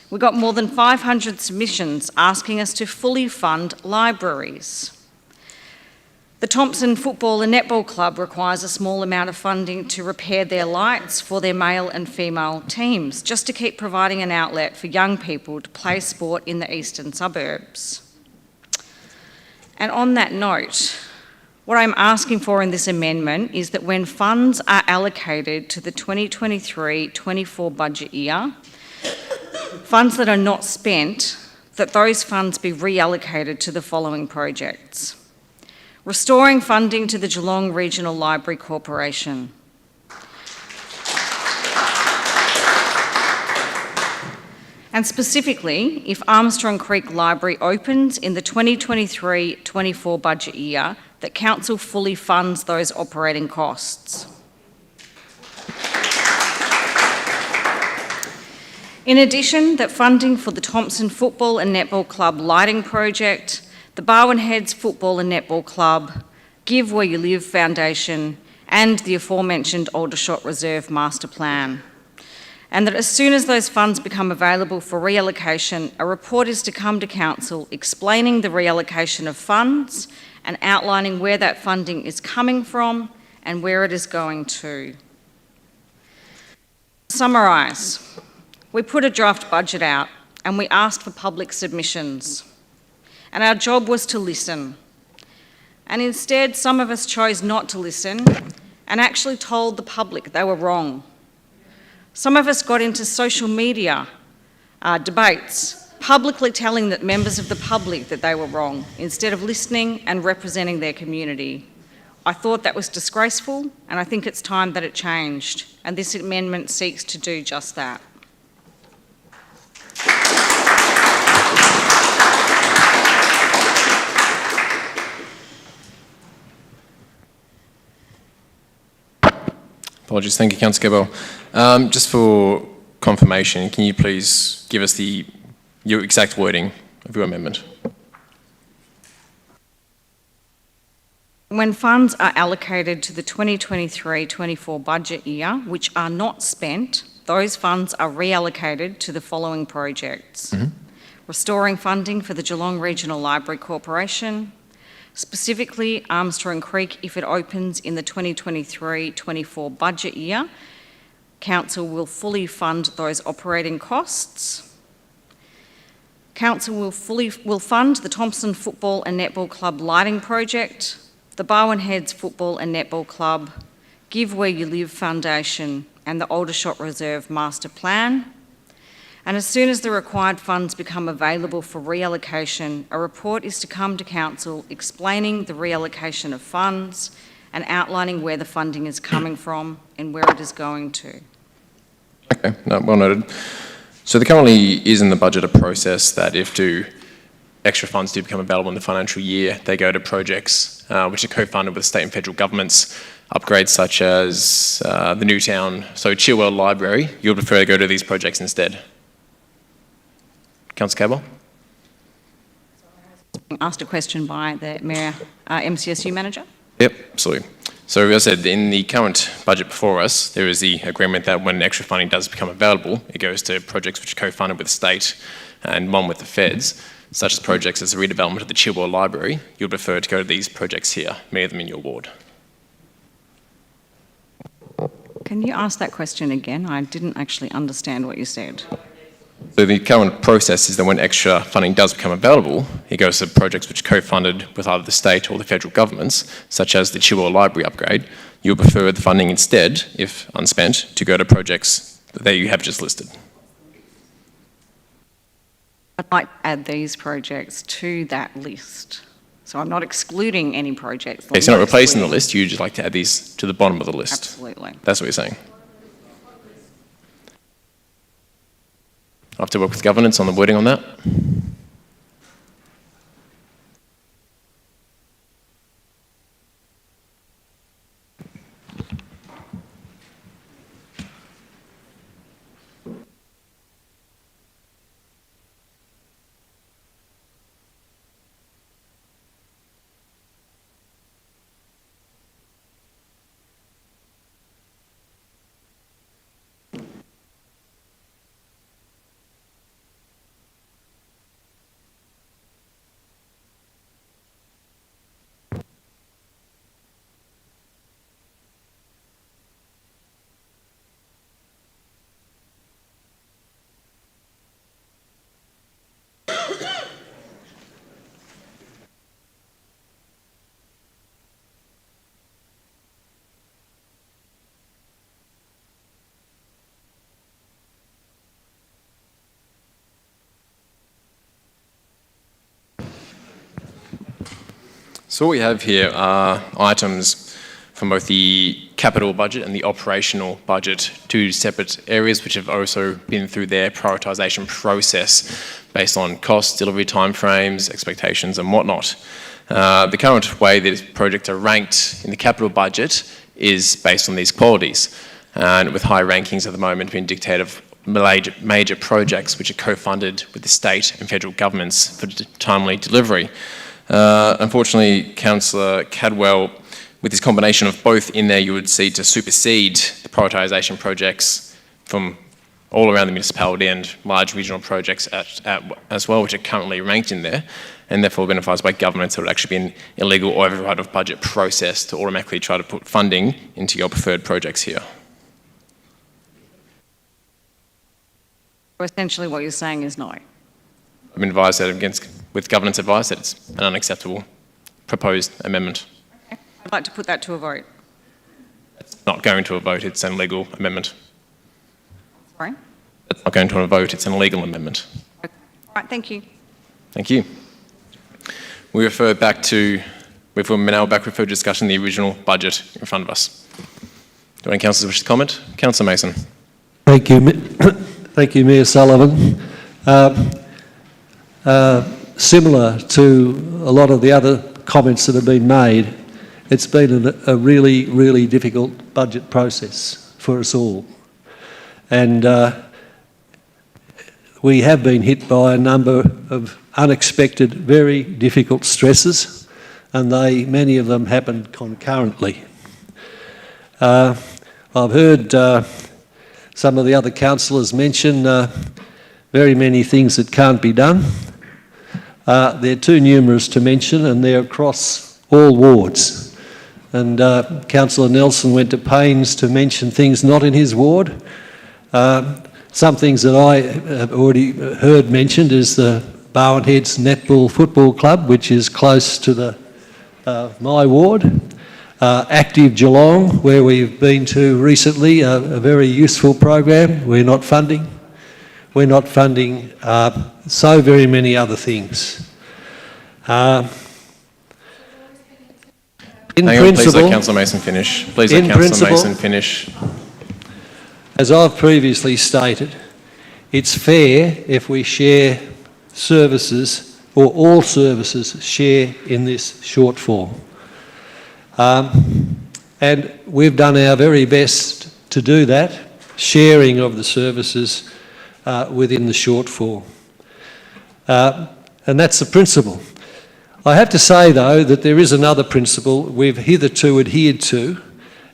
S16: We got more than 500 submissions asking us to fully fund libraries. The Thompson Football and Netball Club requires a small amount of funding to repair their lights for their male and female teams, just to keep providing an outlet for young people to play sport in the eastern suburbs. And on that note, what I'm asking for in this amendment is that when funds are allocated to the 2023-24 budget year, funds that are not spent, that those funds be reallocated to the following projects. Restoring funding to the Geelong Regional Library Corporation. And specifically, if Armstrong Creek Library opens in the 2023-24 budget year, that Council fully funds those operating costs. In addition, that funding for the Thompson Football and Netball Club lighting project, the Barwon Heads Football and Netball Club, Give Where You Live Foundation, and the aforementioned Aldershot Reserve Master Plan. And that as soon as those funds become available for reallocation, a report is to come to Council explaining the reallocation of funds and outlining where that funding is coming from and where it is going to. To summarise, we put a draft budget out and we asked for public submissions. And our job was to listen. And instead, some of us chose not to listen and actually told the public they were wrong. Some of us got into social media debates, publicly telling that members of the public that they were wrong, instead of listening and representing their community. I thought that was disgraceful, and I think it's time that it changed, and this amendment seeks to do just that.
S1: Apologies. Thank you, Councillor Cabell. Just for confirmation, can you please give us your exact wording of your amendment?
S16: When funds are allocated to the 2023-24 budget year, which are not spent, those funds are reallocated to the following projects. restoring funding for the Geelong Regional Library Corporation, specifically Armstrong Creek if it opens in the 2023-24 budget year. Council will fully fund those operating costs. Council will fund the Thompson Football and Netball Club lighting project, the Barwon Heads Football and Netball Club, Give Where You Live Foundation and the Aldershot Reserve Master Plan. And as soon as the required funds become available for reallocation, a report is to come to Council explaining the reallocation of funds and outlining where the funding is coming from and where it is going to.
S1: Okay, no, well noted. So there currently is in the budget a process that if extra funds do become available in the financial year, they go to projects which are co-funded with state and federal governments, upgrades such as the Newtown, so Chilwell Library. You'll prefer to go to these projects instead? Councillor Cabell?
S16: Asked a question by the Mayor, MCSU Manager.
S1: Yep, absolutely. So as I said, in the current budget before us, there is the agreement that when extra funding does become available, it goes to projects which are co-funded with the state and one with the feds, such as projects as the redevelopment of the Chilwell Library. You'd prefer to go to these projects here, many of them in your ward.
S16: Can you ask that question again? I didn't actually understand what you said.
S1: So the current process is that when extra funding does become available, it goes to projects which are co-funded with either the state or the federal governments, such as the Chilwell Library upgrade. You'll prefer the funding instead, if unspent, to go to projects that you have just listed.
S16: I'd like to add these projects to that list. So I'm not excluding any projects.
S1: Okay, so you're not replacing the list, you just like to add these to the bottom of the list.
S16: Absolutely.
S1: That's what you're saying. I have to work with governance on the wording on that. So what we have here are items from both the capital budget and the operational budget, two separate areas which have also been through their prioritisation process based on costs, delivery timeframes, expectations and whatnot. The current way that these projects are ranked in the capital budget is based on these qualities, and with high rankings at the moment being dictated of major projects which are co-funded with the state and federal governments for timely delivery. Unfortunately, Councillor Cadwell, with this combination of both in there, you would see to supersede the prioritisation projects from all around the municipality and large regional projects as well, which are currently ranked in there, and therefore been advised by governments that it would actually be an illegal override of budget process to automatically try to put funding into your preferred projects here.
S16: Essentially what you're saying is no.
S1: I've been advised that with governance advice that it's an unacceptable proposed amendment.
S16: Okay. I'd like to put that to a vote.
S1: It's not going to a vote, it's an illegal amendment.
S16: Sorry?
S1: It's not going to a vote, it's an illegal amendment.
S16: Okay. All right, thank you.
S1: Thank you. We refer back to, we've now referred to discussion the original budget in front of us. Do any councillors wish to comment? Councillor Mason.
S8: Thank you, thank you, Mayor Sullivan. Similar to a lot of the other comments that have been made, it's been a really, really difficult budget process for us all. And we have been hit by a number of unexpected, very difficult stresses, and many of them happened concurrently. I've heard some of the other councillors mention very many things that can't be done. They're too numerous to mention, and they're across all wards. And Councillor Nelson went to pains to mention things not in his ward. Some things that I have already heard mentioned is the Barwon Heads Netball Football Club, which is close to my ward. Active Geelong, where we've been to recently, a very useful program. We're not funding so very many other things.
S1: Hang on, please let Councillor Mason finish. Please let Councillor Mason finish.
S8: As I've previously stated, it's fair if we share services, or all services share in this shortfall. And we've done our very best to do that, sharing of the services within the shortfall. And that's the principle. I have to say, though, that there is another principle we've hitherto adhered to,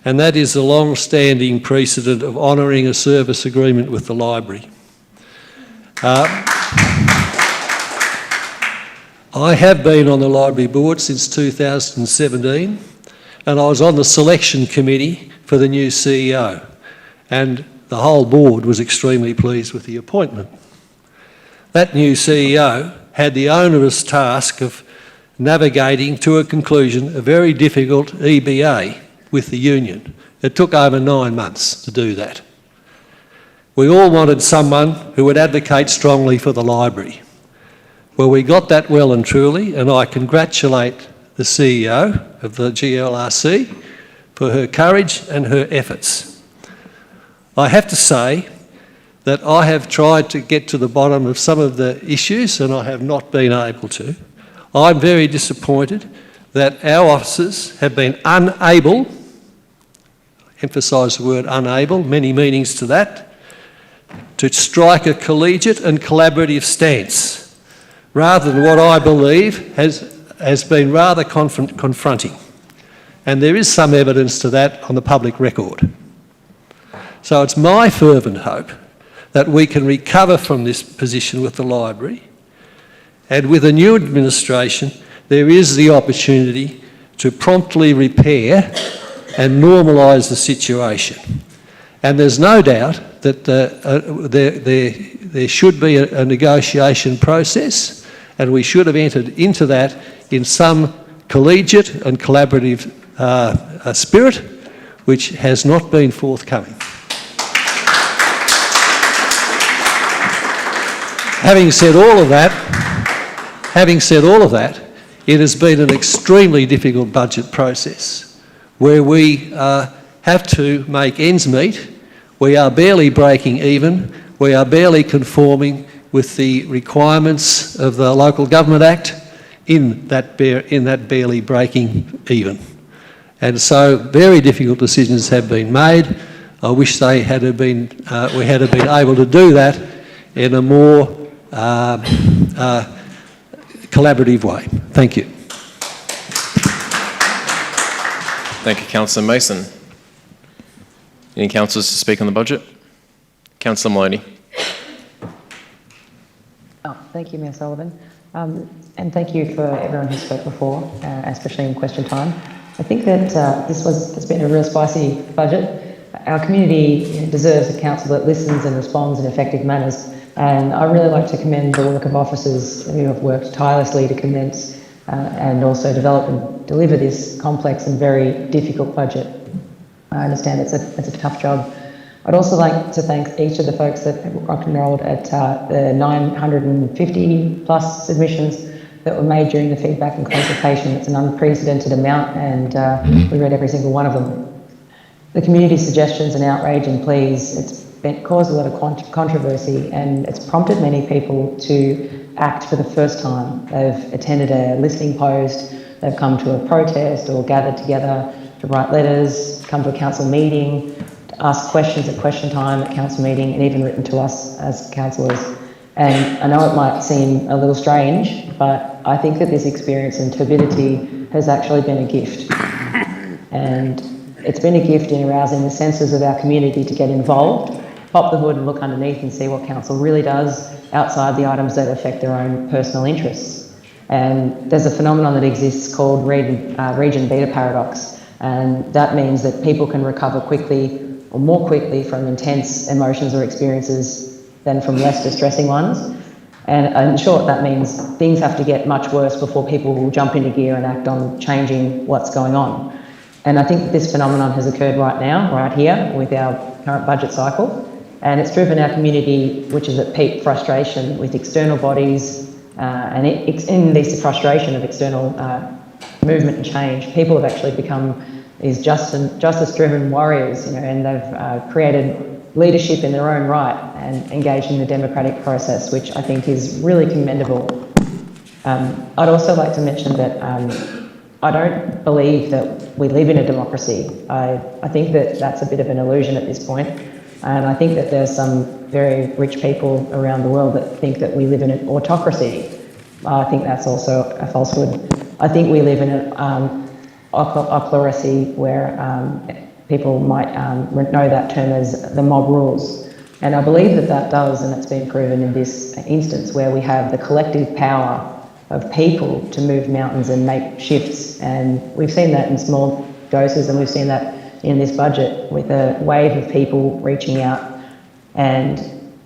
S8: and that is the long-standing precedent of honouring a service agreement with the library. I have been on the library board since 2017, and I was on the selection committee for the new CEO, and the whole board was extremely pleased with the appointment. That new CEO had the onerous task of navigating to a conclusion a very difficult EBA with the union. It took over 9 months to do that. We all wanted someone who would advocate strongly for the library. Well, we got that well and truly, and I congratulate the CEO of the GLRC for her courage and her efforts. I have to say that I have tried to get to the bottom of some of the issues, and I have not been able to. I'm very disappointed that our officers have been unable, emphasise the word unable, many meanings to that, to strike a collegiate and collaborative stance, rather than what I believe has been rather confronting. And there is some evidence to that on the public record. So it's my fervent hope that we can recover from this position with the library, and with a new administration there is the opportunity to promptly repair and normalise the situation. And there's no doubt that there should be a negotiation process, and we should have entered into that in some collegiate and collaborative spirit, which has not been forthcoming. Having said all of that, it has been an extremely difficult budget process where we have to make ends meet. We are barely breaking even. We are barely conforming with the requirements of the Local Government Act in that barely breaking even. And so very difficult decisions have been made. I wish we had been able to do that in a more collaborative way. Thank you.
S1: Thank you, Councillor Mason. Any councillors to speak on the budget? Councillor Maloney.
S11: Thank you, Mayor Sullivan. And thank you for everyone who spoke before, especially in question time. I think that it's been a real spicy budget. Our community deserves a council that listens and responds in effective manners. And I really like to commend the work of officers who have worked tirelessly to commence and also develop and deliver this complex and very difficult budget. I understand it's a tough job. I'd also like to thank each of the folks that rocked and rolled at the 950 plus submissions that were made during the feedback and consultation. It's an unprecedented amount, and we read every single one of them. The community suggestions and outrage and pleas, it's caused a lot of controversy, and it's prompted many people to act for the first time. They've attended a listening post, they've come to a protest or gathered together to write letters, come to a council meeting, to ask questions at question time at council meeting, and even written to us as councillors. And I know it might seem a little strange, but I think that this experience and turbidity has actually been a gift. And it's been a gift in arousing the senses of our community to get involved pop the hood and look underneath and see what council really does outside the items that affect their own personal interests. And there's a phenomenon that exists called region beta paradox, and that means that people can recover quickly or more quickly from intense emotions or experiences than from less distressing ones. And in short, that means things have to get much worse before people will jump into gear and act on changing what's going on. And I think that this phenomenon has occurred right now, right here, with our current budget cycle. And it's driven our community, which is at peak frustration with external bodies, and in this frustration of external movement and change, people have actually become these justice-driven warriors, and they've created leadership in their own right and engaged in the democratic process, which I think is really commendable. I'd also like to mention that I don't believe that we live in a democracy. I think that that's a bit of an illusion at this point. And I think that there's some very rich people around the world that think that we live in an autocracy. I think that's also a falsehood. I think we live in an ochlocracy where people might know that term as the mob rules. And I believe that that does, and it's been proven in this instance where we have the collective power of people to move mountains and make shifts. And we've seen that in small doses, and we've seen that in this budget with a wave of people reaching out. And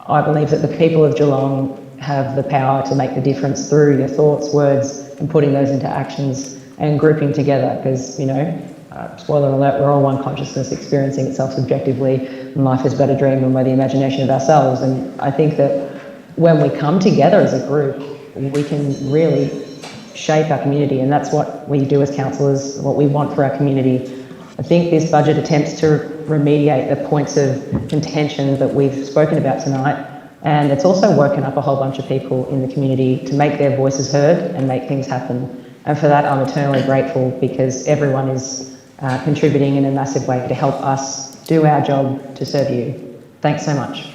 S11: I believe that the people of Geelong have the power to make the difference through their thoughts, words, and putting those into actions and grouping together, because, spoiler alert, we're all one consciousness experiencing itself subjectively, and life is but a dream and we're the imagination of ourselves. And I think that when we come together as a group, we can really shape our community, and that's what we do as councillors, what we want for our community. I think this budget attempts to remediate the points of contention that we've spoken about tonight, and it's also woken up a whole bunch of people in the community to make their voices heard and make things happen. And for that, I'm eternally grateful, because everyone is contributing in a massive way to help us do our job to serve you. Thanks so much.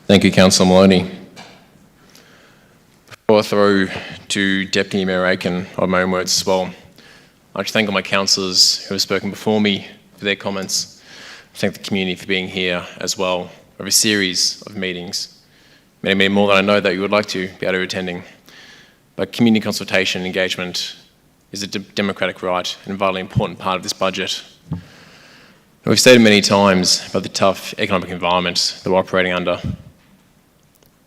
S1: Thank you, Councillor Maloney. Before I throw to Deputy Mayor Aiken, I have my own words as well. I'd like to thank all my councillors who have spoken before me for their comments. I thank the community for being here as well. We have a series of meetings, many more than I know that you would like to be able to attending. But community consultation and engagement is a democratic right and a vitally important part of this budget. And we've stated many times about the tough economic environment that we're operating under.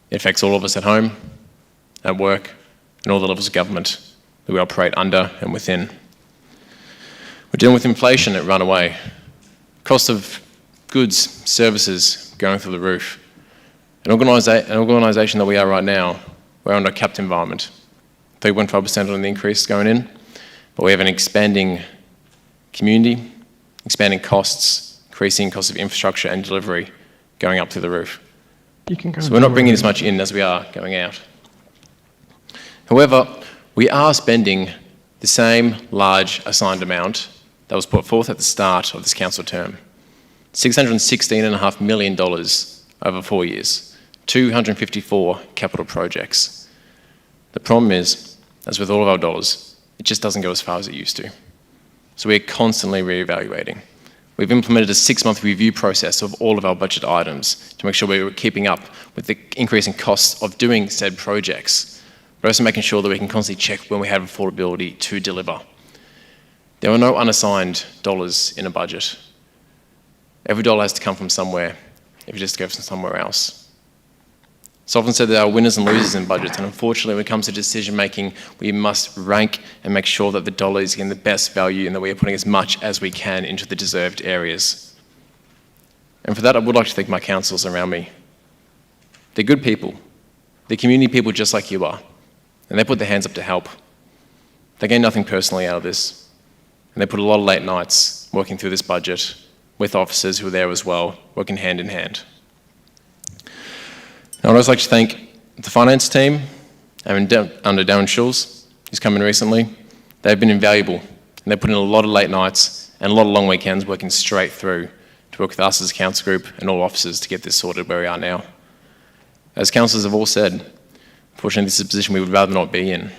S1: It affects all of us at home, at work, and all the levels of government that we operate under and within. We're dealing with inflation at runaway, cost of goods, services going through the roof. An organisation that we are right now, we're under a capped environment. 3.5% on the increase going in, but we have an expanding community, expanding costs, increasing costs of infrastructure and delivery going up through the roof. So we're not bringing as much in as we are going out. However, we are spending the same large assigned amount that was put forth at the start of this council term. $616.5 million over 4 years, 254 capital projects. The problem is, as with all of our dollars, it just doesn't go as far as it used to. So we're constantly reevaluating. We've implemented a 6-month review process of all of our budget items to make sure we're keeping up with the increasing costs of doing said projects, but also making sure that we can constantly check when we have affordability to deliver. There are no unassigned dollars in a budget. Every dollar has to come from somewhere if it just goes from somewhere else. It's often said that there are winners and losers in budgets, and unfortunately when it comes to decision making, we must rank and make sure that the dollar is getting the best value and that we are putting as much as we can into the deserved areas. And for that, I would like to thank my councillors around me. They're good people. They're community people just like you are, and they put their hands up to help. They gain nothing personally out of this, and they put a lot of late nights working through this budget with officers who are there as well, working hand in hand. I'd also like to thank the finance team under Darren Schulz, who's come in recently. They've been invaluable, and they put in a lot of late nights and a lot of long weekends working straight through to work with us as a council group and all officers to get this sorted where we are now. As councillors have all said, unfortunately this is a position we would rather not be in.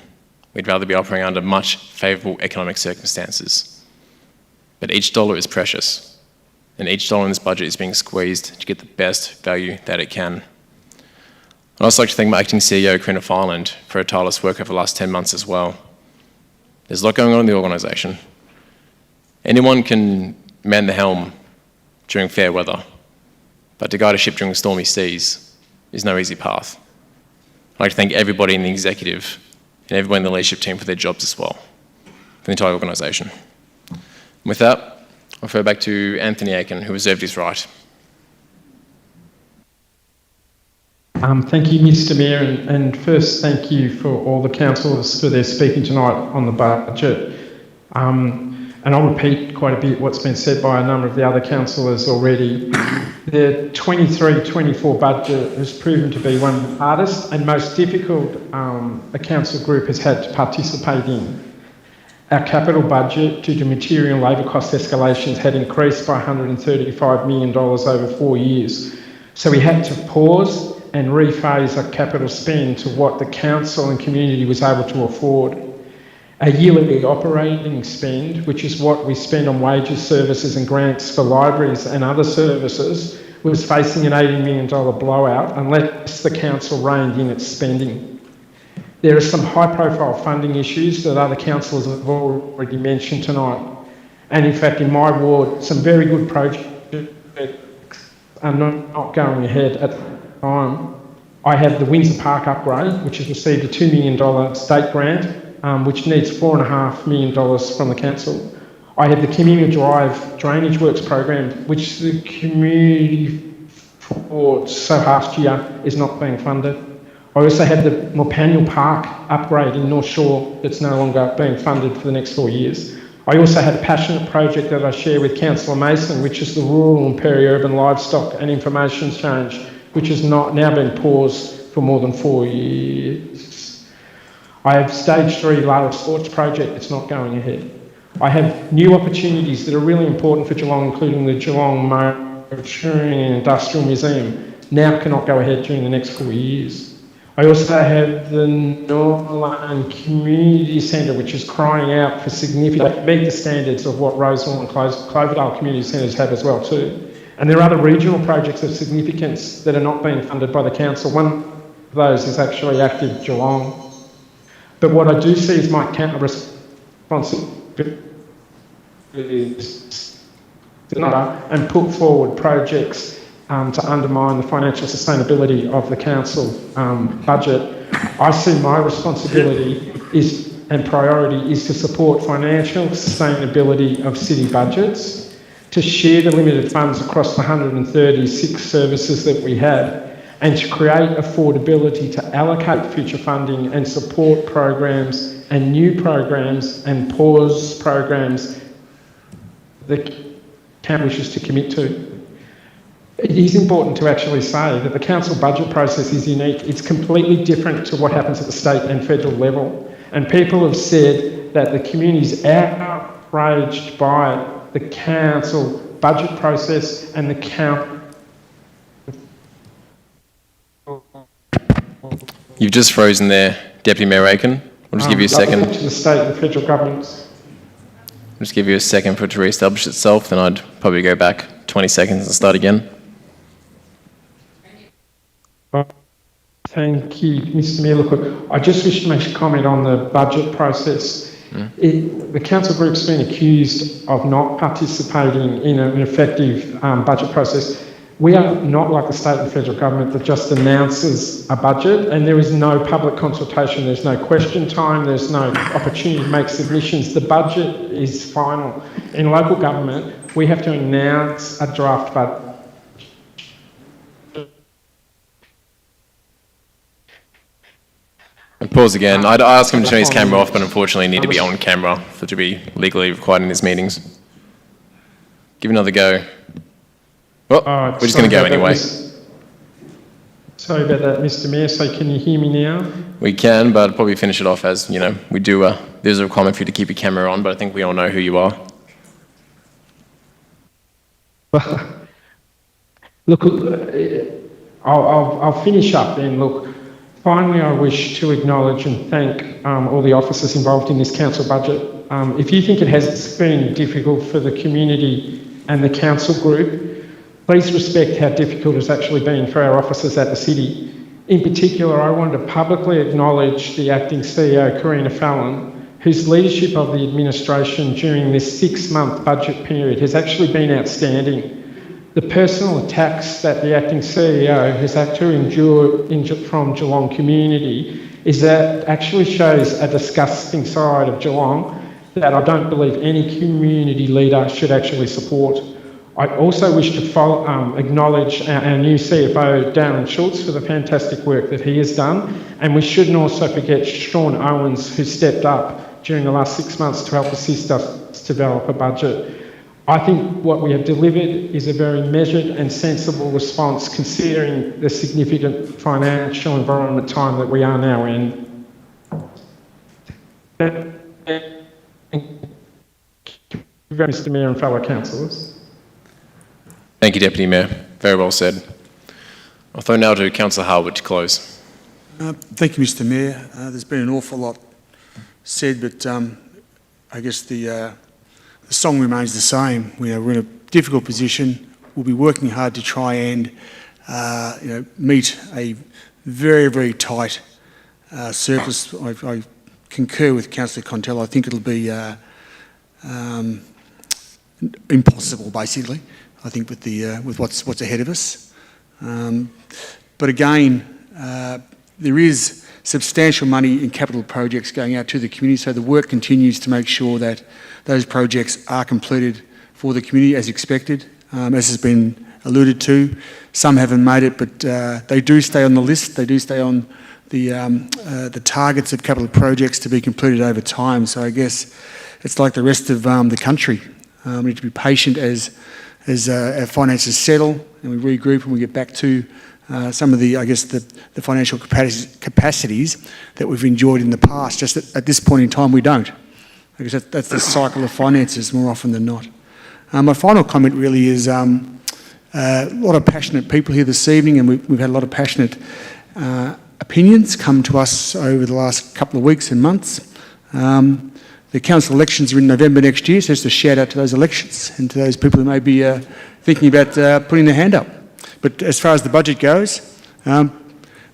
S1: We'd rather be operating under much favourable economic circumstances. But each dollar is precious, and each dollar in this budget is being squeezed to get the best value that it can. I'd also like to thank my acting CEO, Karina Fireland, for her tireless work over the last 10 months as well. There's a lot going on in the organisation. Anyone can man the helm during fair weather, but to guide a ship during stormy seas is no easy path. I'd like to thank everybody in the executive and everybody in the leadership team for their jobs as well, for the entire organisation. With that, I'll refer back to Anthony Aiken, who reserved his right.
S12: Thank you, Mr Mayor, and first thank you for all the councillors for their speaking tonight on the budget. And I'll repeat quite a bit what's been said by a number of the other councillors already. The 23-24 budget has proven to be one of the hardest and most difficult a council group has had to participate in. Our capital budget, due to material and labour cost escalations, had increased by $135 million over 4 years. So we had to pause and rephase our capital spend to what the council and community was able to afford. A yearly operating spend, which is what we spend on wages, services and grants for libraries and other services, was facing an $80 million blowout unless the council reined in its spending. There are some high-profile funding issues that other councillors have already mentioned tonight. And in fact, in my ward, some very good projects are not going ahead at the time. I have the Windsor Park upgrade, which has received a $2 million state grant, which needs $4.5 million from the council. I have the Community Drive Drainage Works program, which the community for so last year is not being funded. I also have the Morpaniel Park upgrade in North Shore that's no longer being funded for the next 4 years. I also had a passionate project that I share with Councillor Mason, which is the Rural and Peri-Urban Livestock and Information Change, which has now been paused for more than 4 years. I have Stage 3 Large Sports project that's not going ahead. I have new opportunities that are really important for Geelong, including the Geelong Motoring and Industrial Museum, now cannot go ahead during the next 4 years. I also have the Northland Community Centre, which is crying out for significant, meet the standards of what Roseville and Cloverdale Community Centres have as well too. And there are other regional projects of significance that are not being funded by the council. One of those is actually Active Geelong. But what I do see is my responsibility and put forward projects to undermine the financial sustainability of the council budget. I see my responsibility and priority is to support financial sustainability of city budgets, to share the limited funds across the 136 services that we have, and to create affordability to allocate future funding and support programs and new programs and pause programs that council wishes to commit to. It is important to actually say that the council budget process is unique. It's completely different to what happens at the state and federal level. And people have said that the community is outraged by the council budget process and the council.
S1: You've just frozen there, Deputy Mayor Aiken. I'll just give you a second.
S12: To the state and federal governments.
S1: I'll just give you a second for it to re-establish itself, then I'd probably go back 20 seconds and start again.
S12: Thank you, Mr Mayor. Look, I just wish to make a comment on the budget process. The council group's been accused of not participating in an effective budget process. We are not like the state and federal government that just announces a budget and there is no public consultation, there's no question time, there's no opportunity to make submissions. The budget is final. In local government, we have to announce a draft budget.
S1: And pause again. I'd ask him to turn his camera off, but unfortunately need to be on camera for it to be legally required in his meetings. Give another go. Well, we're just going to go anyway.
S12: Sorry about that, Mr Mayor. So can you hear me now?
S1: We can, but I'll probably finish it off as, you know, we do, there's a requirement for you to keep your camera on, but I think we all know who you are.
S12: Look, I'll finish up then. Look, finally I wish to acknowledge and thank all the officers involved in this council budget. If you think it has been difficult for the community and the council group, please respect how difficult it's actually been for our officers at the city. In particular, I want to publicly acknowledge the acting CEO, Karina Fallon, whose leadership of the administration during this 6-month budget period has actually been outstanding. The personal attacks that the acting CEO has had to endure from Geelong community is that actually shows a disgusting side of Geelong that I don't believe any community leader should actually support. I also wish to acknowledge our new CFO, Darren Schultz, for the fantastic work that he has done. And we shouldn't also forget Sean Owens, who stepped up during the last 6 months to help assist us to develop a budget. I think what we have delivered is a very measured and sensible response considering the significant financial environment time that we are now in. Mr Mayor and fellow councillors.
S1: Thank you, Deputy Mayor. Very well said. I'll throw now to Councillor Harwood to close.
S22: Thank you, Mr Mayor. There's been an awful lot said, but I guess the song remains the same. We're in a difficult position. We'll be working hard to try and meet a very, very tight surplus. I concur with Councillor Contell. I think it'll be impossible, basically. I think with what's ahead of us. But again, there is substantial money in capital projects going out to the community, so the work continues to make sure that those projects are completed for the community as expected, as has been alluded to. Some haven't made it, but they do stay on the list. They do stay on the targets of capital projects to be completed over time. So I guess it's like the rest of the country. We need to be patient as our finances settle and we regroup and we get back to some of the, I guess, the financial capacities that we've enjoyed in the past. Just at this point in time, we don't. I guess that's the cycle of finances more often than not. My final comment really is a lot of passionate people here this evening, and we've had a lot of passionate opinions come to us over the last couple of weeks and months. The council elections are in November next year, so just a shout out to those elections and to those people who may be thinking about putting their hand up. But as far as the budget goes,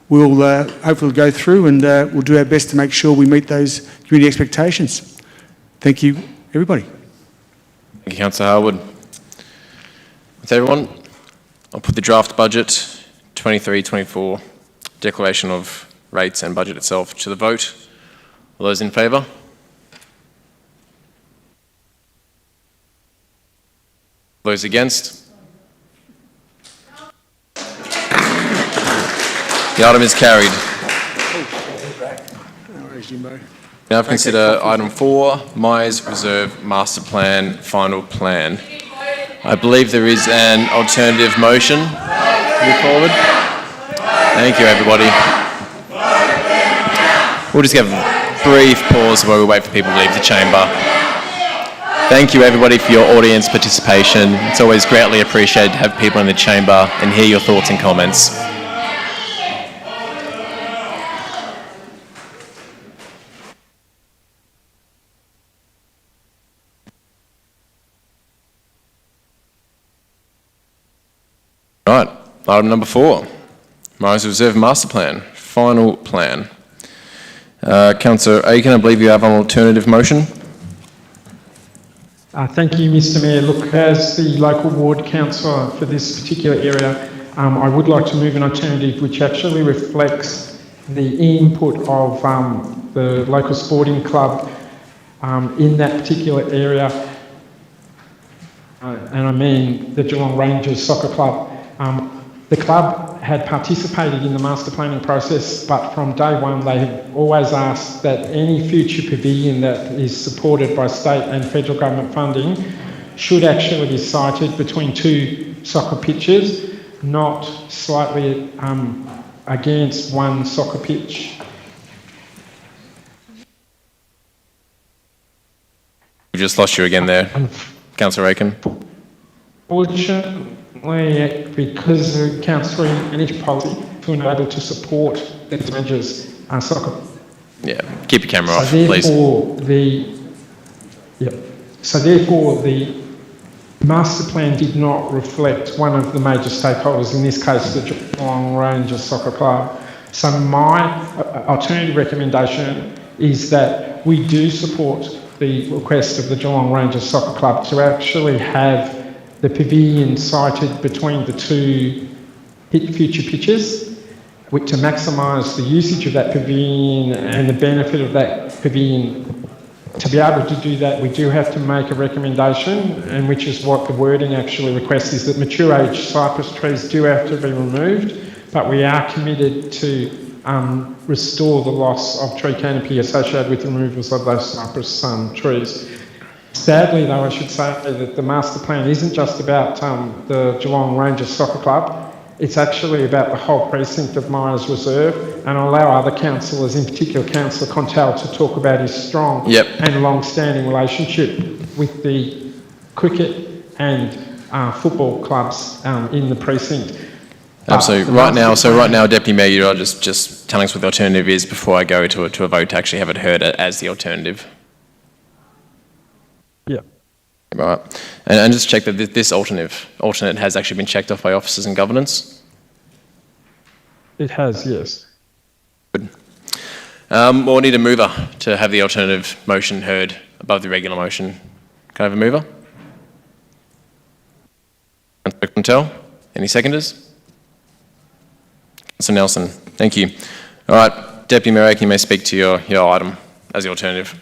S22: we'll hopefully go through and we'll do our best to make sure we meet those community expectations. Thank you, everybody.
S1: Thank you, Councillor Harwood. With everyone, I'll put the draft budget 23-24 declaration of rates and budget itself to the vote. All those in favour? Those against? The item is carried. Now consider item 4, Myers Reserve Master Plan, Final Plan. I believe there is an alternative motion. Move forward. Thank you, everybody. We'll just give a brief pause while we wait for people to leave the chamber. Thank you, everybody, for your audience participation. It's always greatly appreciated to have people in the chamber and hear your thoughts and comments. Right, item number 4, Myers Reserve Master Plan, Final Plan. Councillor Aiken, I believe you have an alternative motion.
S12: Thank you, Mr Mayor. Look, as the local ward councillor for this particular area, I would like to move an alternative which actually reflects the input of the local sporting club in that particular area, and I mean the Geelong Rangers Soccer Club. The club had participated in the master planning process, but from day one they have always asked that any future pavilion that is supported by state and federal government funding should actually be sited between 2 soccer pitches, not slightly against one soccer pitch.
S1: We just lost you again there, Councillor Aiken.
S12: Fortunately, because the council energy policy to enable to support the Rangers soccer.
S1: Yeah, keep your camera off,
S12: So
S1: please.
S12: therefore, the master plan did not reflect one of the major stakeholders, in this case the Geelong Rangers Soccer Club. So my alternative recommendation is that we do support the request of the Geelong Rangers Soccer Club to actually have the pavilion sited between the two future pitches, to maximise the usage of that pavilion and the benefit of that pavilion. To be able to do that, we do have to make a recommendation, and which is what the wording actually requests, is that mature age cypress trees do have to be removed, but we are committed to restore the loss of tree canopy associated with removals of those cypress trees. Sadly, though, I should say that the master plan isn't just about the Geelong Rangers Soccer Club. It's actually about the whole precinct of Myers Reserve, and I'll allow other councillors, in particular Councillor Contell, to talk about his strong and long-standing relationship with the cricket and football clubs in the precinct.
S1: Absolutely. Right now, Deputy Mayor, you're just telling us what the alternative is before I go to a vote to actually have it heard as the alternative.
S12: Yeah.
S1: Right. And just check that this alternate has actually been checked off by officers and governance?
S12: It has, yes.
S1: Good. Well, we need a mover to have the alternative motion heard above the regular motion. Can I have a mover? Councillor Contell. Any seconders? Councillor Nelson. Thank you. All right. Deputy Mayor, you may speak to your item as the alternative.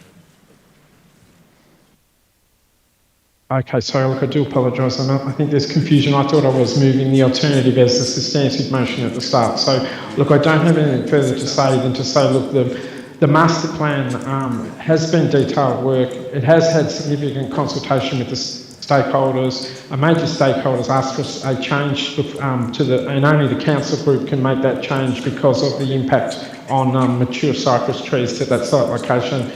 S12: Okay, sorry, look, I do apologise. I think there's confusion. I thought I was moving the alternative as the substantive motion at the start. So, look, I don't have anything further to say than to say, look, the master plan has been detailed work. It has had significant consultation with the stakeholders. Major stakeholders asked for a change and only the council group can make that change because of the impact on mature cypress trees to that site location.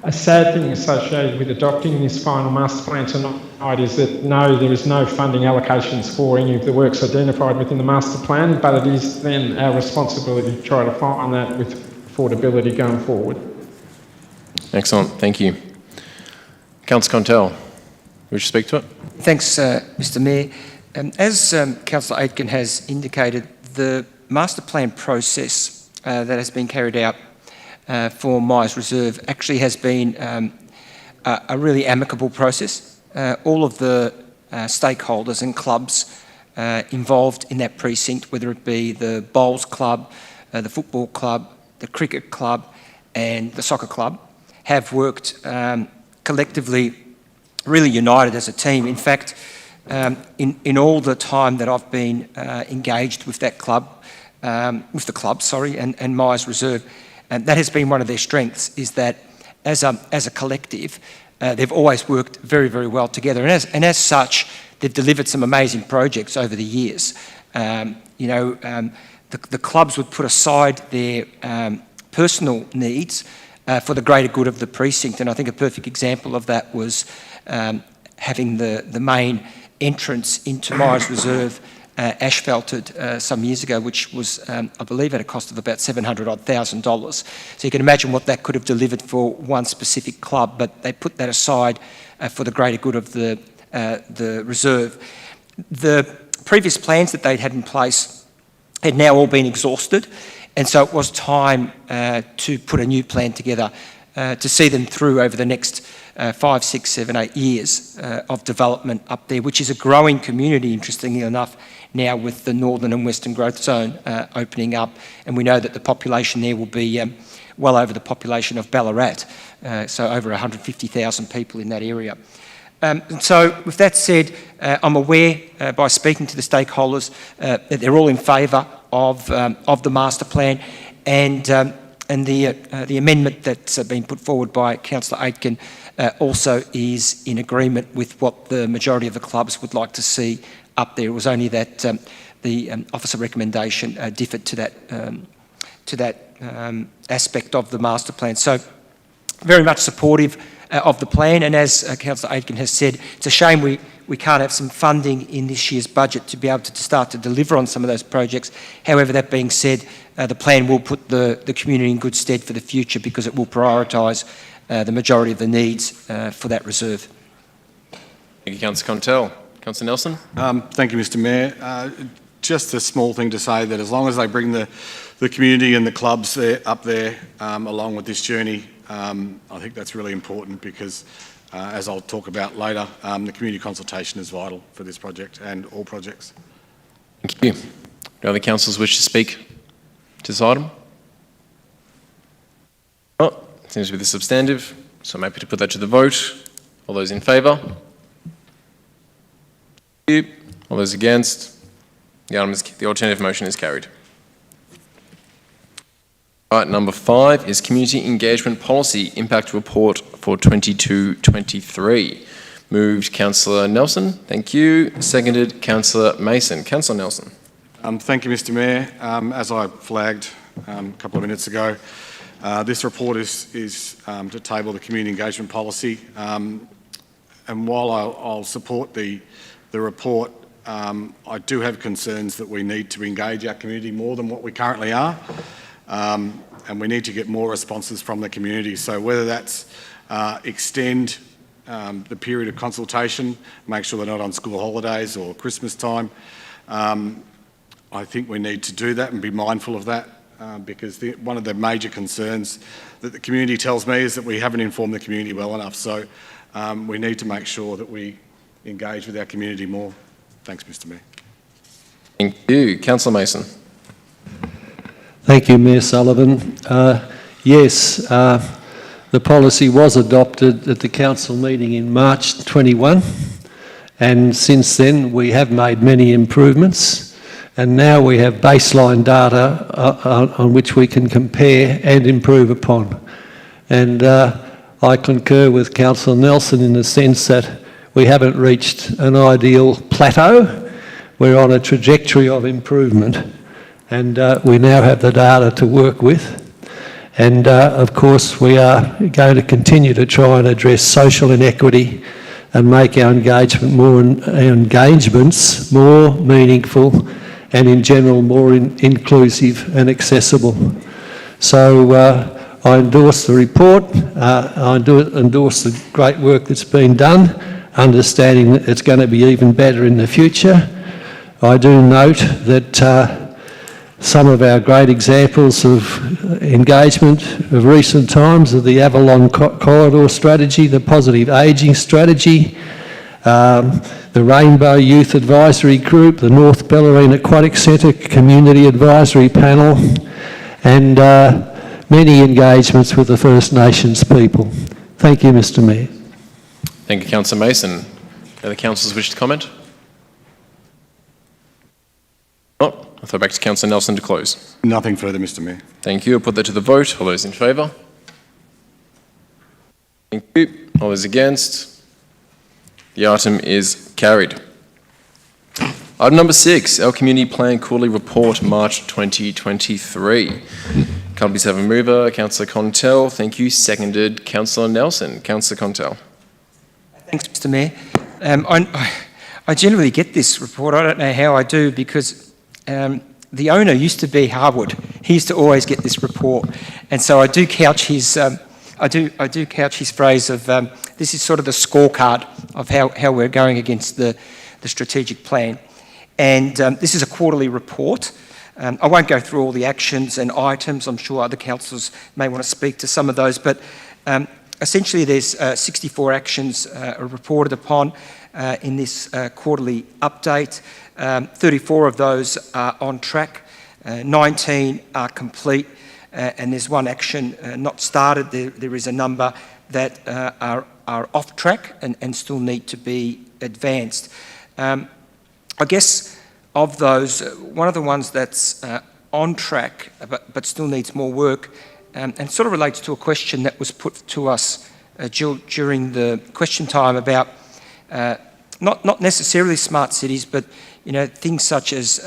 S12: A sad thing associated with adopting this final master plan tonight is that no, there is no funding allocations for any of the works identified within the master plan, but it is then our responsibility to try to find that with affordability going forward.
S1: Excellent, thank you. Councillor Contell, wish to speak to it?
S2: Thanks, Mr Mayor. As Councillor Aitken has indicated, the master plan process that has been carried out for Myers Reserve actually has been a really amicable process. All of the stakeholders and clubs involved in that precinct, whether it be the bowls club, the football club, the cricket club and the soccer club, have worked collectively, really united as a team. In fact, in all the time that I've been engaged with that club, with the club, and Myers Reserve, and that has been one of their strengths, is that as a collective, they've always worked very, very well together. And as such, they've delivered some amazing projects over the years. The clubs would put aside their personal needs for the greater good of the precinct. And I think a perfect example of that was having the main entrance into Myers Reserve asphalted some years ago, which was, I believe, at a cost of about $700,000. So you can imagine what that could have delivered for one specific club, but they put that aside for the greater good of the reserve. The previous plans that they'd had in place had now all been exhausted, and so it was time to put a new plan together to see them through over the next 5, 6, 7, 8 years of development up there, which is a growing community, interestingly enough, now with the Northern and Western Growth Zone opening up, and we know that the population there will be well over the population of Ballarat, so over 150,000 people in that area. So with that said, I'm aware by speaking to the stakeholders that they're all in favour of the master plan, and the amendment that's been put forward by Councillor Aitken also is in agreement with what the majority of the clubs would like to see up there. It was only that the officer recommendation differed to that aspect of the master plan. So very much supportive of the plan, and as Councillor Aitken has said, it's a shame we can't have some funding in this year's budget to be able to start to deliver on some of those projects. However, that being said, the plan will put the community in good stead for the future because it will prioritise the majority of the needs for that reserve.
S1: Thank you, Councillor Contell. Councillor Nelson?
S14: Thank you, Mr Mayor. Just a small thing to say that as long as they bring the community and the clubs up there along with this journey, I think that's really important because, as I'll talk about later, the community consultation is vital for this project and all projects.
S1: Thank you. Do other councillors wish to speak to this item? Oh, seems to be the substantive, so I'm happy to put that to the vote. All those in favour? Thank you. All those against? The alternative motion is carried. Right, number 5 is Community Engagement Policy Impact Report for 22-23. Moved Councillor Nelson, thank you. Seconded Councillor Mason. Councillor Nelson.
S14: Thank you, Mr Mayor. As I flagged a couple of minutes ago, this report is to table the community engagement policy. And while I'll support the report, I do have concerns that we need to engage our community more than what we currently are. And we need to get more responses from the community. So whether that's extend the period of consultation, make sure they're not on school holidays or Christmas time, I think we need to do that and be mindful of that because one of the major concerns that the community tells me is that we haven't informed the community well enough. So we need to make sure that we engage with our community more. Thanks, Mr Mayor.
S1: Thank you. Councillor Mason.
S8: Thank you, Mayor Sullivan. Yes, the policy was adopted at the council meeting in March 21, and since then we have made many improvements, and now we have baseline data on which we can compare and improve upon. And I concur with Councillor Nelson in the sense that we haven't reached an ideal plateau. We're on a trajectory of improvement, and we now have the data to work with. And of course, we are going to continue to try and address social inequity and make our engagements more meaningful and in general more inclusive and accessible. So I endorse the report. I endorse the great work that's been done, understanding that it's going to be even better in the future. I do note that some of our great examples of engagement of recent times are the Avalon Corridor Strategy, the Positive Ageing Strategy, the Rainbow Youth Advisory Group, the North Bellarine Aquatic Centre Community Advisory Panel, and many engagements with the First Nations people. Thank you, Mr Mayor.
S1: Thank you, Councillor Mason. Other councillors wish to comment? Oh, I'll throw back to Councillor Nelson to close.
S14: Nothing further, Mr Mayor.
S1: Thank you. I'll put that to the vote. All those in favour? Thank you. All those against? The item is carried. Item number 6, our Community Plan Quarterly Report, March 2023. Can I please have a mover? Councillor Contell. Thank you. Seconded. Councillor Nelson. Councillor Contell.
S2: Thanks, Mr Mayor. I generally get this report. I don't know how I do because the owner used to be Harwood. He used to always get this report, and so I do couch his phrase of this is sort of the scorecard of how we're going against the strategic plan. And this is a quarterly report. I won't go through all the actions and items. I'm sure other councillors may want to speak to some of those, but essentially there's 64 actions reported upon in this quarterly update. 34 of those are on track, 19 are complete, and there's one action not started. There is a number that are off track and still need to be advanced. I guess of those, one of the ones that's on track but still needs more work and sort of relates to a question that was put to us during the question time about not necessarily smart cities, but things such as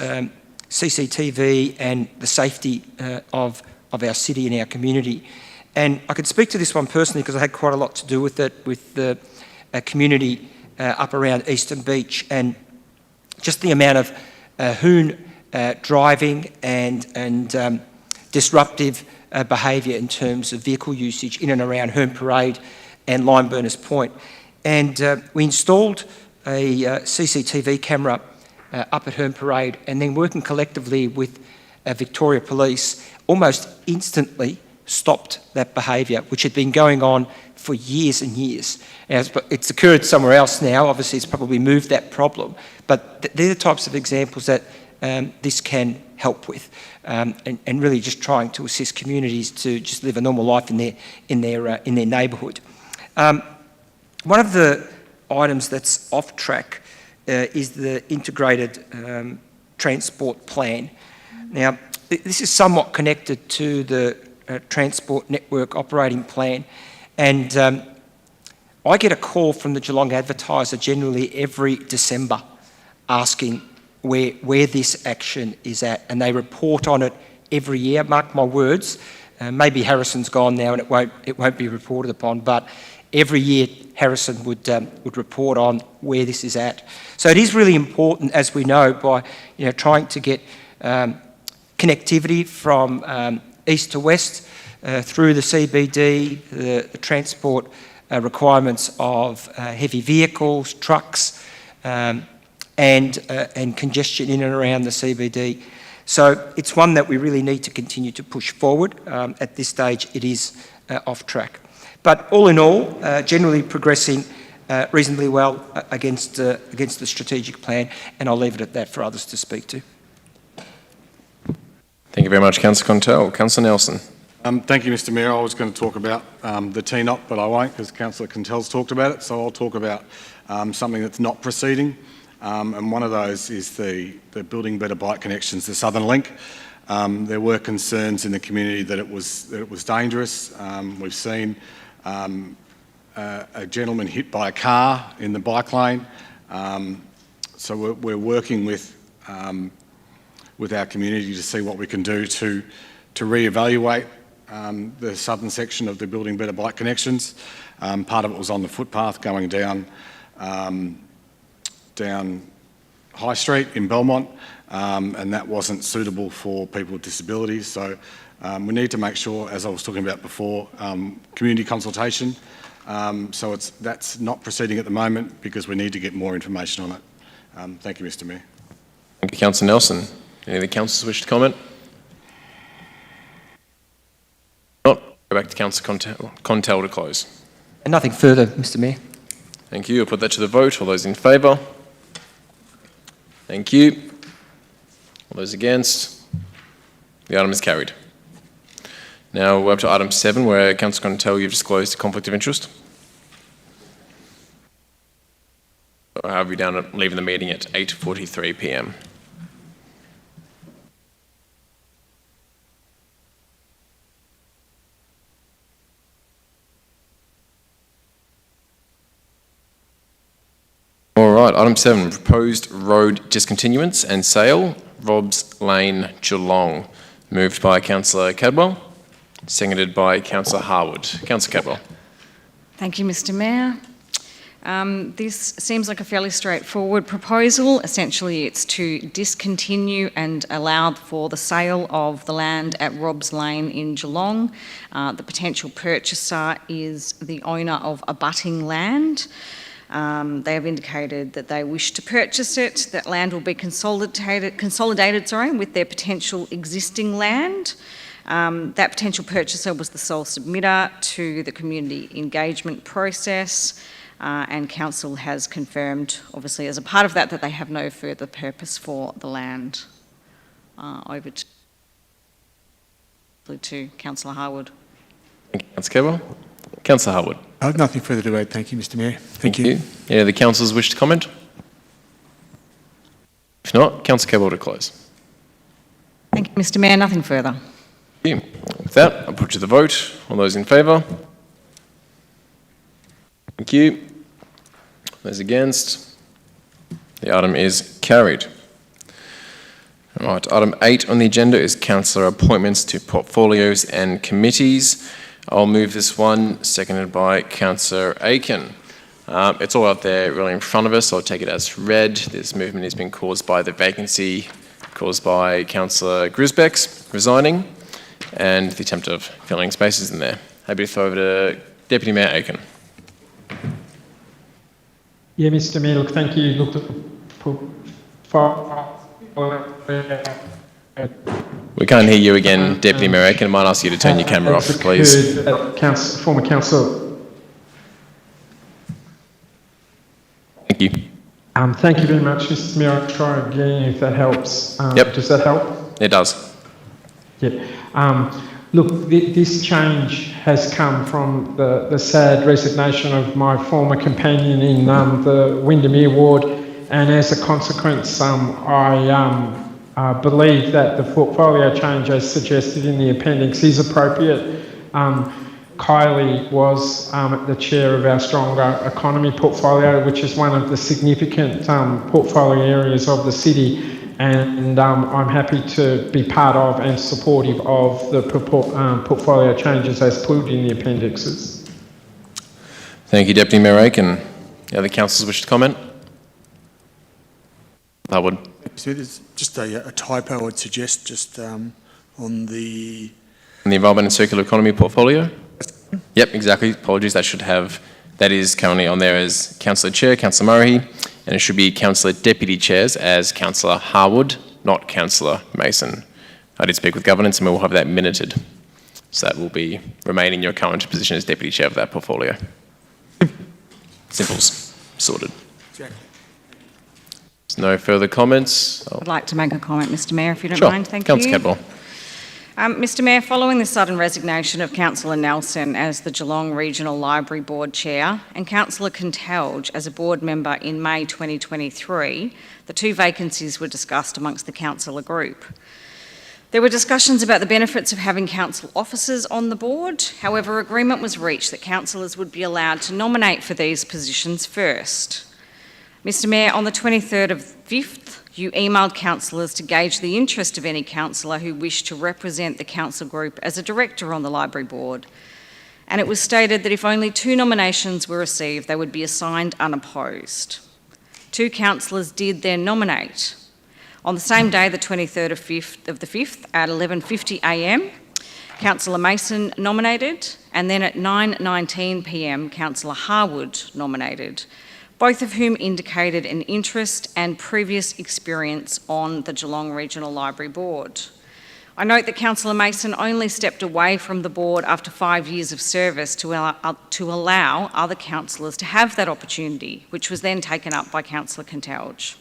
S2: CCTV and the safety of our city and our community. And I could speak to this one personally because I had quite a lot to do with it, with the community up around Eastern Beach, and just the amount of hoon driving and disruptive behaviour in terms of vehicle usage in and around Herne Parade and Lime Burners Point. And we installed a CCTV camera up at Herne Parade, and then working collectively with Victoria Police, almost instantly stopped that behaviour, which had been going on for years and years. Now, it's occurred somewhere else now. Obviously, it's probably moved that problem, but they're the types of examples that this can help with, and really just trying to assist communities to just live a normal life in their neighbourhood. One of the items that's off track is the integrated transport plan. Now, this is somewhat connected to the Transport Network Operating Plan, and I get a call from the Geelong Advertiser generally every December asking where this action is at, and they report on it every year. Mark my words, maybe Harrison's gone now and it won't be reported upon, but every year Harrison would report on where this is at. So it is really important, as we know, by trying to get connectivity from east to west through the CBD, the transport requirements of heavy vehicles, trucks, and congestion in and around the CBD. So it's one that we really need to continue to push forward. At this stage, it is off track. But all in all, generally progressing reasonably well against the strategic plan, and I'll leave it at that for others to speak to.
S1: Thank you very much, Councillor Contell. Councillor Nelson.
S14: Thank you, Mr Mayor. I was going to talk about the TNOP, but I won't because Councillor Contell's talked about it, so I'll talk about something that's not proceeding. And one of those is the Building Better Bike Connections, the Southern Link. There were concerns in the community that it was dangerous. We've seen a gentleman hit by a car in the bike lane. So we're working with our community to see what we can do to re-evaluate the southern section of the Building Better Bike Connections. Part of it was on the footpath going down High Street in Belmont, and that wasn't suitable for people with disabilities. So we need to make sure, as I was talking about before, community consultation. So that's not proceeding at the moment because we need to get more information on it. Thank you, Mr Mayor.
S1: Thank you, Councillor Nelson. Any of the councillors wish to comment? Not. Go back to Councillor Contell to close.
S2: And nothing further, Mr Mayor.
S1: Thank you. I'll put that to the vote. All those in favour? Thank you. All those against? The item is carried. Now we're up to item 7, where Councillor Contell, you've disclosed a conflict of interest. Or have you down at leaving the meeting at 8:43 p.m. All right, item 7, proposed road discontinuance and sale, Robs Lane, Geelong. Moved by Councillor Cadwell, seconded by Councillor Harwood. Councillor Cadwell.
S16: Thank you, Mr Mayor. This seems like a fairly straightforward proposal. Essentially, it's to discontinue and allow for the sale of the land at Robs Lane in Geelong. The potential purchaser is the owner of abutting land. They have indicated that they wish to purchase it. That land will be consolidated with their potential existing land. That potential purchaser was the sole submitter to the community engagement process, and council has confirmed, obviously as a part of that, that they have no further purpose for the land. Over to Councillor Harwood.
S1: Thank you, Councillor Cadwell. Councillor Harwood.
S22: I have nothing further to add. Thank you, Mr Mayor. Thank you.
S1: Any of the councillors wish to comment? If not, Councillor Cadwell to close.
S16: Thank you, Mr Mayor. Nothing further.
S1: Thank you. With that, I'll put to the vote. All those in favour? Thank you. Those against? The item is carried. All right, item 8 on the agenda is councillor appointments to portfolios and committees. I'll move this one, seconded by Councillor Aiken. It's all out there really in front of us, so I'll take it as read. This movement has been caused by the vacancy caused by Councillor Grisbeck's resigning and the attempt of filling spaces in there. Happy to throw over to Deputy Mayor Aiken.
S12: Yeah, Mr Mayor, look, thank you. Look,
S1: We can't hear you again, Deputy Mayor Aiken. I might ask you to turn your camera off, please.
S12: Former councillor.
S1: Thank you.
S12: Thank you very much, Mr Mayor. I'll try again if that helps.
S1: Yep.
S12: Does that help?
S1: It does.
S12: Yeah. Look, this change has come from the sad resignation of my former companion in the Windermere ward, and as a consequence, I believe that the portfolio change as suggested in the appendix is appropriate. Kylie was the chair of our stronger economy portfolio, which is one of the significant portfolio areas of the city, and I'm happy to be part of and supportive of the portfolio changes as put in the appendixes.
S1: Thank you, Deputy Mayor Aiken. The other councillors wish to comment? Harwood.
S22: There's just a typo I would suggest just on the...
S1: In the Environment and Circular Economy portfolio? Yep, exactly. Apologies. That is currently on there as Councillor Chair, Councillor Murray, and it should be Councillor Deputy Chairs as Councillor Harwood, not Councillor Mason. I did speak with governance and we will have that minuted. So that will be remaining your current position as Deputy Chair of that portfolio. Simples. Sorted.
S22: Exactly.
S1: There's no further comments.
S16: I'd like to make a comment, Mr Mayor, if you don't
S1: Sure.
S16: mind. Thank
S1: Councillor
S16: you.
S1: Cadwell.
S16: Mr Mayor, following the sudden resignation of Councillor Nelson as the Geelong Regional Library Board Chair and Councillor Kintelge as a board member in May 2023, the two vacancies were discussed amongst the councillor group. There were discussions about the benefits of having council officers on the board. However, agreement was reached that councillors would be allowed to nominate for these positions first. Mr Mayor, on the 23rd of 5th, you emailed councillors to gauge the interest of any councillor who wished to represent the council group as a director on the library board. And it was stated that if only 2 nominations were received, they would be assigned unopposed. 2 councillors did then nominate. On the same day, the 23rd of the 5th, at 11:50am, Councillor Mason nominated, and then at 9:19pm, Councillor Harwood nominated, both of whom indicated an interest and previous experience on the Geelong Regional Library Board. I note that Councillor Mason only stepped away from the board after 5 years of service to allow other councillors to have that opportunity, which was then taken up by Councillor Kintelge.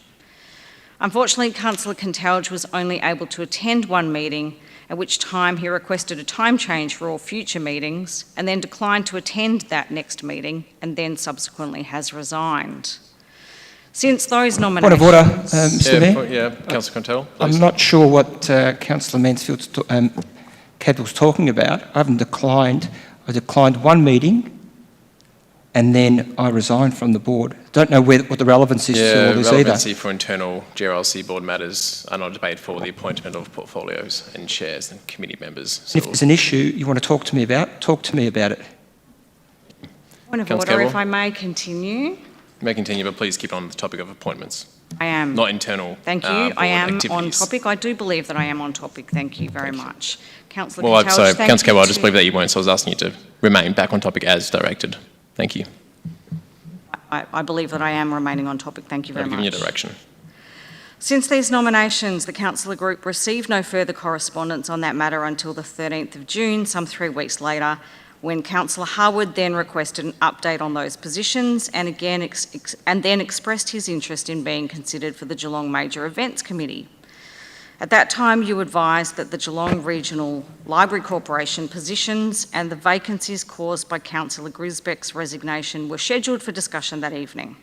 S16: Unfortunately, Councillor Kintelge was only able to attend one meeting, at which time he requested a time change for all future meetings and then declined to attend that next meeting and then subsequently has resigned. Since those nominations...
S2: Point of order, Mr Mayor.
S1: Yeah, Councillor Contel,
S2: I'm not sure what Councillor Mansfield's Cadwell's talking about. I declined one meeting and then I resigned from the board. Don't know what the relevance is to all this either.
S1: Relevancy for internal GRLC board matters are not a debate for the appointment of portfolios and chairs and committee members. So
S2: if there's an issue you want to talk to me about it.
S16: Point of order, if I may continue.
S1: You may continue, but please keep on the topic of appointments.
S16: I am.
S1: Not internal.
S16: Thank you. I am on topic. I do believe that I am on topic. Thank you very much. Councillor
S1: Well,
S16: Kintelge,
S1: sorry, Councillor Cadwell, I just believe that you weren't, so I was asking you to remain back on topic as directed. Thank you.
S16: I believe that I am remaining on topic. Thank you very much.
S1: I've given you direction.
S16: Since these nominations, the councillor group received no further correspondence on that matter until the 13th of June, some 3 weeks later, when Councillor Harwood then requested an update on those positions and then expressed his interest in being considered for the Geelong Major Events Committee. At that time, you advised that the Geelong Regional Library Corporation positions and the vacancies caused by Councillor Grisbeck's resignation were scheduled for discussion that evening.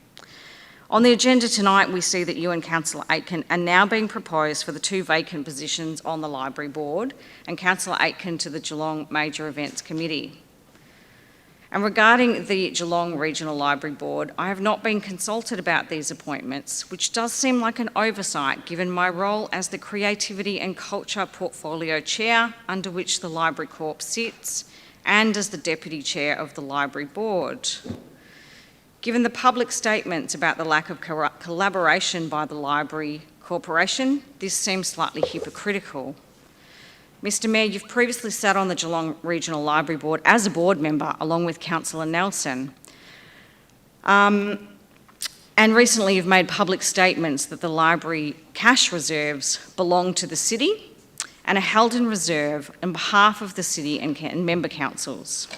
S16: On the agenda tonight, we see that you and Councillor Aitken are now being proposed for the 2 vacant positions on the Library Board and Councillor Aitken to the Geelong Major Events Committee. And regarding the Geelong Regional Library Board, I have not been consulted about these appointments, which does seem like an oversight given my role as the Creativity and Culture Portfolio Chair, under which the Library Corp sits, and as the Deputy Chair of the Library Board. Given the public statements about the lack of collaboration by the Library Corporation, this seems slightly hypocritical. Mr Mayor, you've previously sat on the Geelong Regional Library Board as a board member along with Councillor Nelson. And recently you've made public statements that the library cash reserves belong to the city and are held in reserve on behalf of the city and member councils.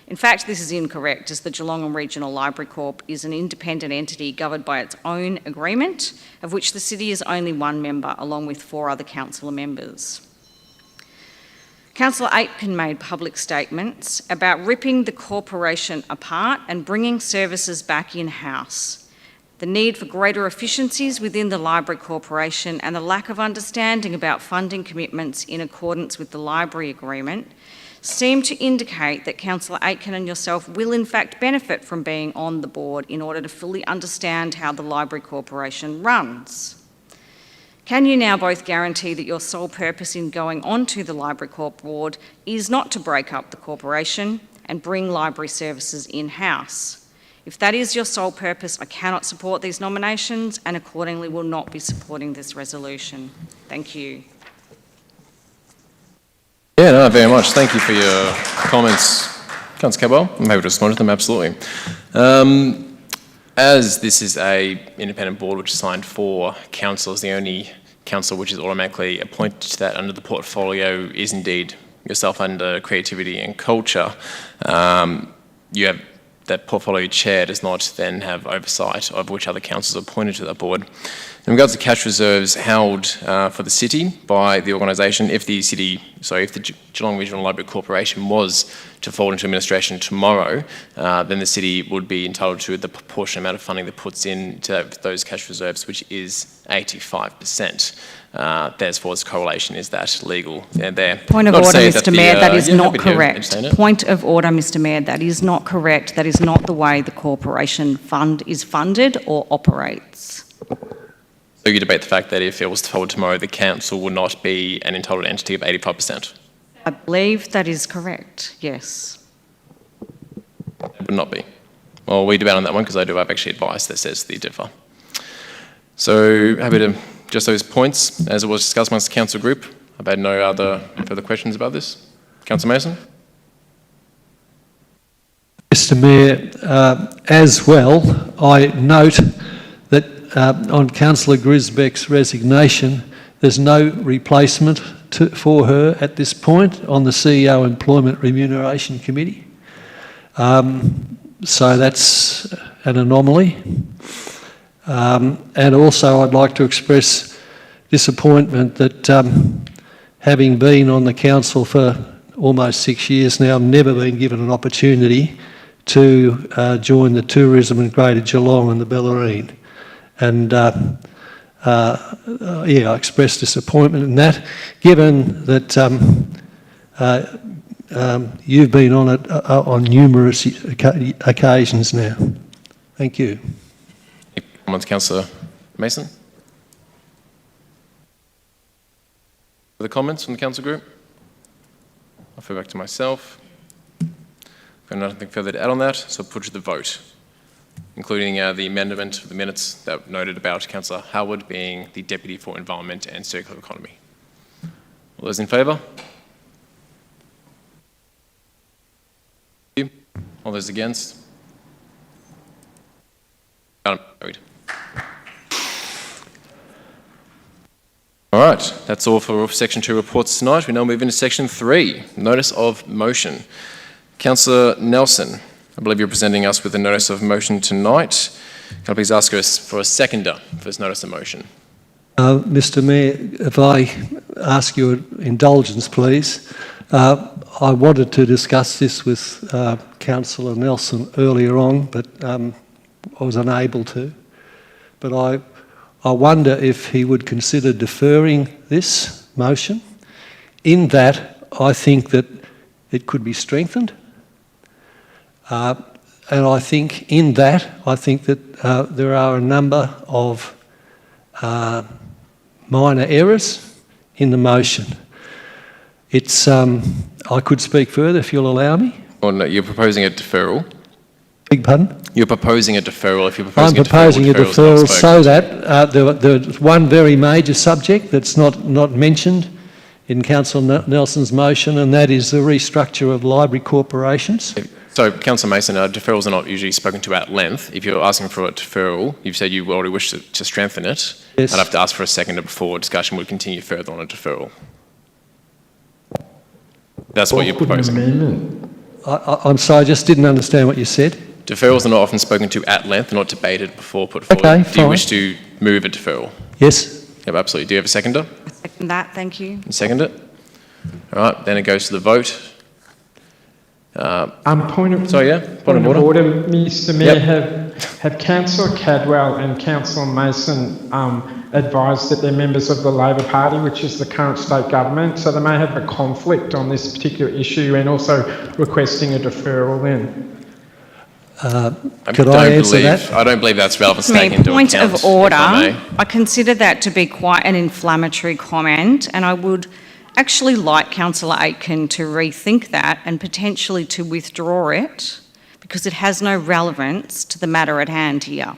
S16: In fact, this is incorrect, as the Geelong Regional Library Corp is an independent entity governed by its own agreement, of which the city is only one member, along with 4 other councillor members. Councillor Aitken made public statements about ripping the corporation apart and bringing services back in-house, the need for greater efficiencies within the Library Corporation and the lack of understanding about funding commitments in accordance with the Library Agreement seem to indicate that Councillor Aitken and yourself will in fact benefit from being on the board in order to fully understand how the Library Corporation runs. Can you now both guarantee that your sole purpose in going onto the Library Corp board is not to break up the corporation and bring library services in-house? If that is your sole purpose, I cannot support these nominations and accordingly will not be supporting this resolution. Thank you.
S1: Yeah, no, very much. Thank you for your comments, Councillor Cadwell. I'm happy to respond to them, absolutely. As this is an independent board which is assigned 4 councillors, the only council which is automatically appointed to that under the portfolio is indeed yourself under creativity and culture. You have that portfolio chair does not then have oversight of which other councils are appointed to that board. In regards to cash reserves held for the city by the organisation, if the Geelong Regional Library Corporation was to fall into administration tomorrow, then the city would be entitled to the proportionate amount of funding that puts into those cash reserves, which is 85%. Therefore, its correlation is that legal there.
S16: Point of order, Mr Mayor, that is not correct. Point of order, Mr Mayor, that is not correct. That is not the way the corporation fund is funded or operates.
S1: So you debate the fact that if it was to fold tomorrow, the council would not be an entitled entity of 85%?
S16: I believe that is correct, yes.
S1: It would not be. Well, we debate on that one because I do have actually advice that says they differ. So happy to just those points as it was discussed amongst the council group. I've had no other further questions about this. Councillor Mason?
S8: Mr Mayor, as well, I note that on Councillor Grisbeck's resignation, there's no replacement for her at this point on the CEO Employment Remuneration Committee. So that's an anomaly. And also I'd like to express disappointment that having been on the council for almost 6 years now, I've never been given an opportunity to join the tourism in Greater Geelong and the Bellarine. And I express disappointment in that, given that you've been on it on numerous occasions now. Thank you.
S1: Comments, Councillor Mason? Further comments from the council group? I'll refer back to myself. I've got nothing further to add on that, so I'll put to the vote, including the amendment of the minutes that noted about Councillor Howard being the Deputy for Environment and Circular Economy. All those in favour? All those against? Carried. All right, that's all for Section 2 reports tonight. We now move into Section 3, Notice of Motion. Councillor Nelson, I believe you're presenting us with a notice of motion tonight. Can I please ask us for a seconder for this notice of motion?
S8: Mr Mayor, if I ask your indulgence, please. I wanted to discuss this with Councillor Nelson earlier on, but I was unable to. But I wonder if he would consider deferring this motion, in that I think that it could be strengthened. And I think in that, there are a number of minor errors in the motion. It's, I could speak further if you'll allow me.
S1: Oh no, you're proposing a deferral.
S8: Beg pardon?
S1: You're proposing a deferral. If you're
S8: I'm
S1: proposing
S8: a deferral so that there's one very major subject that's not mentioned in Councillor Nelson's motion, and that is the restructure of library corporations.
S1: So, Councillor Mason, deferrals are not usually spoken to at length. If you're asking for a deferral, you've said you already wish to strengthen it.
S8: Yes.
S1: I'd have to ask for a seconder before discussion would continue further on a deferral. That's what you're proposing.
S8: I'm sorry, I just didn't understand what you said.
S1: Deferrals are not often spoken to at length, they're not debated before put forward.
S8: Okay,
S1: Do you
S8: fine.
S1: wish to move a deferral?
S8: Yes.
S1: Yep, absolutely. Do you have a seconder?
S16: Second that, thank you.
S1: And second it? All right, then it goes to the vote.
S12: Point of
S1: order.
S12: Mr. Mayor, have Councillor Cadwell and Councillor Mason advised that they're members of the Labor Party, which is the current state government, so they may have a conflict on this particular issue and also requesting a deferral then?
S8: Could I answer that?
S1: I don't believe that's relevant to take into
S16: Point
S1: account,
S16: of order.
S1: if I may.
S16: I consider that to be quite an inflammatory comment, and I would actually like Councillor Aitken to rethink that and potentially to withdraw it because it has no relevance to the matter at hand here.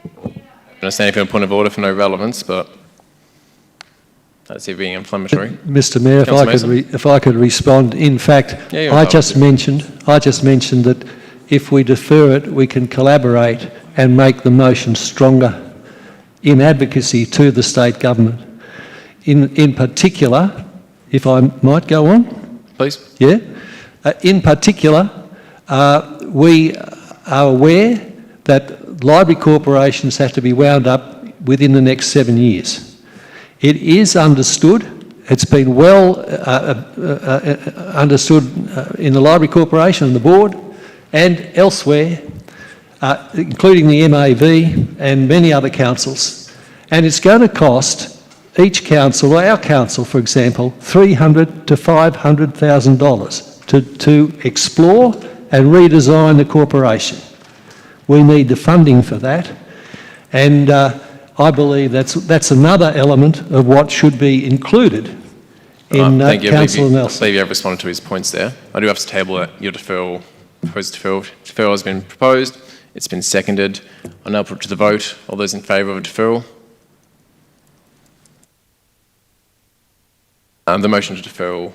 S1: I understand if you have a point of order for no relevance, but that's it being inflammatory.
S8: Mr. Mayor, if I could respond. In fact,
S1: Yeah,
S8: I just mentioned that if we defer it, we can collaborate and make the motion stronger in advocacy to the state government. In particular, if I might go on?
S1: Please.
S8: Yeah. In particular, we are aware that library corporations have to be wound up within the next 7 years. It is understood, it's been well understood in the Library Corporation and the board and elsewhere, including the MAV and many other councils, and it's going to cost each council, or our council for example, $300,000 to $500,000 to explore and redesign the corporation. We need the funding for that, and I believe that's another element of what should be included in Councillor Nelson.
S1: I believe you have responded to his points there. I do have to table your deferral. Deferral has been proposed. It's been seconded. I'll now put it to the vote. All those in favour of a deferral? The motion to deferral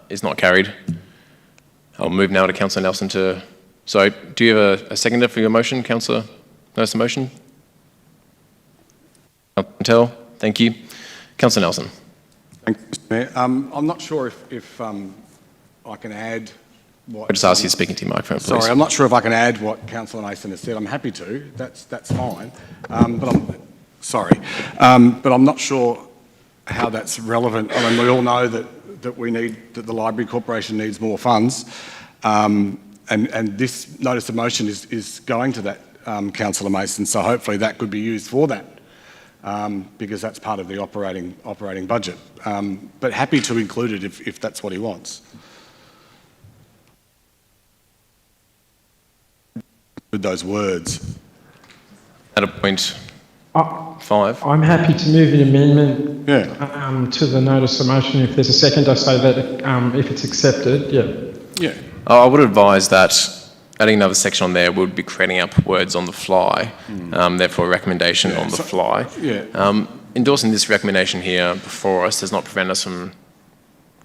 S1: is not carried. I'll move now to Councillor Nelson to... So, do you have a seconder for your motion, Councillor Nelson motion? Councillor Patel, thank you. Councillor Nelson.
S14: Thank you, Mr. Mayor. I'm not sure if I can add what...
S1: I'll just ask you to speak into your microphone, please.
S14: Sorry, I'm not sure if I can add what Councillor Mason has said. I'm happy to. That's fine. But I'm not sure how that's relevant. I mean, we all know that the Library Corporation needs more funds, and this notice of motion is going to that, Councillor Mason. So hopefully that could be used for that, because that's part of the operating budget. But happy to include it if that's what he wants. With those words.
S1: At a point 5.
S12: I'm happy to move an amendment to the notice of motion if there's a second. I say that if it's accepted,
S14: yeah.
S1: I would advise that adding another section on there would be creating up words on the fly, therefore a recommendation on the fly.
S14: Yeah.
S1: Endorsing this recommendation here before us does not prevent us from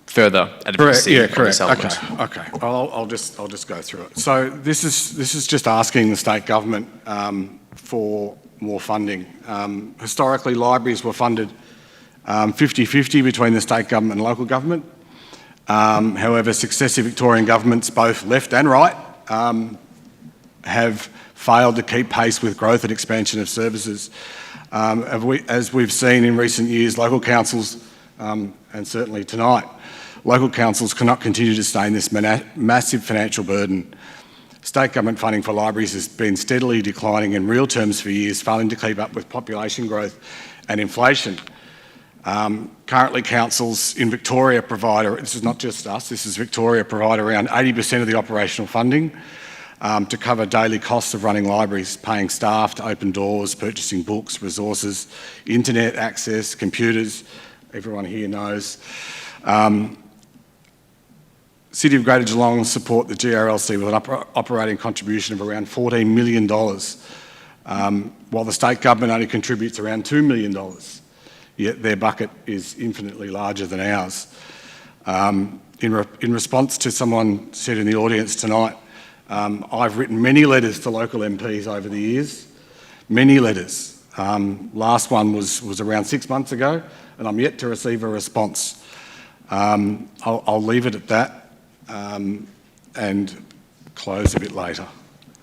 S1: further advocacy on this element.
S14: Okay. I'll just go through it. So this is just asking the state government for more funding. Historically, libraries were funded 50-50 between the state government and local government. However, successive Victorian governments, both left and right, have failed to keep pace with growth and expansion of services. As we've seen in recent years, local councils, and certainly tonight, local councils cannot continue to sustain this massive financial burden. State government funding for libraries has been steadily declining in real terms for years, failing to keep up with population growth and inflation. Currently, councils in Victoria provide, this is not just us, this is Victoria, provide around 80% of the operational funding to cover daily costs of running libraries, paying staff to open doors, purchasing books, resources, internet access, computers, everyone here knows. City of Greater Geelong support the GRLC with an operating contribution of around $14 million, while the state government only contributes around $2 million, yet their bucket is infinitely larger than ours. In response to someone said in the audience tonight, I've written many letters to local MPs over the years, many letters. Last one was around 6 months ago, and I'm yet to receive a response. I'll leave it at that and close a bit later.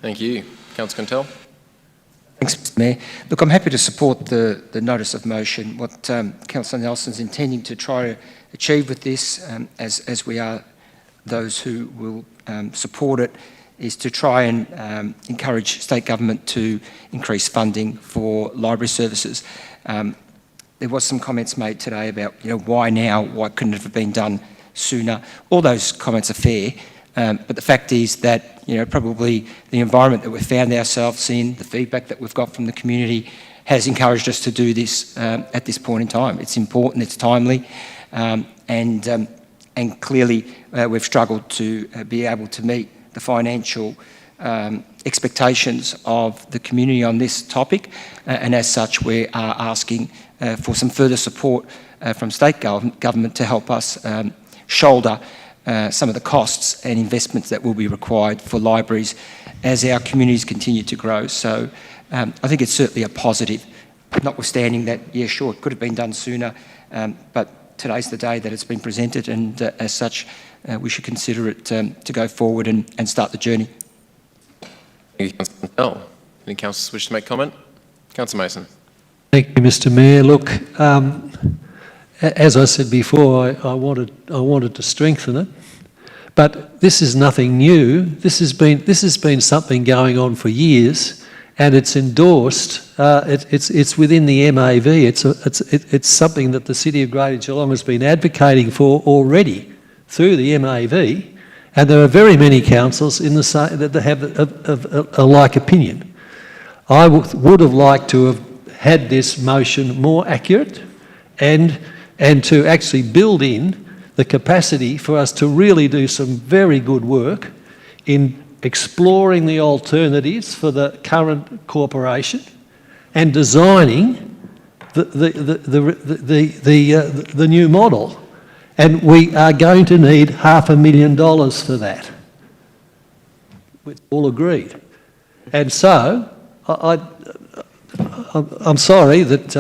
S1: Thank you. Councillor Quintel.
S2: Thanks, Mr Mayor. Look, I'm happy to support the notice of motion. What Councillor Nelson's intending to try to achieve with this, as we are those who will support it, is to try and encourage state government to increase funding for library services. There was some comments made today about, why now, why couldn't it have been done sooner? All those comments are fair, but the fact is that, probably the environment that we've found ourselves in, the feedback that we've got from the community has encouraged us to do this at this point in time. It's important, it's timely, and clearly we've struggled to be able to meet the financial expectations of the community on this topic, and as such we are asking for some further support from state government to help us shoulder some of the costs and investments that will be required for libraries as our communities continue to grow. So I think it's certainly a positive, notwithstanding that, yeah, sure, it could have been done sooner, but today's the day that it's been presented, and as such, we should consider it to go forward and start the journey.
S1: Thank you, Councillor Quintel. Any councillors wish to make comment? Councillor Mason.
S8: Thank you, Mr Mayor. Look, as I said before, I wanted to strengthen it, but this is nothing new. This has been something going on for years, and it's endorsed. It's within the MAV. It's something that the City of Greater Geelong has been advocating for already through the MAV, and there are very many councils in that have a like opinion. I would have liked to have had this motion more accurate and to actually build in the capacity for us to really do some very good work in exploring the alternatives for the current corporation and designing the new model. And we are going to need $500,000 for that. We're all agreed. And so, I'm sorry that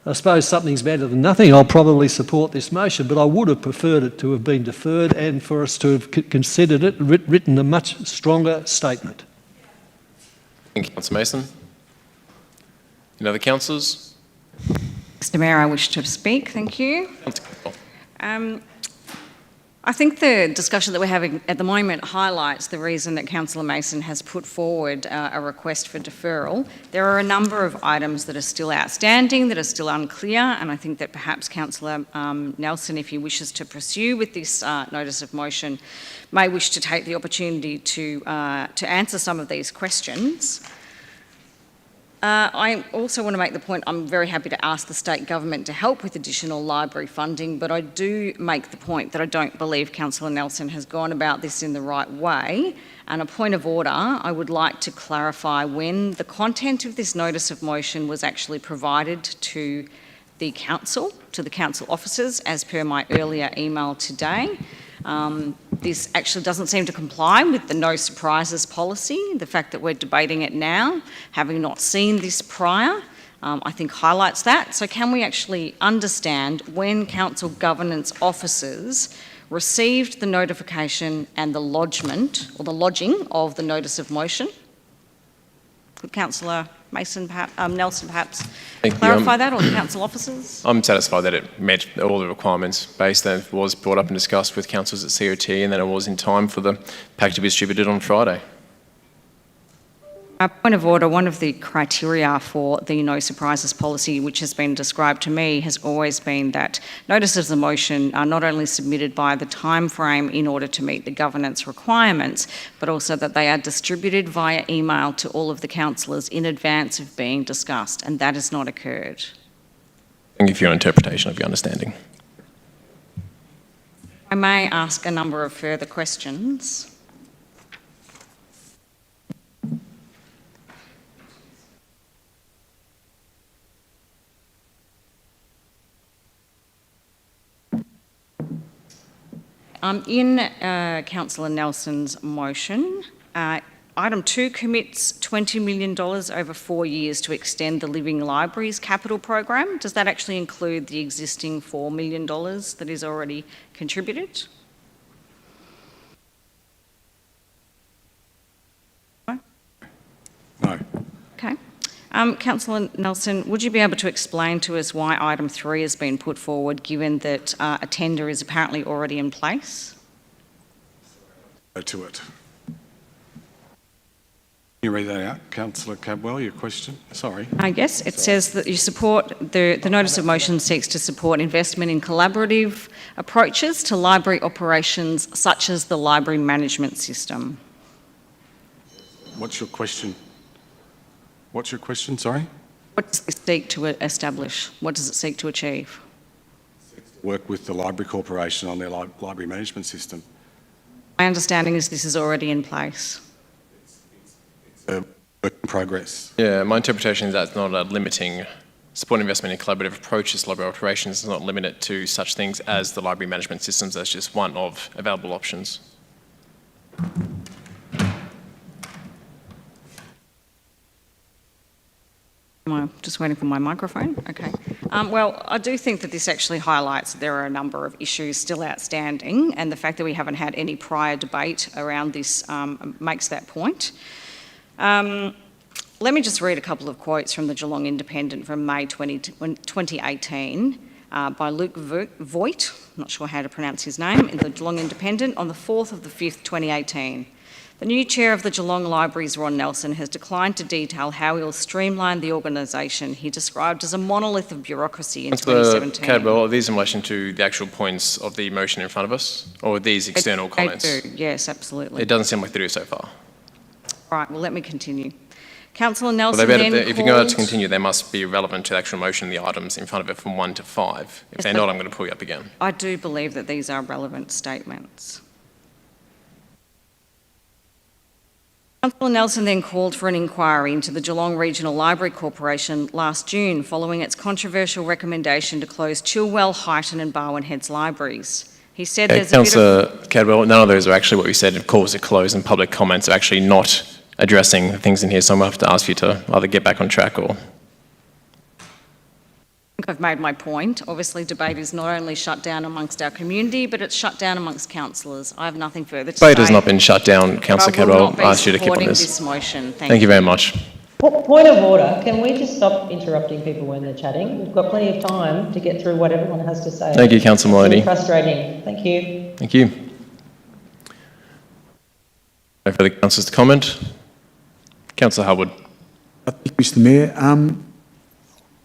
S8: I suppose something's better than nothing. I'll probably support this motion, but I would have preferred it to have been deferred and for us to have considered it, written a much stronger statement.
S1: Thank you, Councillor Mason. Any other councillors?
S16: Mr Mayor, I wish to speak. Thank you. I think the discussion that we're having at the moment highlights the reason that Councillor Mason has put forward a request for deferral. There are a number of items that are still outstanding, that are still unclear, and I think that perhaps Councillor Nelson, if he wishes to pursue with this notice of motion, may wish to take the opportunity to answer some of these questions. I also want to make the point, I'm very happy to ask the state government to help with additional library funding, but I do make the point that I don't believe Councillor Nelson has gone about this in the right way. And a point of order, I would like to clarify when the content of this notice of motion was actually provided to the council officers, as per my earlier email today. This actually doesn't seem to comply with the no surprises policy. The fact that we're debating it now, having not seen this prior, I think highlights that. So can we actually understand when council governance officers received the notification and the lodgement, or the lodging of the notice of motion? Could Councillor Mason, Nelson perhaps clarify that, or the council officers?
S1: I'm satisfied that it met all the requirements based on it was brought up and discussed with councillors at COT, and that it was in time for the pack to be distributed on Friday.
S16: Point of order, one of the criteria for the no surprises policy, which has been described to me, has always been that notices of motion are not only submitted by the time frame in order to meet the governance requirements, but also that they are distributed via email to all of the councillors in advance of being discussed, and that has not occurred.
S1: Thank you for your interpretation of your understanding.
S16: I may ask a number of further questions. In Councillor Nelson's motion, Item 2 commits $20 million over 4 years to extend the Living Libraries capital program. Does that actually include the existing $4 million that is already contributed?
S14: No.
S16: Okay. Councillor Nelson, would you be able to explain to us why item 3 has been put forward, given that a tender is apparently already in place?
S14: Go to it. Can you read that out, Councillor Cadwell, your question? Sorry.
S16: Yes, it says that you support, the notice of motion seeks to support investment in collaborative approaches to library operations, such as the library management system.
S14: What's your question? What's your question, sorry?
S16: What does it seek to establish? What does it seek to achieve?
S14: Work with the Library Corporation on their library management system.
S16: My understanding is this is already in place.
S14: It's a work in progress.
S1: Yeah, my interpretation is that it's not a limiting support investment in collaborative approaches to library operations is not limited to such things as the library management systems. That's just one of available options.
S16: Am I just waiting for my microphone? Okay. Well, I do think that this actually highlights that there are a number of issues still outstanding, and the fact that we haven't had any prior debate around this makes that point. Let me just read a couple of quotes from the Geelong Independent from May 2018 by Luke Voigt, I'm not sure how to pronounce his name, in the Geelong Independent on the 4th of the 5th, 2018. The new chair of the Geelong Libraries, Ron Nelson, has declined to detail how he will streamline the organisation he described as a monolith of bureaucracy in 2017.
S1: Cadwell, are these in relation to the actual points of the motion in front of us, or are these external comments?
S16: They do, yes, absolutely.
S1: It doesn't seem like they do so far.
S16: Right, well, let me continue. Councillor Nelson
S1: Well,
S16: then
S1: if you're going to continue, they must be relevant to the actual motion, the items in front of it from 1 to 5. If they're not, I'm going to pull you up again.
S16: I do believe that these are relevant statements. Councillor Nelson then called for an inquiry into the Geelong Regional Library Corporation last June following its controversial recommendation to close Chilwell, Highton and Barwon Heads libraries. He said there's
S1: Councillor Cadwell, none of those are actually what we said in calls to close, and public comments are actually not addressing the things in here, so I'm going to have to ask you to either get back on track or...
S16: I think I've made my point. Obviously, debate is not only shut down amongst our community, but it's shut down amongst councillors. I have nothing further to say.
S1: Debate has not been shut down, Councillor Cadwell. I ask you to keep on this.
S16: Motion.
S1: Thank you very much.
S11: Point of order. Can we just stop interrupting people when they're chatting? We've got plenty of time to get through what everyone has to say.
S1: Thank you, Councillor Maloney.
S11: It's really frustrating. Thank you.
S1: Thank you. No further councillors to comment? Councillor Harwood.
S22: Thank you, Mr Mayor.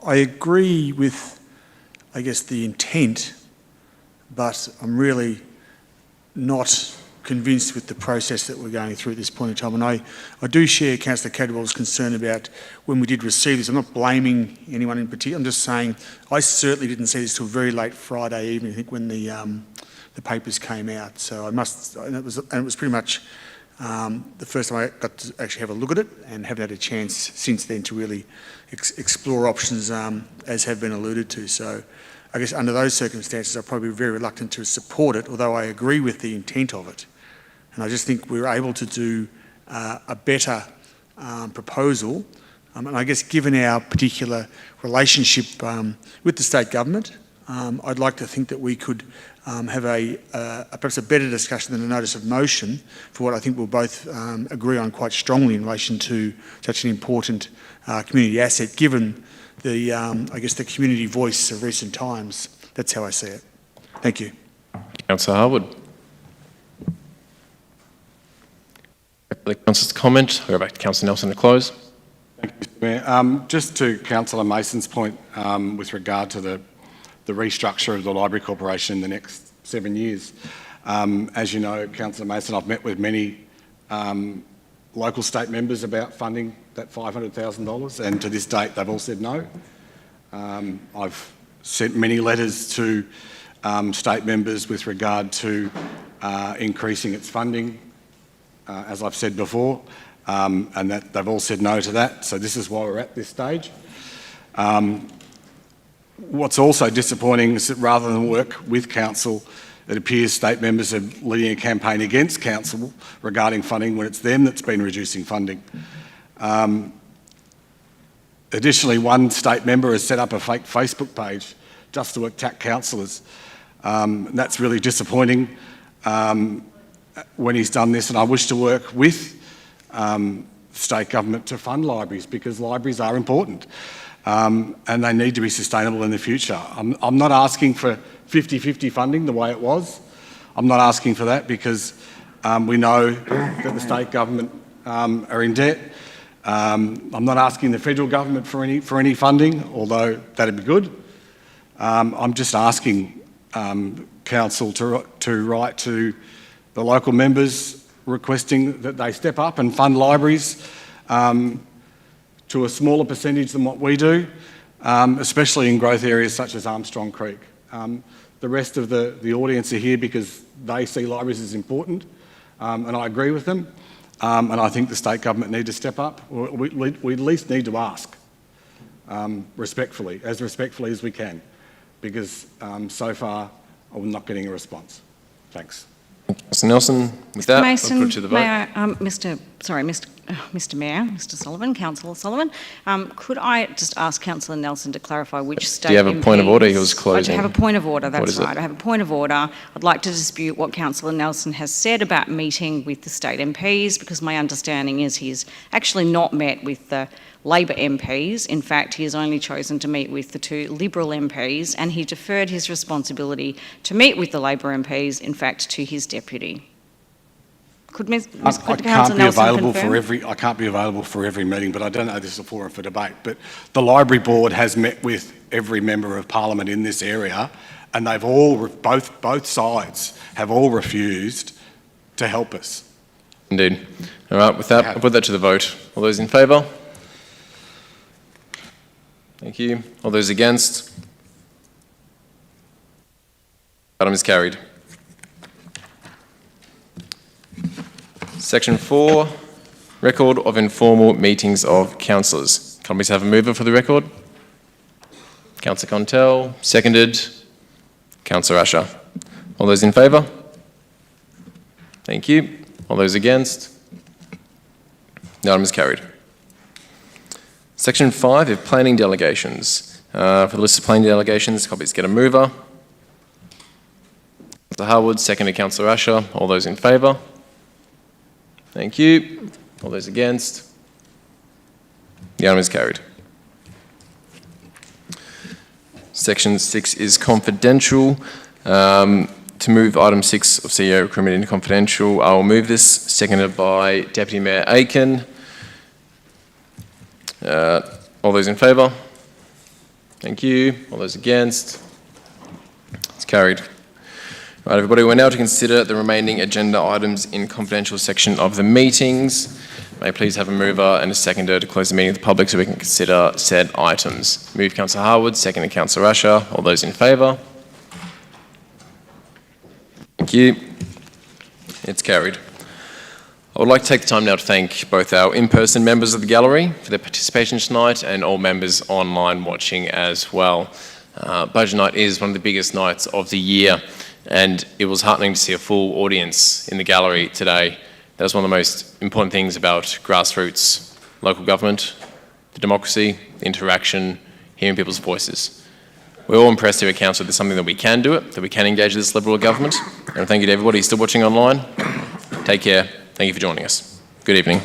S22: I agree with, I guess, the intent, but I'm really not convinced with the process that we're going through at this point in time. And I do share Councillor Cadwell's concern about when we did receive this. I'm not blaming anyone in particular. I'm just saying I certainly didn't see this till very late Friday evening, I think, when the papers came out. So I must, and it was pretty much the first time I got to actually have a look at it, and haven't had a chance since then to really explore options as have been alluded to. So I guess under those circumstances, I'd probably be very reluctant to support it, although I agree with the intent of it. And I just think we were able to do a better proposal. And I guess given our particular relationship with the state government, I'd like to think that we could have perhaps a better discussion than a notice of motion for what I think we'll both agree on quite strongly in relation to such an important community asset, given the, I guess, the community voice of recent times. That's how I see it. Thank you.
S1: Councillor Harwood. The councillors comment. I'll go back to Councillor Nelson to close.
S14: Thank you, Mr Mayor. Just to Councillor Mason's point with regard to the restructure of the Library Corporation in the next 7 years. As you know, Councillor Mason, I've met with many local state members about funding that $500,000, and to this date they've all said no. I've sent many letters to state members with regard to increasing its funding, as I've said before, and that they've all said no to that, so this is why we're at this stage. What's also disappointing is that rather than work with council it appears state members are leading a campaign against council regarding funding when it's them that's been reducing funding. Additionally, one state member has set up a fake Facebook page just to attack councillors. That's really disappointing when he's done this, and I wish to work with state government to fund libraries, because libraries are important and they need to be sustainable in the future. I'm not asking for 50-50 funding the way it was. I'm not asking for that because we know that the state government are in debt. I'm not asking the federal government for any funding, although that'd be good. I'm just asking council to write to the local members requesting that they step up and fund libraries to a smaller percentage than what we do, especially in growth areas such as Armstrong Creek. The rest of the audience are here because they see libraries as important, and I agree with them. And I think the state government need to step up. We at least need to ask respectfully as we can, because so far I'm not getting a response. Thanks.
S1: Mr. Nelson, with that, I'll put it to the vote.
S16: May I, Mr. Mayor, Mr. Sullivan, Councillor Sullivan, could I just ask Councillor Nelson to clarify which state
S1: Do you have a point of order? He was
S16: I
S1: closing.
S16: do have a point of order, that's right.
S1: it?
S16: I have a point of order. I'd like to dispute what Councillor Nelson has said about meeting with the state MPs, because my understanding is he's actually not met with the Labor MPs. In fact, he has only chosen to meet with the two Liberal MPs, and he deferred his responsibility to meet with the Labor MPs, in fact, to his deputy. Could Councillor Nelson confirm?
S14: I can't be available for every meeting, but I don't know this is a forum for debate. But the Library Board has met with every member of Parliament in this area, and they've all, both sides have all refused to help us.
S1: Indeed. All right, with that, I'll put that to the vote. All those in favour? Thank you. All those against? Item is carried. Section 4, record of informal meetings of councillors. Can we have a mover for the record? Councillor Contel, seconded. Councillor Asher. All those in favour? Thank you. All those against? The item is carried. Section 5 of planning delegations. For the list of planning delegations, copies get a mover. Councillor Harwood, seconded. Councillor Asher. All those in favour? Thank you. All those against? The item is carried. Section 6 is confidential. To move item 6 of CEO recruitment into confidential, I will move this, seconded by Deputy Mayor Aiken. All those in favour? Thank you. All those against? It's carried. Right, everybody, we're now to consider the remaining agenda items in confidential section of the meetings. May I please have a mover and a seconder to close the meeting to the public so we can consider said items. Move Councillor Harwood, seconded Councillor Asher. All those in favour? Thank you. It's carried. I would like to take the time now to thank both our in-person members of the gallery for their participation tonight and all members online watching as well. Budget night is one of the biggest nights of the year, and it was heartening to see a full audience in the gallery today. That was one of the most important things about grassroots local government, the democracy, the interaction, hearing people's voices. We're all impressed here at Council that there's something that we can do it, that we can engage with this level of government. And thank you to everybody who's still watching online. Take care. Thank you for joining us. Good evening.